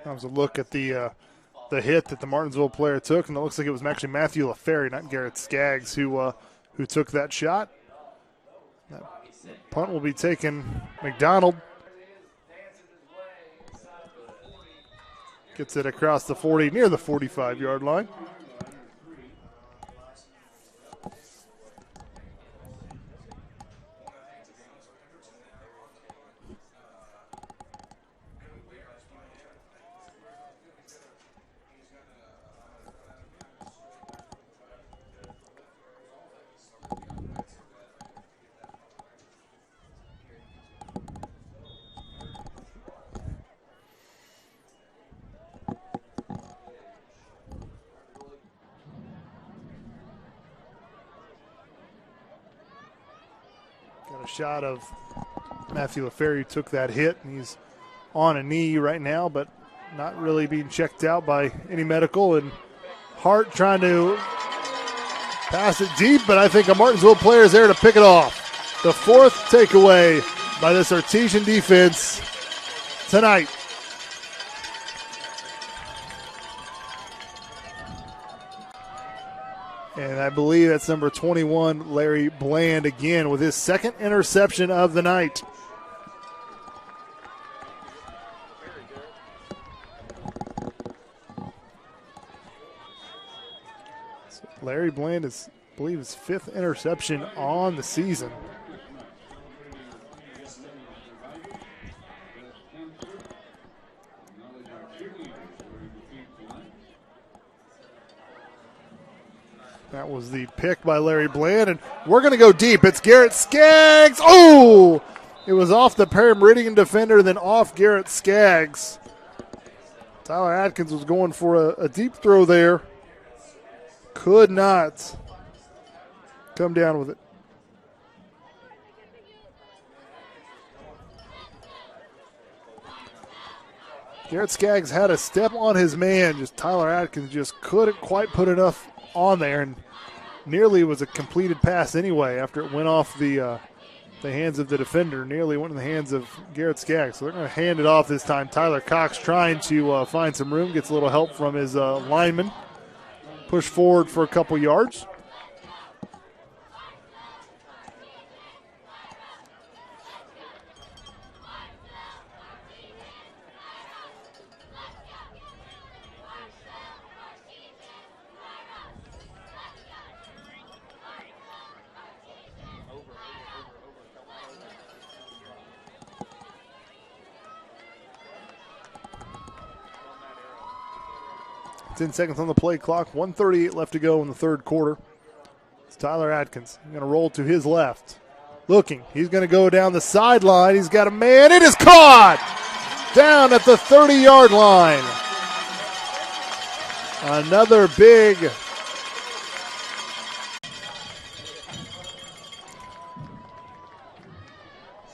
That was a look at the hit that the Martinsville player took, and it looks like it was actually Matthew LaFerry, not Garrett Skaggs, who took that shot. That punt will be taken. McDonald gets it across the 40, near the 45-yard line. Shot of Matthew LaFerry, who took that hit, and he's on a knee right now, but not really being checked out by any medical. And Hart trying to pass it deep, but I think a Martinsville player is there to pick it off. The fourth takeaway by this Artesian defense tonight. And I believe that's number 21, Larry Bland, again with his second interception of the night. So Larry Bland is, I believe, his fifth interception on the season. That was the pick by Larry Bland, and we're going to go deep. It's Garrett Skaggs. Oh! It was off the Perry Meridian defender, then off Garrett Skaggs. Tyler Atkins was going for a deep throw there. Could not come down with it. Garrett Skaggs had a step on his man. Just Tyler Atkins just couldn't quite put enough on there, and nearly was a completed pass anyway after it went off the hands of the defender. Nearly went in the hands of Garrett Skaggs. So they're going to hand it off this time. Tyler Cox trying to find some room, gets a little help from his lineman. Push forward for a couple yards. Ten seconds on the play clock, 1:38 left to go in the third quarter. It's Tyler Atkins. He's going to roll to his left. Looking, he's going to go down the sideline. He's got a man. It is caught down at the 30-yard line. Another big I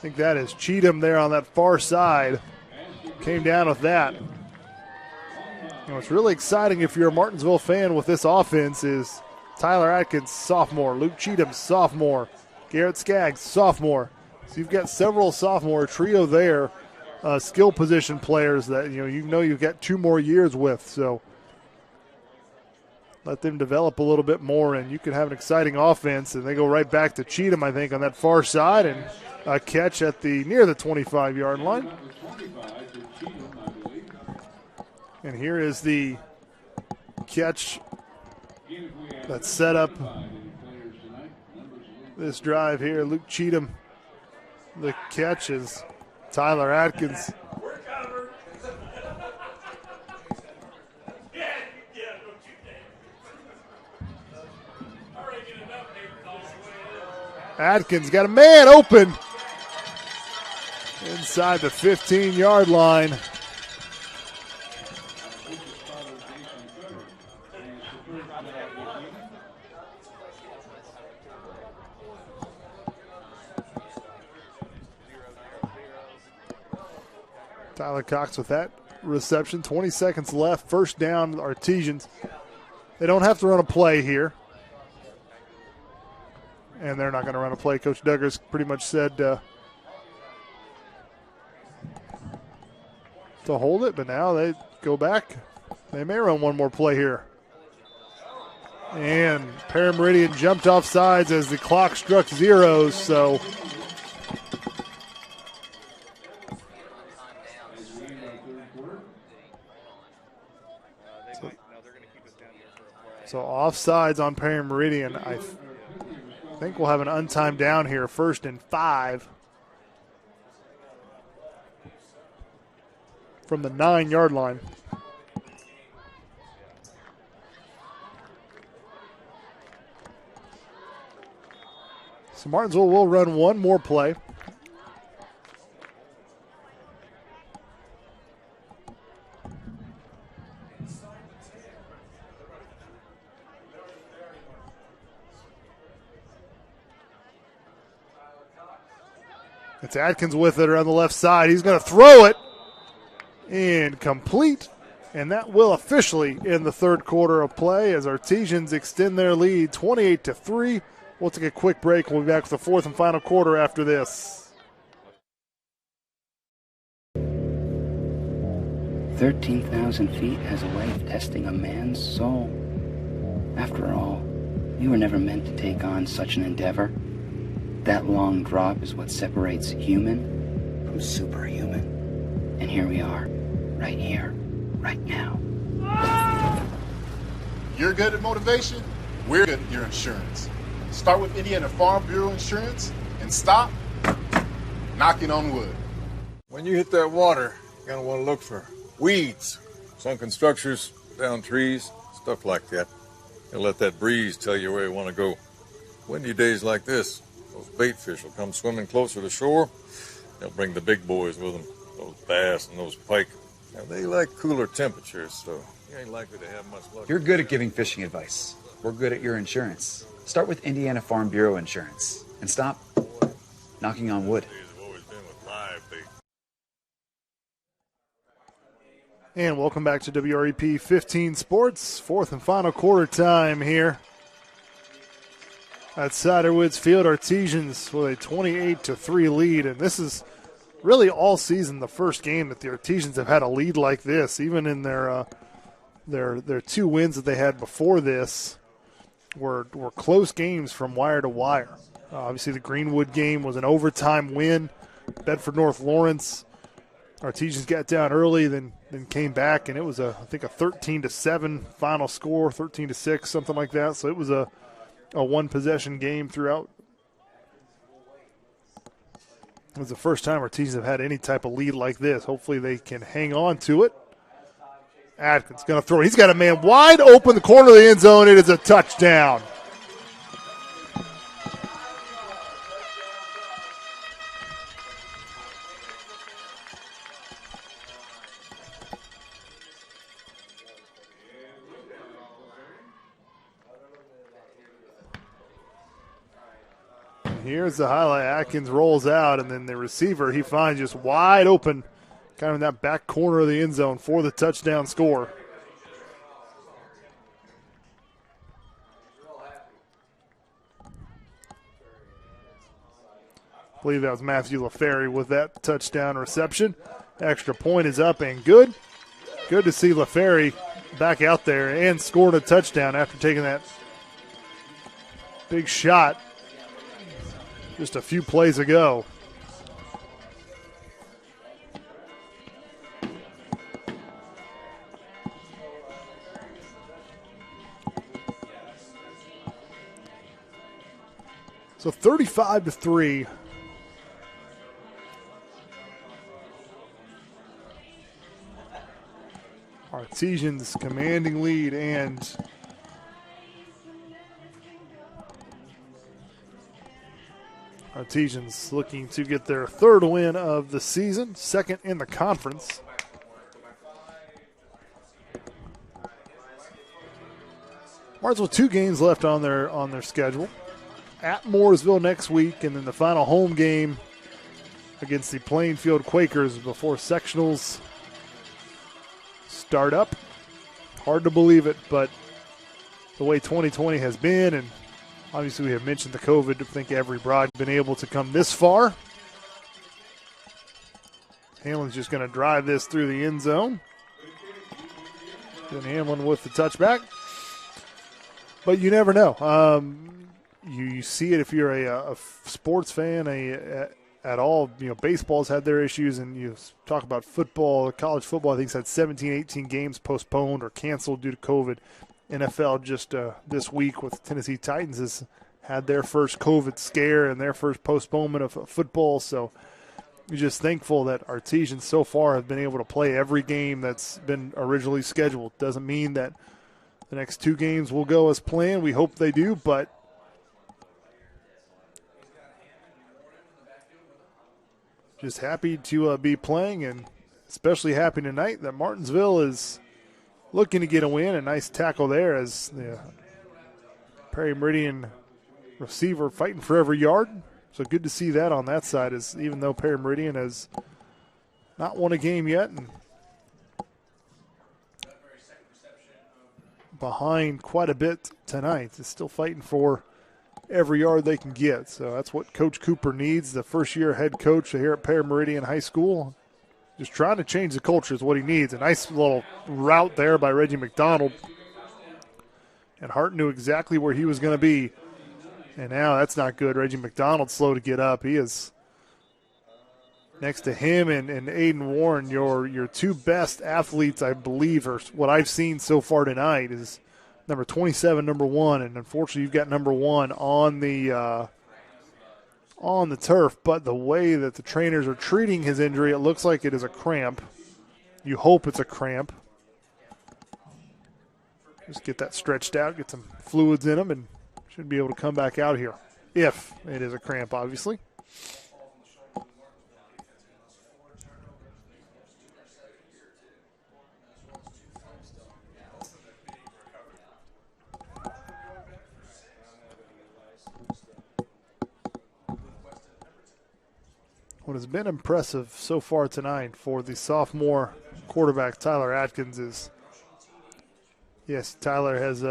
think that is Cheatham there on that far side. Came down with that. And what's really exciting if you're a Martinsville fan with this offense is Tyler Atkins, sophomore. Luke Cheatham, sophomore. Garrett Skaggs, sophomore. So you've got several sophomore trio there, skill position players that you know you've got 2 more years with. So let them develop a little bit more, and you could have an exciting offense. And they go right back to Cheatham, I think, on that far side, and a catch at near the 25-yard line. And here is the catch that set up this drive here. Luke Cheatham. The catch is Tyler Atkins. Atkins got a man open inside the 15-yard line. Tyler Cox with that reception. 20 seconds left. First down, Artesians. They don't have to run a play here. And they're not going to run a play. Coach Duggars pretty much said to hold it, but now they go back. They may run one more play here. And Meridian jumped off sides as the clock struck zeros, so offsides on Meridian. I think we'll have an untimed down here, 1st and 5 from the 9-yard line. So Martinsville will run one more play. It's Atkins with it around the left side. He's going to throw it. Incomplete. And that will officially end the 3rd quarter of play as Artesians extend their lead 28-3. We'll take a quick break. We'll be back with the 4th and final quarter after this. 13,000 feet has a way of testing a man's soul. After all, you were never meant to take on such an endeavor. That long drop is what separates human from superhuman. And here we are, right here, right now. You're good at motivation, we're good at your insurance. Start with Indiana Farm Bureau Insurance and stop knocking on wood. When you hit that water, you're going to want to look for weeds, sunken structures, down trees, stuff like that. And let that breeze tell you where you want to go. Windy days like this, those bait fish will come swimming closer to shore. They'll bring the big boys with them, those bass and those pike. Now, they like cooler temperatures, so you ain't likely to have much luck. You're good at giving fishing advice. We're good at your insurance. Start with Indiana Farm Bureau Insurance and stop knocking on wood. And welcome back to WREP 15 Sports. 4th and final quarter time here at Ciderwoods Field. Artesians with a 28-3 lead, and this is really all season the first game that the Artesians have had a lead like this. Even in their 2 wins that they had before this were close games from wire to wire. Obviously, the Greenwood game was an overtime win. Bedford North Lawrence, Artesians got down early, then came back, and it was I think a 13-7 final score, 13-6, something like that. So it was a one-possession game throughout. It was the first time Artesians have had any type of lead like this. Hopefully they can hang on to it. Atkins going to throw it. He's got a man wide open the corner of the end zone. It is a touchdown. Here's the highlight. Atkins rolls out, and then the receiver he finds just wide open, kind of in that back corner of the end zone for the touchdown score. I believe that was Matthew LaFerry with that touchdown reception. Extra point is up and good. Good to see LaFerry back out there and scored a touchdown after taking that big shot just a few plays ago. So 35-3. Artesians commanding lead, and Artesians looking to get their third win of the season, second in the conference. Martinsville 2 games left on their schedule. At Mooresville next week, and then the final home game against the Plainfield Quakers before sectionals start up. Hard to believe it, but the way 2020 has been, and obviously we have mentioned the COVID, I think every broad been able to come this far. Hamlin's just going to drive this through the end zone. Then Hamlin with the touchback. But you never know. You see it if you're a sports fan at all. You know, baseball's had their issues, and you talk about football. College football, I think, has had 17, 18 games postponed or canceled due to COVID. NFL just this week with Tennessee Titans has had their first COVID scare and their first postponement of football. So you're just thankful that Artesians so far have been able to play every game that's been originally scheduled. Doesn't mean that the next 2 games will go as planned. We hope they do, but just happy to be playing, and especially happy tonight that Martinsville is looking to get a win. A nice tackle there as the Perry Meridian receiver fighting for every yard. So good to see that on that side, as even though Perry Meridian has not won a game yet and behind quite a bit tonight, is still fighting for every yard they can get. So that's what Coach Cooper needs, the first-year head coach here at Perry Meridian High School. Just trying to change the culture is what he needs. A nice little route there by Reggie McDonald. And Hart knew exactly where he was going to be. And now that's not good. Reggie McDonald's slow to get up. He is next to him and Aiden Warren, your 2 best athletes, I believe, or what I've seen so far tonight is number 27, number 1, and unfortunately you've got number 1 on the turf. But the way that the trainers are treating his injury, it looks like it is a cramp. You hope it's a cramp. Just get that stretched out, get some fluids in him, and should be able to come back out here. If it is a cramp, obviously. What has been impressive so far tonight for the sophomore quarterback Tyler Atkins is, yes, Tyler has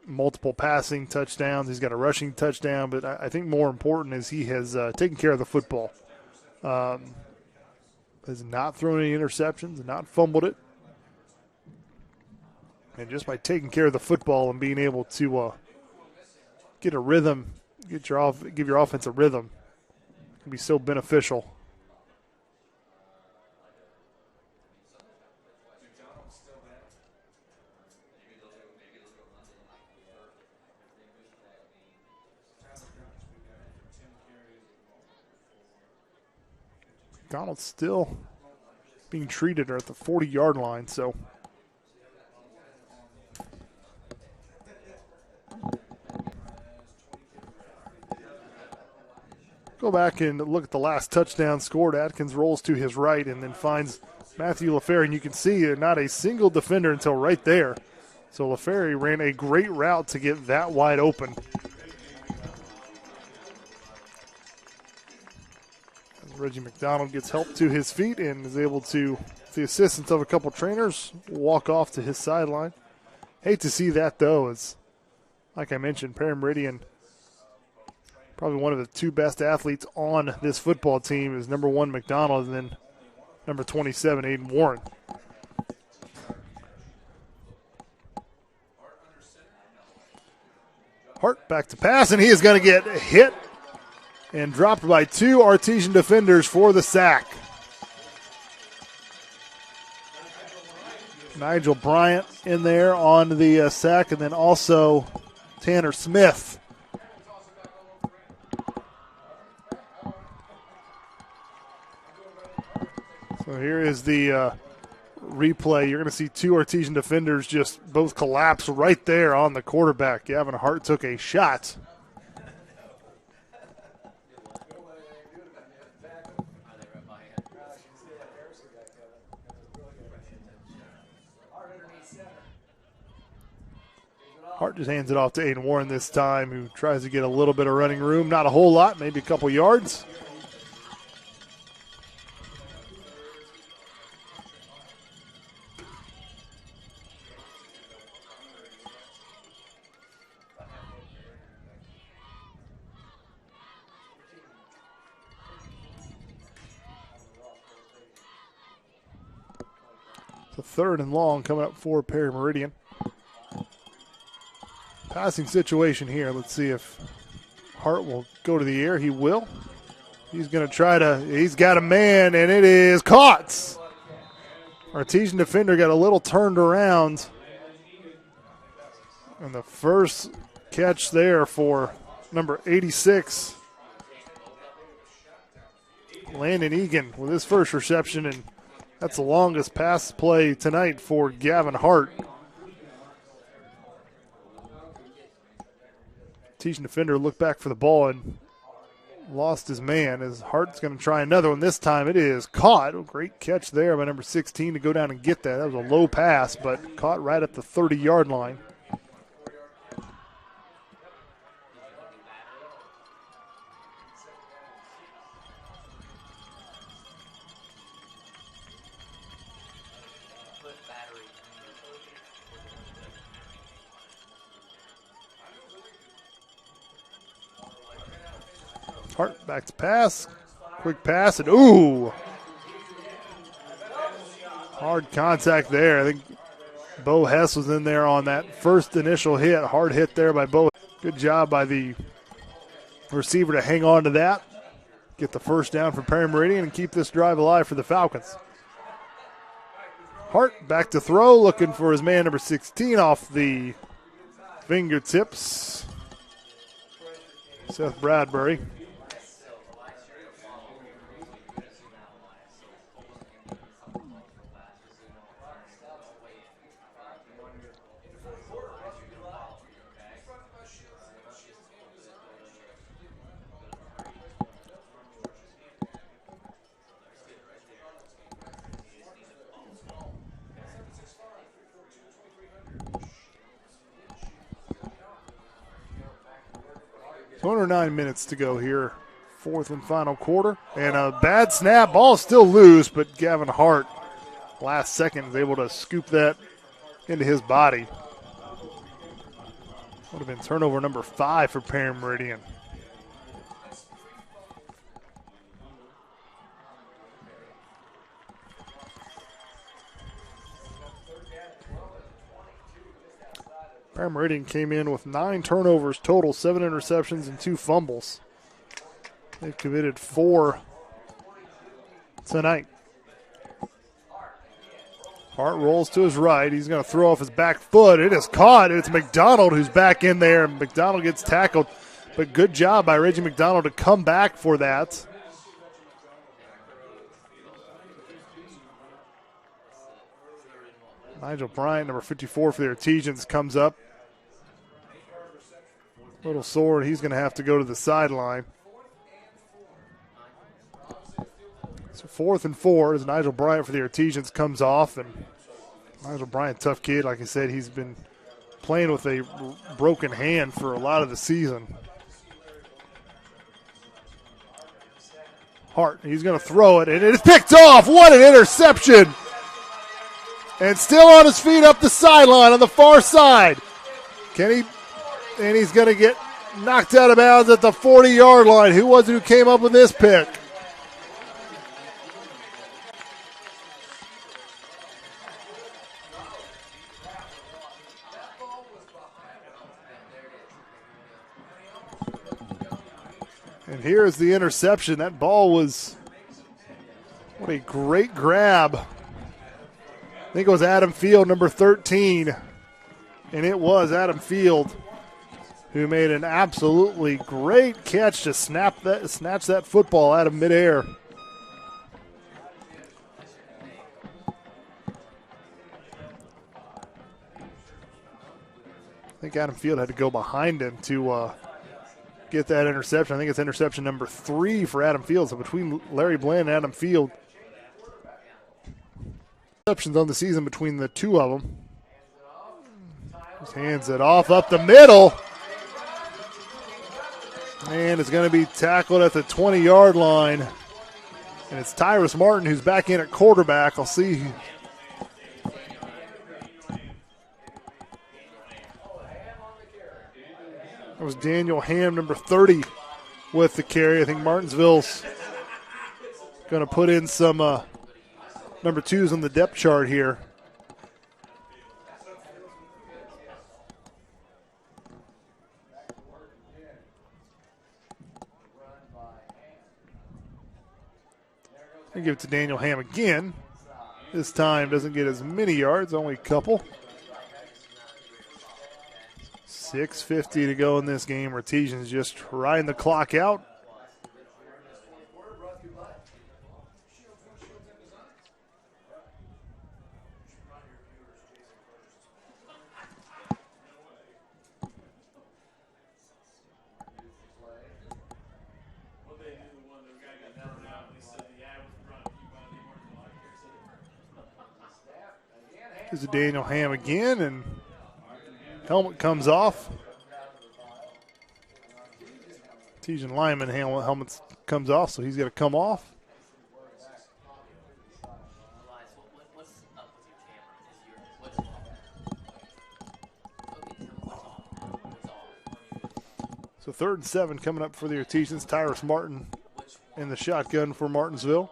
multiple passing touchdowns. He's got a rushing touchdown, but I think more important is he has taken care of the football. Has not thrown any interceptions, not fumbled it. And just by taking care of the football and being able to get a rhythm, give your offense a rhythm, can be so beneficial. McDonald's still being treated at the 40-yard line, so go back and look at the last touchdown scored. Atkins rolls to his right and then finds Matthew LaFerry, and you can see not a single defender until right there. So LaFerry ran a great route to get that wide open. Reggie McDonald gets help to his feet and is able to, with the assistance of a couple trainers, walk off to his sideline. Hate to see that, though, as, like I mentioned, Perry Meridian, probably one of the two best athletes on this football team is number 1 McDonald and then number 27, Aiden Warren. Hart back to pass, and he is going to get hit and dropped by 2 Artesian defenders for the sack. Nigel Bryant in there on the sack, and then also Tanner Smith. So here is the replay. You're going to see 2 Artesian defenders just both collapse right there on the quarterback. Gavin Hart took a shot. Hart just hands it off to Aiden Warren this time, who tries to get a little bit of running room. Not a whole lot, maybe a couple yards. So 3rd and long coming up for Perry Meridian. Passing situation here. Let's see if Hart will go to the air. He will. He's going to try to, he's got a man, and it is caught. Artesian defender got a little turned around. And the first catch there for number 86, Landon Egan, with his first reception, and that's the longest pass play tonight for Gavin Hart. Artesian defender looked back for the ball and lost his man as Hart's going to try another one. This time it is caught. A great catch there by number 16 to go down and get that. That was a low pass, but caught right at the 30-yard line. Hart back to pass. Quick pass, and ooh! Hard contact there. I think Bo Hess was in there on that first initial hit. Hard hit there by Bo. Good job by the receiver to hang on to that. Get the first down for Perry Meridian and keep this drive alive for the Falcons. Hart back to throw, looking for his man number 16 off the fingertips. Seth Bradbury. Under 9 minutes to go here. 4th and final quarter. And a bad snap. Ball still loose, but Gavin Hart, last second, is able to scoop that into his body. Would have been turnover number 5 for Perry Meridian. Perry Meridian came in with 9 turnovers total, 7 interceptions, and 2 fumbles. They've committed 4 tonight. Hart rolls to his right. He's going to throw off his back foot. It is caught. It's McDonald who's back in there. McDonald gets tackled, but good job by Reggie McDonald to come back for that. Nigel Bryant, number 54 for the Artesians, comes up. Little sore, he's going to have to go to the sideline. So 4th and 4 as Nigel Bryant for the Artesians comes off. And Nigel Bryant, tough kid. Like I said, he's been playing with a broken hand for a lot of the season. Hart, he's going to throw it, and it is picked off. What an interception. And still on his feet up the sideline on the far side. And he's going to get knocked out of bounds at the 40-yard line. Who was it who came up with this pick? And here is the interception. That ball was, what a great grab. I think it was Adam Field, number 13. And it was Adam Field who made an absolutely great catch to snatch that football out of midair. I think Adam Field had to go behind him to get that interception. I think it's interception number 3 for Adam Field. So between Larry Bland and Adam Field, interceptions on the season between the two of them. Just hands it off up the middle. And it's going to be tackled at the 20-yard line. And it's Tyrus Martin who's back in at quarterback. I'll see. That was Daniel Ham, number 30, with the carry. I think Martinsville's going to put in some number 2s on the depth chart here. I give it to Daniel Ham again. This time doesn't get as many yards, only a couple. 6:50 to go in this game. Artesian's just riding the clock out. Here's a Daniel Ham again, and helmet comes off. Artesian lineman helmet comes off, so he's got to come off. So 3rd and 7 coming up for the Artesians. Tyrus Martin in the shotgun for Martinsville.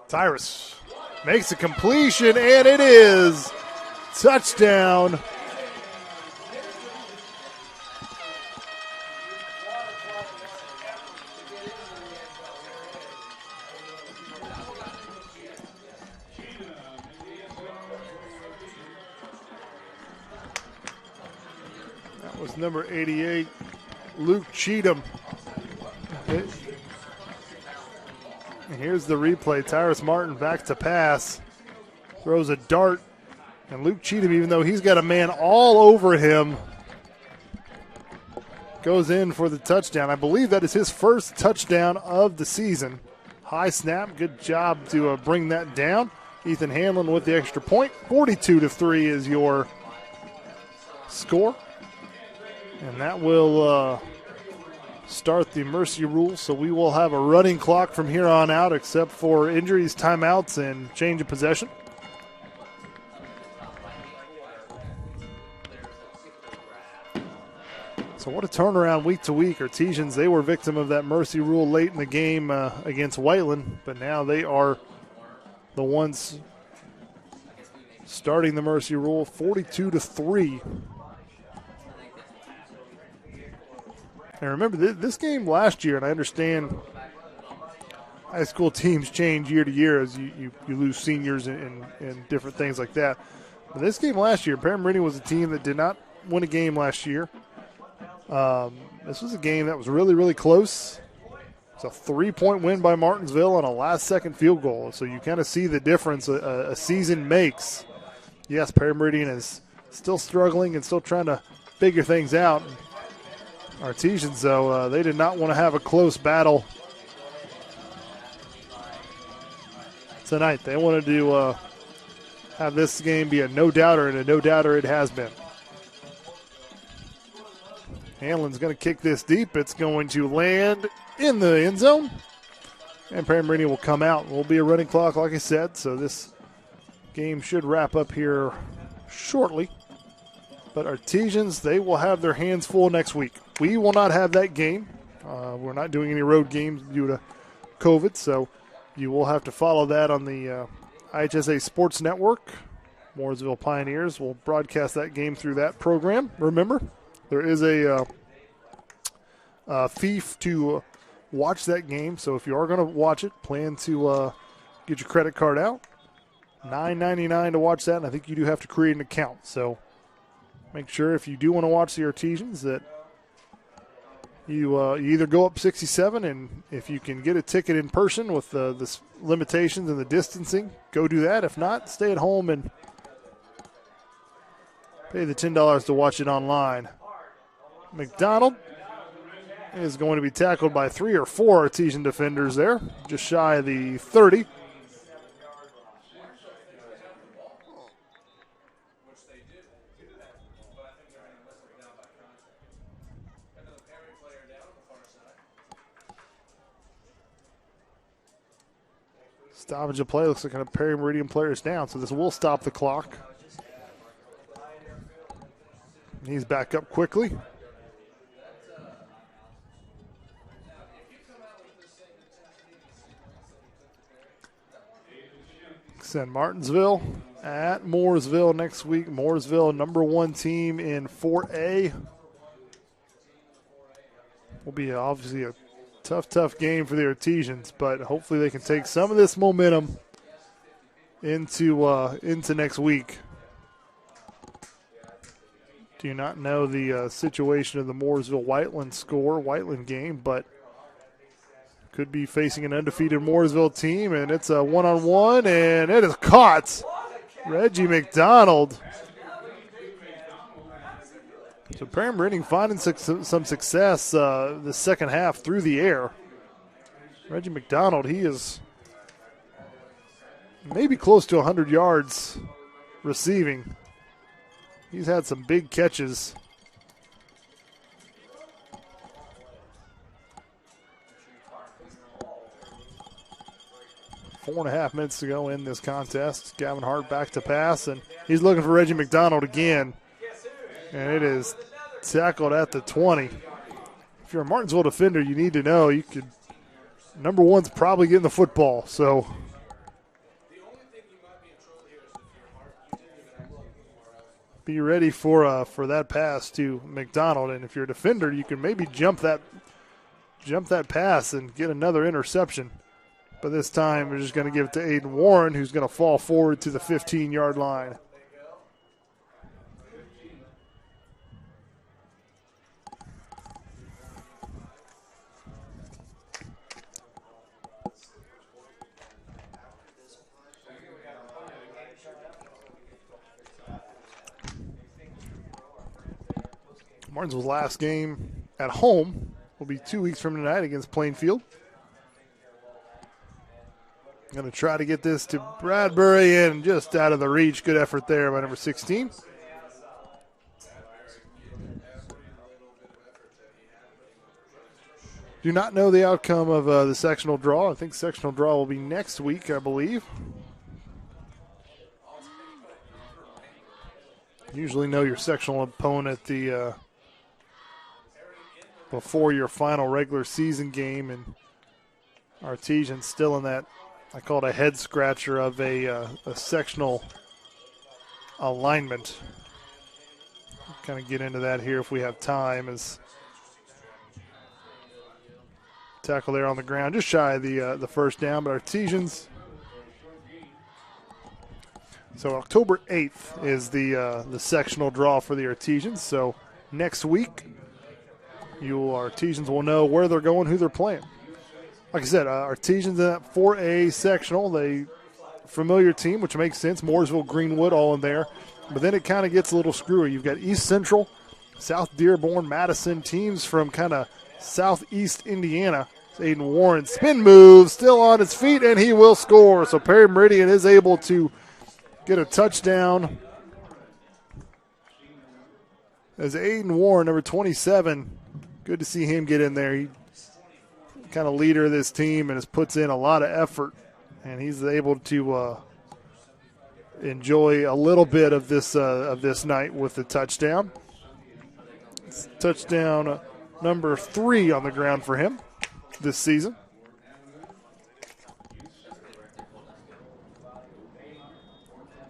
Tyrus makes a completion, and it is touchdown. That was number 88, Luke Cheatham. And here's the replay. Tyrus Martin back to pass. Throws a dart. And Luke Cheatham, even though he's got a man all over him, goes in for the touchdown. I believe that is his first touchdown of the season. High snap. Good job to bring that down. Ethan Hanlon with the extra point. 42-3 is your score. And that will start the mercy rule, so we will have a running clock from here on out except for injuries, timeouts, and change of possession. So what a turnaround week to week. Artesians, they were victim of that mercy rule late in the game against Whiteland, but now they are the ones starting the mercy rule. 42-3. And remember, this game last year, and I understand high school teams change year to year as you lose seniors and different things like that. But this game last year, Meridian was a team that did not win a game last year. This was a game that was really, really close. It's a 3-point win by Martinsville on a last-second field goal. So you kind of see the difference a season makes. Yes, Meridian is still struggling and still trying to figure things out. Artesians, though, they did not want to have a close battle tonight. They wanted to have this game be a no-doubter, and a no-doubter it has been. Hanlon's going to kick this deep. It's going to land in the end zone. And Prairie Meridian will come out. It will be a running clock, like I said, so this game should wrap up here shortly. But Artesians, they will have their hands full next week. We will not have that game. We're not doing any road games due to COVID, so you will have to follow that on the IHSA Sports Network. Mooresville Pioneers will broadcast that game through that program. Remember, there is a fee to watch that game, so if you are going to watch it, plan to get your credit card out. $9.99 to watch that, and I think you do have to create an account. So make sure if you do want to watch the Artesians that you either go up 67, and if you can get a ticket in person with the limitations and the distancing, go do that. If not, stay at home and pay the $10 to watch it online. McDonald is going to be tackled by 3 or 4 Artesian defenders there, just shy of the 30. Stoppage of play. Looks like a Perry Meridian player is down, so this will stop the clock. He's back up quickly. Send Martinsville at Mooresville next week. Mooresville, number 1 team in 4A. Will be obviously a tough game for the Artesians, but hopefully they can take some of this momentum into next week. Do not know the situation of the Mooresville-Whiteland game, but could be facing an undefeated Mooresville team, and it's a one-on-one, and it is caught. Reggie McDonald. So Perry Meridian finding some success the second half through the air. Reggie McDonald, he is maybe close to 100 yards receiving. He's had some big catches. Four and a half minutes to go in this contest. Gavin Hart back to pass, and he's looking for Reggie McDonald again. And it is tackled at the 20. If you're a Martinsville defender, you need to know you could. Number 1's probably getting the football, so. Be ready for that pass to McDonald, and if you're a defender, you can maybe jump that pass and get another interception. But this time, we're just going to give it to Aiden Warren, who's going to fall forward to the 15-yard line. Martinsville's last game at home will be 2 weeks from tonight against Plainfield. Going to try to get this to Bradbury and just out of the reach. Good effort there by number 16. Do not know the outcome of the sectional draw. I think sectional draw will be next week, I believe. Usually know your sectional opponent before your final regular season game, and Artesian still in that, I call it a head scratcher of a sectional alignment. Kind of get into that here if we have time. As tackle there on the ground, just shy of the first down, but Artesians. So October 8th is the sectional draw for the Artesians. So next week, Artesians will know where they're going, who they're playing. Like I said, Artesians in that 4A sectional, they familiar team, which makes sense. Mooresville, Greenwood, all in there. But then it kind of gets a little screwy. You've got East Central, South Dearborn, Madison, teams from kind of southeast Indiana. Aiden Warren, spin move, still on his feet, and he will score. So Perry Meridian is able to get a touchdown. As Aiden Warren, number 27, good to see him get in there. He kind of leader of this team and has puts in a lot of effort, and he's able to enjoy a little bit of this night with the touchdown. It's touchdown number 3 on the ground for him this season.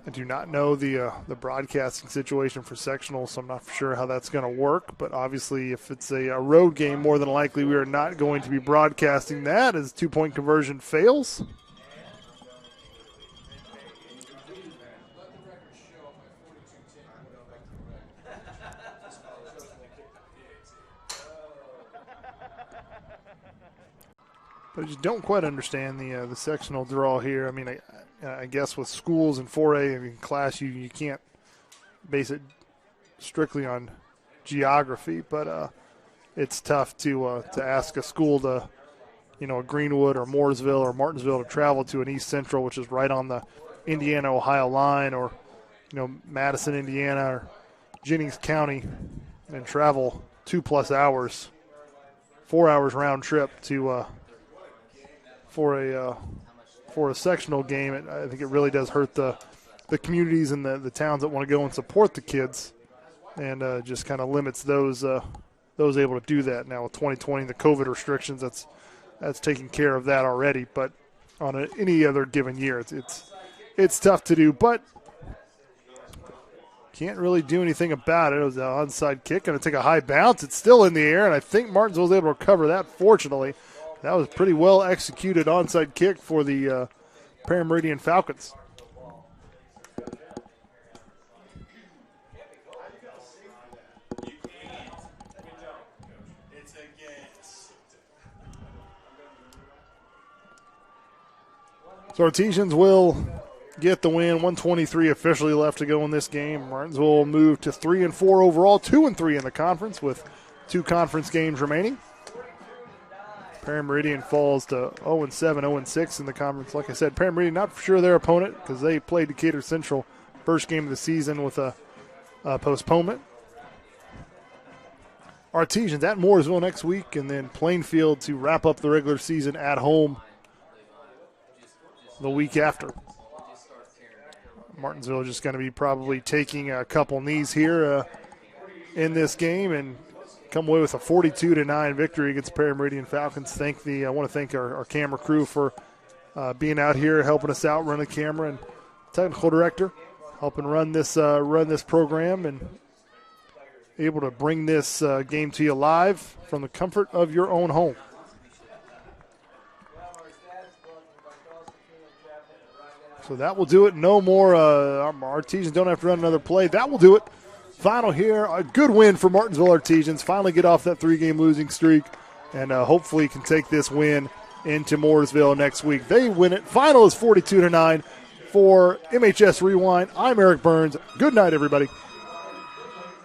I do not know the broadcasting situation for sectionals, so I'm not sure how that's going to work. But obviously, if it's a road game, more than likely we are not going to be broadcasting that as two-point conversion fails. But I just don't quite understand the sectional draw here. I mean, I guess with schools and 4A and class, you can't base it strictly on geography, but it's tough to ask a school to, a Greenwood or Mooresville or Martinsville to travel to an East Central, which is right on the Indiana-Ohio line, or, Madison, Indiana, or Jennings County, and travel 2+ hours, 4 hours round trip to for a sectional game. I think it really does hurt the communities and the towns that want to go and support the kids, and just kind of limits those able to do that. Now with 2020, the COVID restrictions, that's taking care of that already. But on any other given year, it's tough to do. But can't really do anything about it. It was an onside kick, going to take a high bounce. It's still in the air, and I think Martinsville was able to recover that, fortunately. That was pretty well executed onside kick for the Perry Meridian Falcons. So Artesians will get the win. 1:23 officially left to go in this game. Martinsville will move to 3-4 overall, 2-3 in the conference with 2 conference games remaining. Perry Meridian falls to 0-7, 0-6 in the conference. Like I said, Perry Meridian not for sure their opponent because they played Decatur Central first game of the season with a postponement. Artesians at Mooresville next week, and then Plainfield to wrap up the regular season at home the week after. Martinsville just going to be probably taking a couple knees here in this game and come away with a 42-9 victory against the Perry Meridian Falcons. I want to thank our camera crew for being out here, helping us out, run the camera, and technical director helping run this program and able to bring this game to you live from the comfort of your own home. So that will do it. No more. Our Artesians don't have to run another play. That will do it. Final here, a good win for Martinsville Artesians. Finally get off that 3-game losing streak and hopefully can take this win into Mooresville next week. They win it. Final is 42-9 for MHS Rewind. I'm Eric Burns. Good night, everybody.